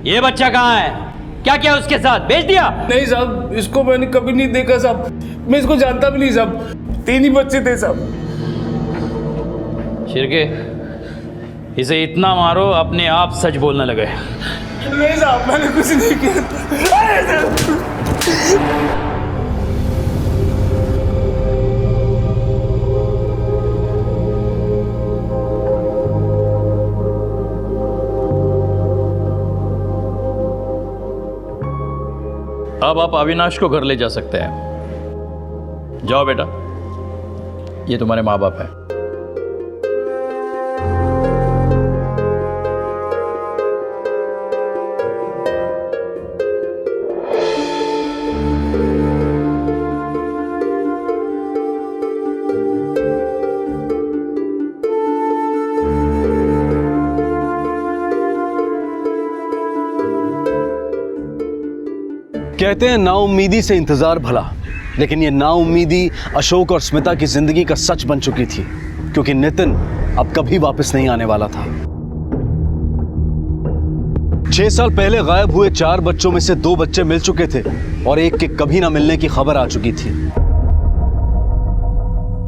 ये बच्चा कहाँ है? क्या क्या उसके साथ? बेच दिया? नहीं साहब, इसको मैंने कभी नहीं देखा साहब, मैं इसको जानता भी नहीं साहब। 3 ही बच्चे थे साहब। शिर्के, इसे इतना मारो अपने आप सच बोलने लगे। नहीं साहब, मैंने कुछ नहीं किया। अब आप अविनाश को घर ले जा सकते हैं। जाओ बेटा, ये तुम्हारे माँ बाप है। कहते हैं नाउम्मीदी से इंतजार भला, लेकिन ये नाउम्मीदी अशोक और स्मिता की जिंदगी का सच बन चुकी थी, क्योंकि नितिन अब कभी वापस नहीं आने वाला था। 6 साल पहले गायब हुए 4 बच्चों में से 2 बच्चे मिल चुके थे और एक के कभी ना मिलने की खबर आ चुकी थी।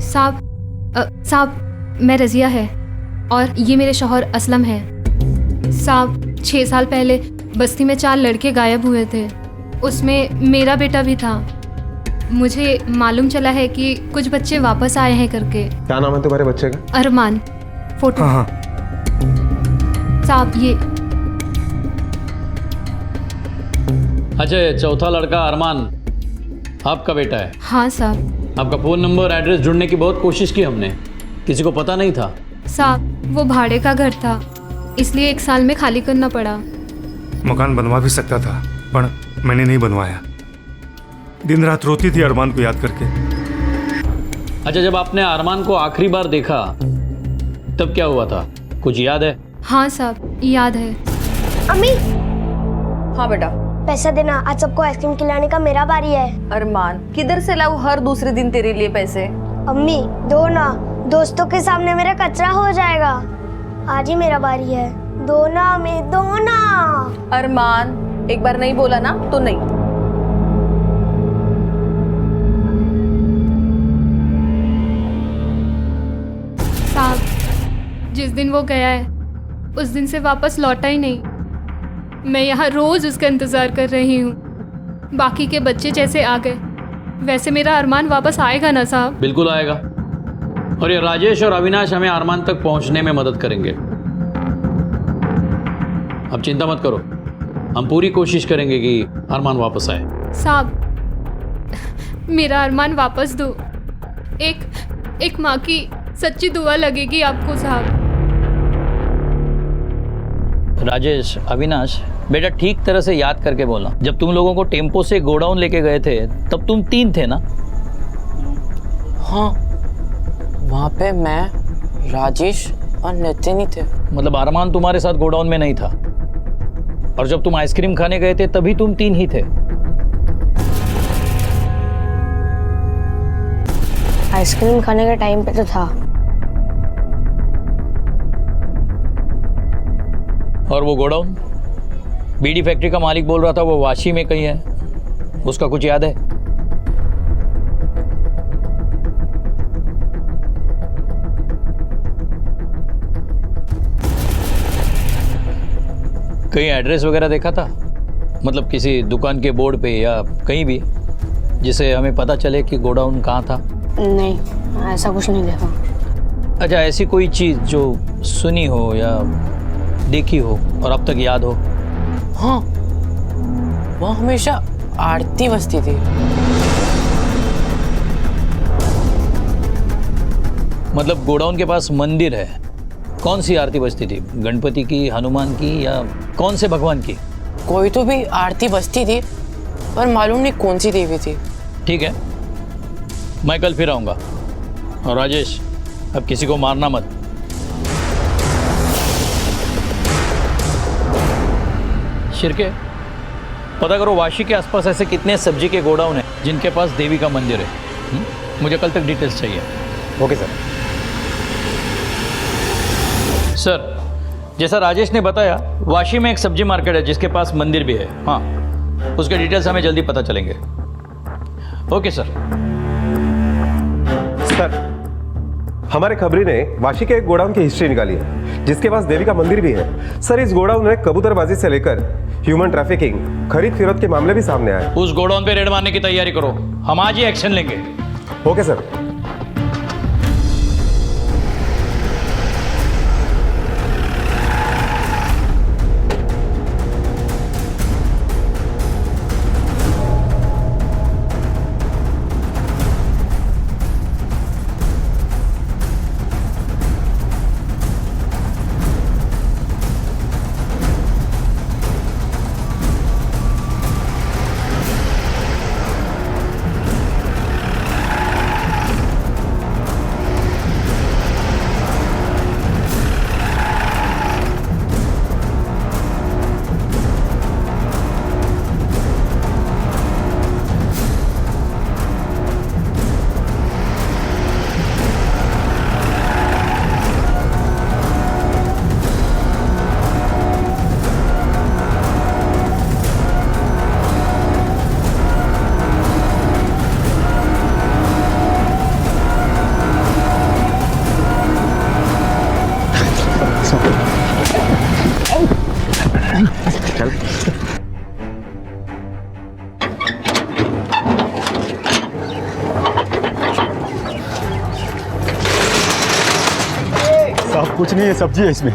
साहब, मैं रजिया है और ये मेरे शौहर असलम है। साहब, 6 साल पहले बस्ती में 4 लड़के गायब हुए थे, उसमें मेरा बेटा भी था। मुझे मालूम चला है कि कुछ बच्चे वापस आए हैं करके। क्या नाम है तुम्हारे बच्चे का? अरमान। फोटो। हाँ। साहब, ये अच्छा, चौथा लड़का अरमान आपका बेटा है? हाँ साहब। आपका फ़ोन नंबर, एड्रेस ढूंढने की बहुत कोशिश की हमने, किसी को पता नहीं था। साहब, वो भाड़े का घर था, इसलिए 1 साल में खाली करना पड़ा। मकान बनवा भी सकता था, पर मैंने नहीं बनवाया। दिन रात रोती थी अरमान को याद करके। अच्छा, जब आपने अरमान को आखिरी बार देखा तब क्या हुआ था, कुछ याद है? हाँ साहब, याद है। अम्मी। हाँ बेटा। पैसा देना, आज सबको आइसक्रीम खिलाने का मेरा बारी है। अरमान, किधर से लाऊं हर दूसरे दिन तेरे लिए पैसे? अम्मी, दो ना, दोस्तों के सामने मेरा कचरा हो जाएगा। आज ही मेरा बारी है, दो ना अम्मी, दो ना। अरमान, एक बार नहीं बोला ना तो नहीं। साहब, जिस दिन वो गया है उस दिन से वापस लौटा ही नहीं। मैं यहाँ रोज उसका इंतजार कर रही हूँ। बाकी के बच्चे जैसे आ गए वैसे मेरा अरमान वापस आएगा ना साहब? बिल्कुल आएगा, और ये राजेश और अविनाश हमें अरमान तक पहुंचने में मदद करेंगे। अब चिंता मत करो, हम पूरी कोशिश करेंगे कि अरमान वापस आए। साहब मेरा अरमान वापस दो। एक माँ की सच्ची दुआ लगेगी आपको साहब। राजेश, अविनाश, बेटा ठीक तरह से याद करके बोलना, जब तुम लोगों को टेम्पो से गोडाउन लेके गए थे तब तुम 3 थे ना? हाँ, वहाँ पे मैं, राजेश और नितिन ही थे। मतलब अरमान तुम्हारे साथ गोडाउन में नहीं था, और जब तुम आइसक्रीम खाने गए थे तभी तुम 3 ही थे। आइसक्रीम खाने के टाइम पे तो था। और वो गोडाउन, बीड़ी फैक्ट्री का मालिक बोल रहा था वो वाशी में कहीं है, उसका कुछ याद है? कहीं एड्रेस वगैरह देखा था? मतलब किसी दुकान के बोर्ड पे या कहीं भी, जिसे हमें पता चले कि गोडाउन कहाँ था? नहीं, ऐसा कुछ नहीं देखा। अच्छा, ऐसी कोई चीज़ जो सुनी हो या देखी हो और अब तक याद हो? हाँ, वहाँ हमेशा आरती बजती थी। मतलब गोडाउन के पास मंदिर है, कौन सी आरती बजती थी? गणपति की, हनुमान की, या कौन से भगवान की? कोई तो भी आरती बजती थी, पर मालूम नहीं कौन सी देवी थी। ठीक है, मैं कल फिर आऊँगा। और राजेश, अब किसी को मारना मत। शिरके, पता करो वाशी के आसपास ऐसे कितने सब्जी के गोडाउन हैं जिनके पास देवी का मंदिर है। मुझे कल तक डिटेल्स चाहिए। Okay sir. सर, जैसा राजेश ने बताया, वाशी में एक सब्जी मार्केट है जिसके पास मंदिर भी है। हाँ, उसके डिटेल्स हमें जल्दी पता चलेंगे। Okay sir. सर, हमारे खबरी ने वाशी के एक गोडाउन की हिस्ट्री निकाली है जिसके पास देवी का मंदिर भी है। सर, इस गोडाउन में कबूतरबाजी से लेकर ह्यूमन ट्रैफिकिंग, खरीद फरोख्त के मामले भी सामने आए। उस गोडाउन पे रेड मारने की तैयारी करो, हम आज ही एक्शन लेंगे। Okay sir. कुछ नहीं है, सब्जी है इसमें।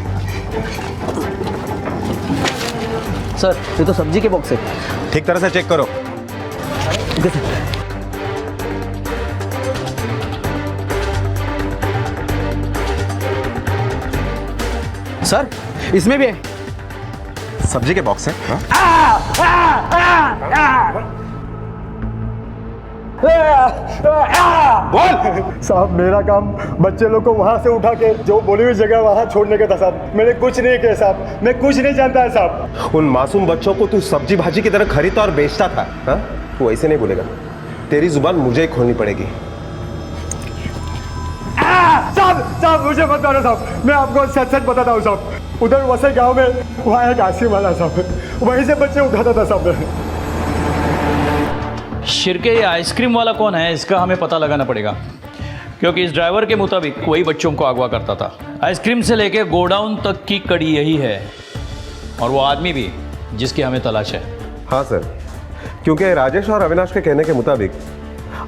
सर, ये तो सब्जी के बॉक्स है। ठीक तरह से चेक करो। सर, इसमें भी है। सब्जी के बॉक्स है। बोल साहब, मेरा काम बच्चे लोग को वहाँ से उठा के जो बोली हुई जगह वहाँ छोड़ने का था साहब। मैंने कुछ नहीं किया साहब, मैं कुछ नहीं जानता है साहब। उन मासूम बच्चों को तू सब्जी भाजी की तरह खरीदता और बेचता था, हाँ? तू ऐसे नहीं बोलेगा, तेरी जुबान मुझे ही खोलनी पड़ेगी। साहब मुझे मत मारो साहब, मैं आपको सच सच बताता हूँ साहब। उधर वसई गांव में वहाँ एक आइसक्रीम वाला साहब, वहीं से बच्चे उठाता था साहब। शिरके, ये आइसक्रीम वाला कौन है इसका हमें पता लगाना पड़ेगा, क्योंकि इस ड्राइवर के मुताबिक वही बच्चों को अगवा करता था। आइसक्रीम से लेके गोडाउन तक की कड़ी यही है, और वो आदमी भी जिसकी हमें तलाश है। हाँ सर, क्योंकि राजेश और अविनाश के कहने के मुताबिक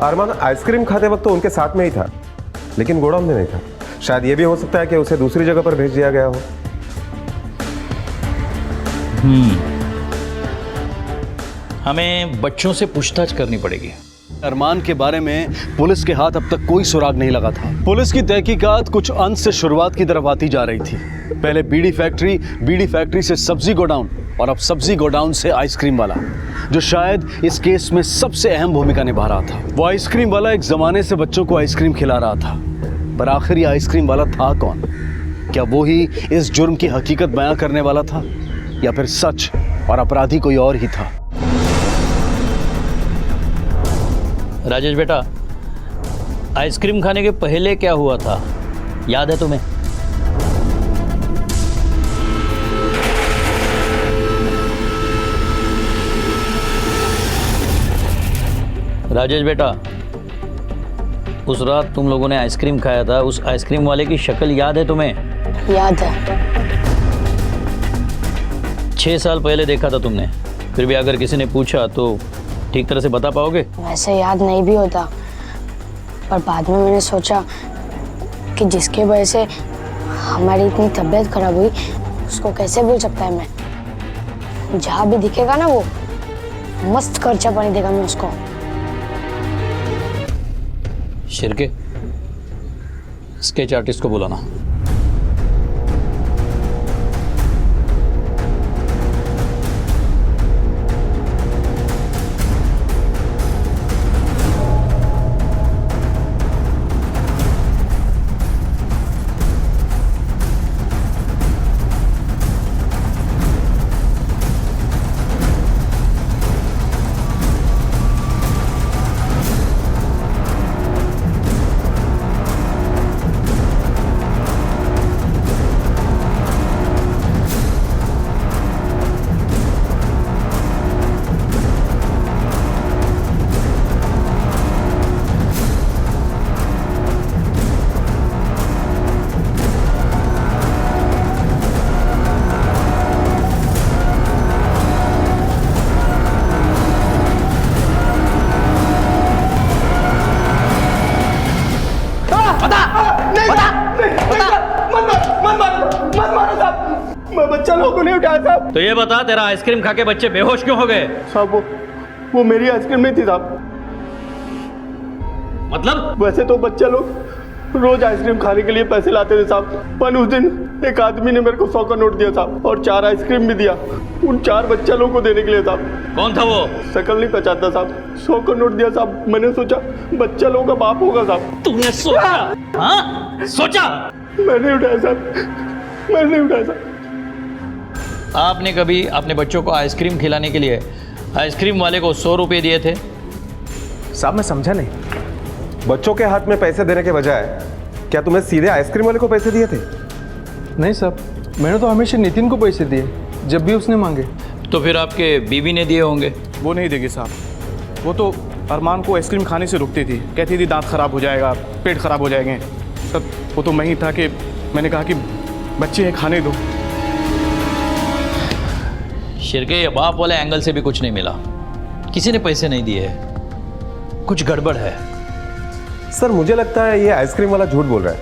अरमान आइसक्रीम खाते वक्त तो उनके साथ में ही था, लेकिन गोडाउन में नहीं था। शायद ये भी हो सकता है कि उसे दूसरी जगह पर भेज दिया गया हो। हमें बच्चों से पूछताछ करनी पड़ेगी। अरमान के बारे में पुलिस के हाथ अब तक कोई सुराग नहीं लगा था। पुलिस की तहकीकात कुछ अंत से शुरुआत की तरफ आती जा रही थी। पहले बीड़ी फैक्ट्री से सब्जी गोडाउन, और अब सब्जी गोडाउन से आइसक्रीम वाला, जो शायद इस केस में सबसे अहम भूमिका निभा रहा था। वो आइसक्रीम वाला एक जमाने से बच्चों को आइसक्रीम खिला रहा था, पर आखिर ये आइसक्रीम वाला था कौन? क्या वो ही इस जुर्म की हकीकत बयां करने वाला था, या फिर सच और अपराधी कोई और ही था? राजेश बेटा, आइसक्रीम खाने के पहले क्या हुआ था, याद है तुम्हें? राजेश बेटा, उस रात तुम लोगों ने आइसक्रीम खाया था, उस आइसक्रीम वाले की शक्ल याद है तुम्हें? याद है। 6 साल पहले देखा था तुमने, फिर भी अगर किसी ने पूछा तो ठीक तरह से बता पाओगे? वैसे याद नहीं भी होता, पर बाद में मैंने सोचा कि जिसकी वजह से हमारी इतनी तबीयत खराब हुई, उसको कैसे भूल सकता है मैं। जहाँ भी दिखेगा ना वो मस्त खर्चा पानी देगा मैं उसको। शिरके, स्केच आर्टिस्ट को बुलाना। बच्चा लोगों को नहीं उठाया साहब। तो ये बता, तेरा आइसक्रीम खा के बच्चे बेहोश क्यों हो गए? साहब वो मेरी आइसक्रीम नहीं थी साहब। मतलब? वैसे तो बच्चे लोग रोज आइसक्रीम खाने के लिए पैसे लाते थे साहब, पर उस दिन एक आदमी ने मेरे को 100 का नोट दिया साहब, और 4 आइसक्रीम भी दिया उन 4 बच्चा लोगों को देने के लिए साहब। कौन था वो? शक्ल नहीं पहचानता साहब। 100 का नोट दिया साहब। मैंने सोचा बच्चा लोगों का बाप होगा साहब। तूने सोचा? हाँ? सोचा? मैंने उठाया साहब, मैंने उठाया साहब। आपने कभी अपने बच्चों को आइसक्रीम खिलाने के लिए आइसक्रीम वाले को 100 रुपये दिए थे? साहब मैं समझा नहीं। बच्चों के हाथ में पैसे देने के बजाय क्या तुम्हें सीधे आइसक्रीम वाले को पैसे दिए थे? नहीं साहब, मैंने तो हमेशा नितिन को पैसे दिए जब भी उसने मांगे। तो फिर आपके बीवी ने दिए होंगे? वो नहीं देगी साहब। वो तो अरमान को आइसक्रीम खाने से रुकती थी, कहती थी दांत खराब हो जाएगा, पेट खराब हो जाएंगे। सब वो तो मैं ही था कि मैंने कहा कि बच्चे हैं खाने दो। शिरके, ये बाप वाले एंगल से भी कुछ नहीं मिला, किसी ने पैसे नहीं दिए, कुछ गड़बड़ है। सर मुझे लगता है ये आइसक्रीम वाला झूठ बोल रहा है,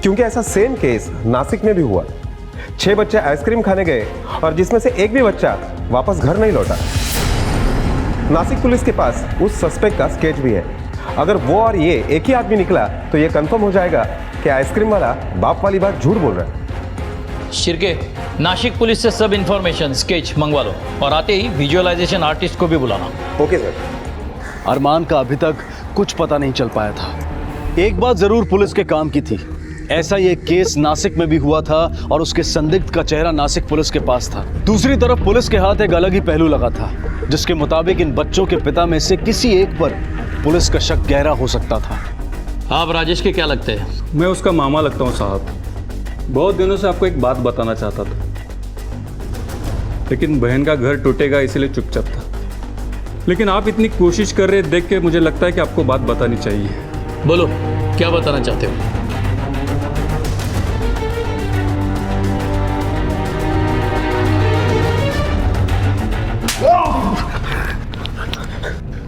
क्योंकि ऐसा सेम केस नासिक में भी हुआ। 6 बच्चे आइसक्रीम खाने गए और जिसमें से एक भी बच्चा वापस घर नहीं लौटा। नासिक पुलिस के पास उस सस्पेक्ट का स्केच भी है। अगर वो और ये एक ही आदमी निकला तो ये कंफर्म हो जाएगा कि आइसक्रीम वाला बाप वाली बात झूठ बोल रहा है। शिरके, नासिक पुलिस से सब इंफॉर्मेशन स्केच मंगवा लो, और आते ही विजुअलाइजेशन आर्टिस्ट को भी बुलाना। Okay sir. अरमान का अभी तक कुछ पता नहीं चल पाया था। एक बात जरूर पुलिस के काम की थी, ऐसा ये केस नासिक में भी हुआ था और उसके संदिग्ध का चेहरा नासिक पुलिस के पास था। दूसरी तरफ पुलिस के हाथ एक अलग ही पहलू लगा था, जिसके मुताबिक इन बच्चों के पिता में से किसी एक पर पुलिस का शक गहरा हो सकता था। आप राजेश के क्या लगते हैं? मैं उसका मामा लगता हूँ साहब। बहुत दिनों से आपको एक बात बताना चाहता था, लेकिन बहन का घर टूटेगा इसलिए चुपचाप था। लेकिन आप इतनी कोशिश कर रहे देख के मुझे लगता है कि आपको बात बतानी चाहिए। बोलो, क्या बताना चाहते हो?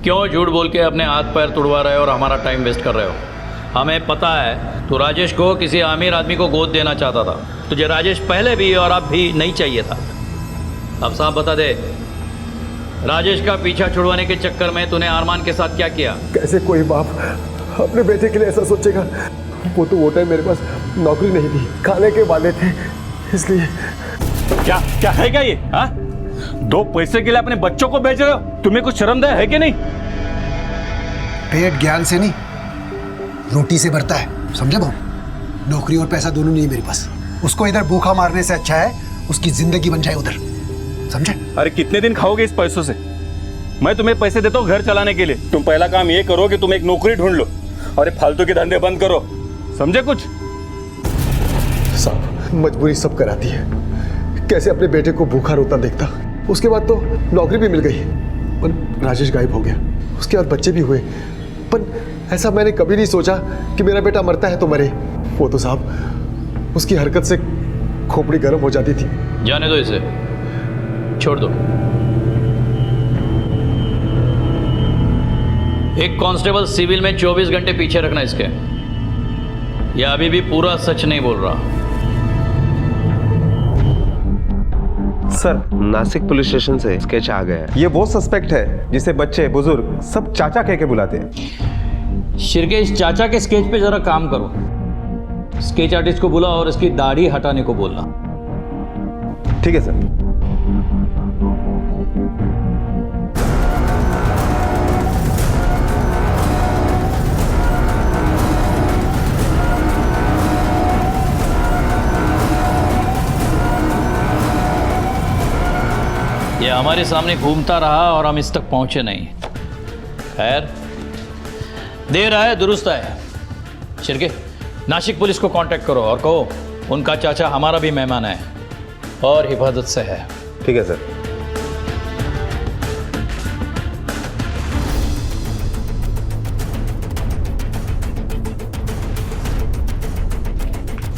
क्यों झूठ बोल के अपने हाथ पैर तुड़वा रहे हो और हमारा टाइम वेस्ट कर रहे हो? हमें पता है तू राजेश को किसी अमीर आदमी को गोद देना चाहता था। तुझे राजेश पहले भी और अब भी नहीं चाहिए था। अब साहब बता दे, राजेश का पीछा छुड़वाने के चक्कर में तूने अरमान के साथ क्या किया? कैसे कोई बाप अपने बेटे के लिए ऐसा सोचेगा? वो टाइम मेरे पास नौकरी नहीं थी, खाने के वाले थे, इसलिए। क्या क्या है क्या ये? हाँ, 2 पैसे के लिए अपने बच्चों को बेच रहे हो? तुम्हें कुछ शर्म है कि नहीं? पेट ज्ञान से नहीं रोटी से भरता है, समझे भाऊ? नौकरी और पैसा दोनों नहीं है मेरे पास। उसको इधर भूखा मारने से अच्छा है उसकी जिंदगी बन जाए उधर, समझे? अरे कितने दिन खाओगे इस पैसों से? मैं तुम्हें पैसे देता हूँ घर चलाने के लिए। तुम पहला काम ये करो कि तुम एक नौकरी ढूंढ लो और ये फालतू के धंधे बंद करो, समझे? कुछ साहब मजबूरी सब कराती है। कैसे अपने बेटे को भूखा रोता देखता। उसके बाद तो नौकरी भी मिल गई, पर राजेश गायब हो गया। उसके बाद बच्चे भी हुए, पर ऐसा मैंने कभी नहीं सोचा कि मेरा बेटा मरता है तो मरे। वो तो साहब उसकी हरकत से खोपड़ी गर्म हो जाती थी। जाने दो इसे, छोड़ दो। एक कांस्टेबल सिविल में 24 घंटे पीछे रखना इसके। यह अभी भी पूरा सच नहीं बोल रहा। सर, नासिक पुलिस स्टेशन से स्केच आ गया है। ये वो सस्पेक्ट है जिसे बच्चे बुजुर्ग सब चाचा कह के बुलाते हैं। शिरके, इस चाचा के स्केच पे जरा काम करो। स्केच आर्टिस्ट को बुला और इसकी दाढ़ी हटाने को बोलना। ठीक है सर। ये हमारे सामने घूमता रहा और हम इस तक पहुंचे नहीं। खैर, देर आए दुरुस्त आए। शिरके, नासिक पुलिस को कांटेक्ट करो और कहो उनका चाचा हमारा भी मेहमान है और हिफाजत से है। ठीक है सर।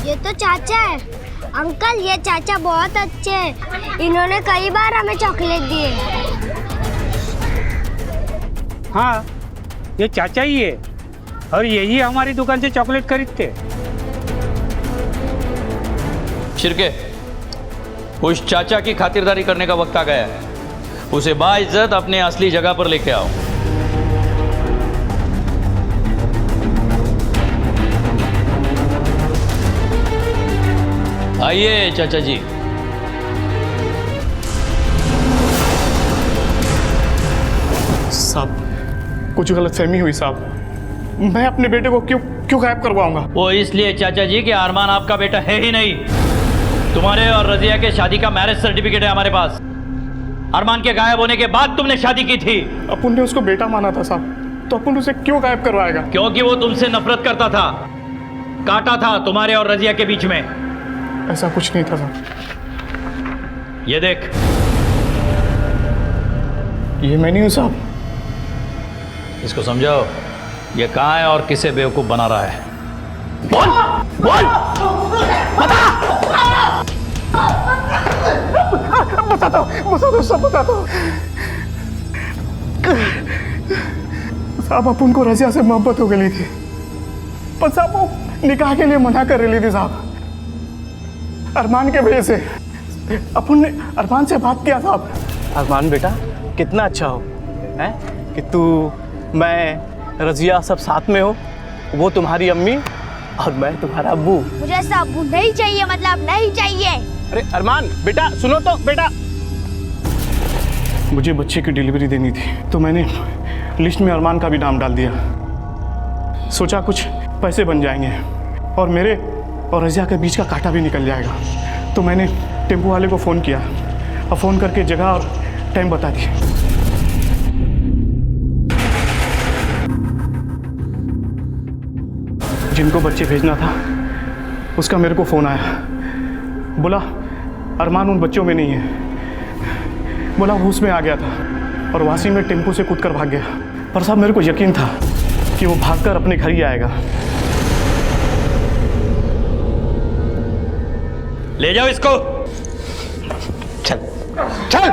ये तो चाचा है। अंकल, ये चाचा बहुत अच्छे हैं। इन्होंने कई बार हमें चॉकलेट दिए। हाँ, ये चाचा ही है और यही हमारी दुकान से चॉकलेट खरीदते। शिरके, उस चाचा की खातिरदारी करने का वक्त आ गया है। उसे बाइज्जत अपने असली जगह पर लेके आओ। आइए चाचा जी। साहब, कुछ गलतफहमी हुई साहब। मैं अपने बेटे को क्यों गायब करवाऊंगा? वो इसलिए चाचा जी कि अरमान आपका बेटा है ही नहीं। तुम्हारे और रजिया के शादी का मैरिज सर्टिफिकेट है हमारे पास। अरमान के गायब होने के बाद तुमने शादी की थी। अपन ने उसको बेटा माना था साहब, तो अपन उसे क्यों गायब करवाएगा? क्योंकि वो तुमसे नफरत करता था। कांटा था तुम्हारे और रजिया के बीच में। ऐसा कुछ नहीं था साहब। ये देख, ये मैं नहीं हूं साहब। इसको समझाओ ये कहाँ है और किसे बेवकूफ बना रहा है। बोल बोल, बताता हूँ सब बताता हूँ। साहब, अपन को रजिया से मोहब्बत हो गई थी, पर साहब वो निकाह के लिए मना कर रही थी साहब, अरमान के वजह से। अपन ने अरमान से बात किया साहब। अरमान बेटा कितना अच्छा हो है कि तू, मैं, रजिया सब साथ में हो। वो तुम्हारी अम्मी और मैं तुम्हारा अब्बू। मुझे ऐसा अब्बू नहीं चाहिए, मतलब नहीं चाहिए। अरे अरमान बेटा सुनो तो बेटा। मुझे बच्चे की डिलीवरी देनी थी, तो मैंने लिस्ट में अरमान का भी नाम डाल दिया। सोचा कुछ पैसे बन जाएंगे और मेरे और रजिया के बीच का कांटा भी निकल जाएगा। तो मैंने टेम्पो वाले को फ़ोन किया और फ़ोन करके जगह और टाइम बता दी। जिनको बच्चे भेजना था उसका मेरे को फ़ोन आया। बोला अरमान उन बच्चों में नहीं है। बोला वो उसमें आ गया था और वासी में टेम्पो से कूद कर भाग गया। पर साहब, मेरे को यकीन था कि वो भागकर अपने घर ही आएगा। ले जाओ इसको। चल चल।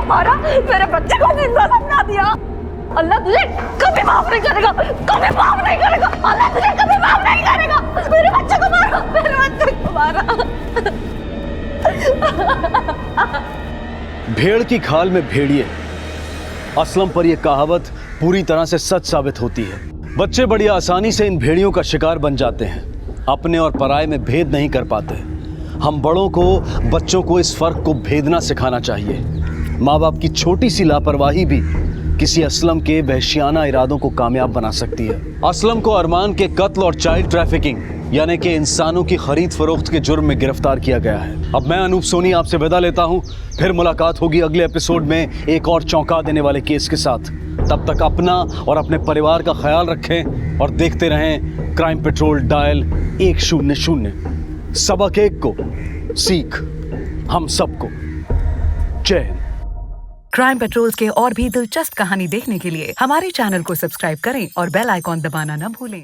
मारा, मेरे बच्चे को जिंदा समझा दिया। अल्लाह तुझे कभी माफ नहीं करेगा, कभी माफ नहीं करेगा। अल्लाह तुझे कभी माफ नहीं करेगा। मेरे बच्चे को मारा, मेरे बच्चे को मारा। भेड़ की खाल में भेड़िए। असलम पर यह कहावत पूरी तरह से सच साबित होती है। बच्चे बड़ी आसानी से इन भेड़ियों का शिकार बन जाते हैं, अपने और पराये में भेद नहीं कर पाते। हम बड़ों को बच्चों को इस फर्क को भेदना सिखाना चाहिए। माँ बाप की छोटी सी लापरवाही भी किसी असलम के वहशियाना इरादों को कामयाब बना सकती है। असलम को अरमान के कत्ल और चाइल्ड ट्रैफिकिंग यानी कि इंसानों की खरीद फरोख्त के जुर्म में गिरफ्तार किया गया है। अब मैं अनूप सोनी आपसे विदा लेता हूं। फिर मुलाकात होगी अगले एपिसोड में एक और चौंका देने वाले केस के साथ। तब तक अपना और अपने परिवार का ख्याल रखें और देखते रहें क्राइम पेट्रोल डायल 100। सबक एक को सीख हम सबको। जय हिंद। क्राइम पेट्रोल के और भी दिलचस्प कहानी देखने के लिए हमारे चैनल को सब्सक्राइब करें और बेल आइकॉन दबाना न भूलें।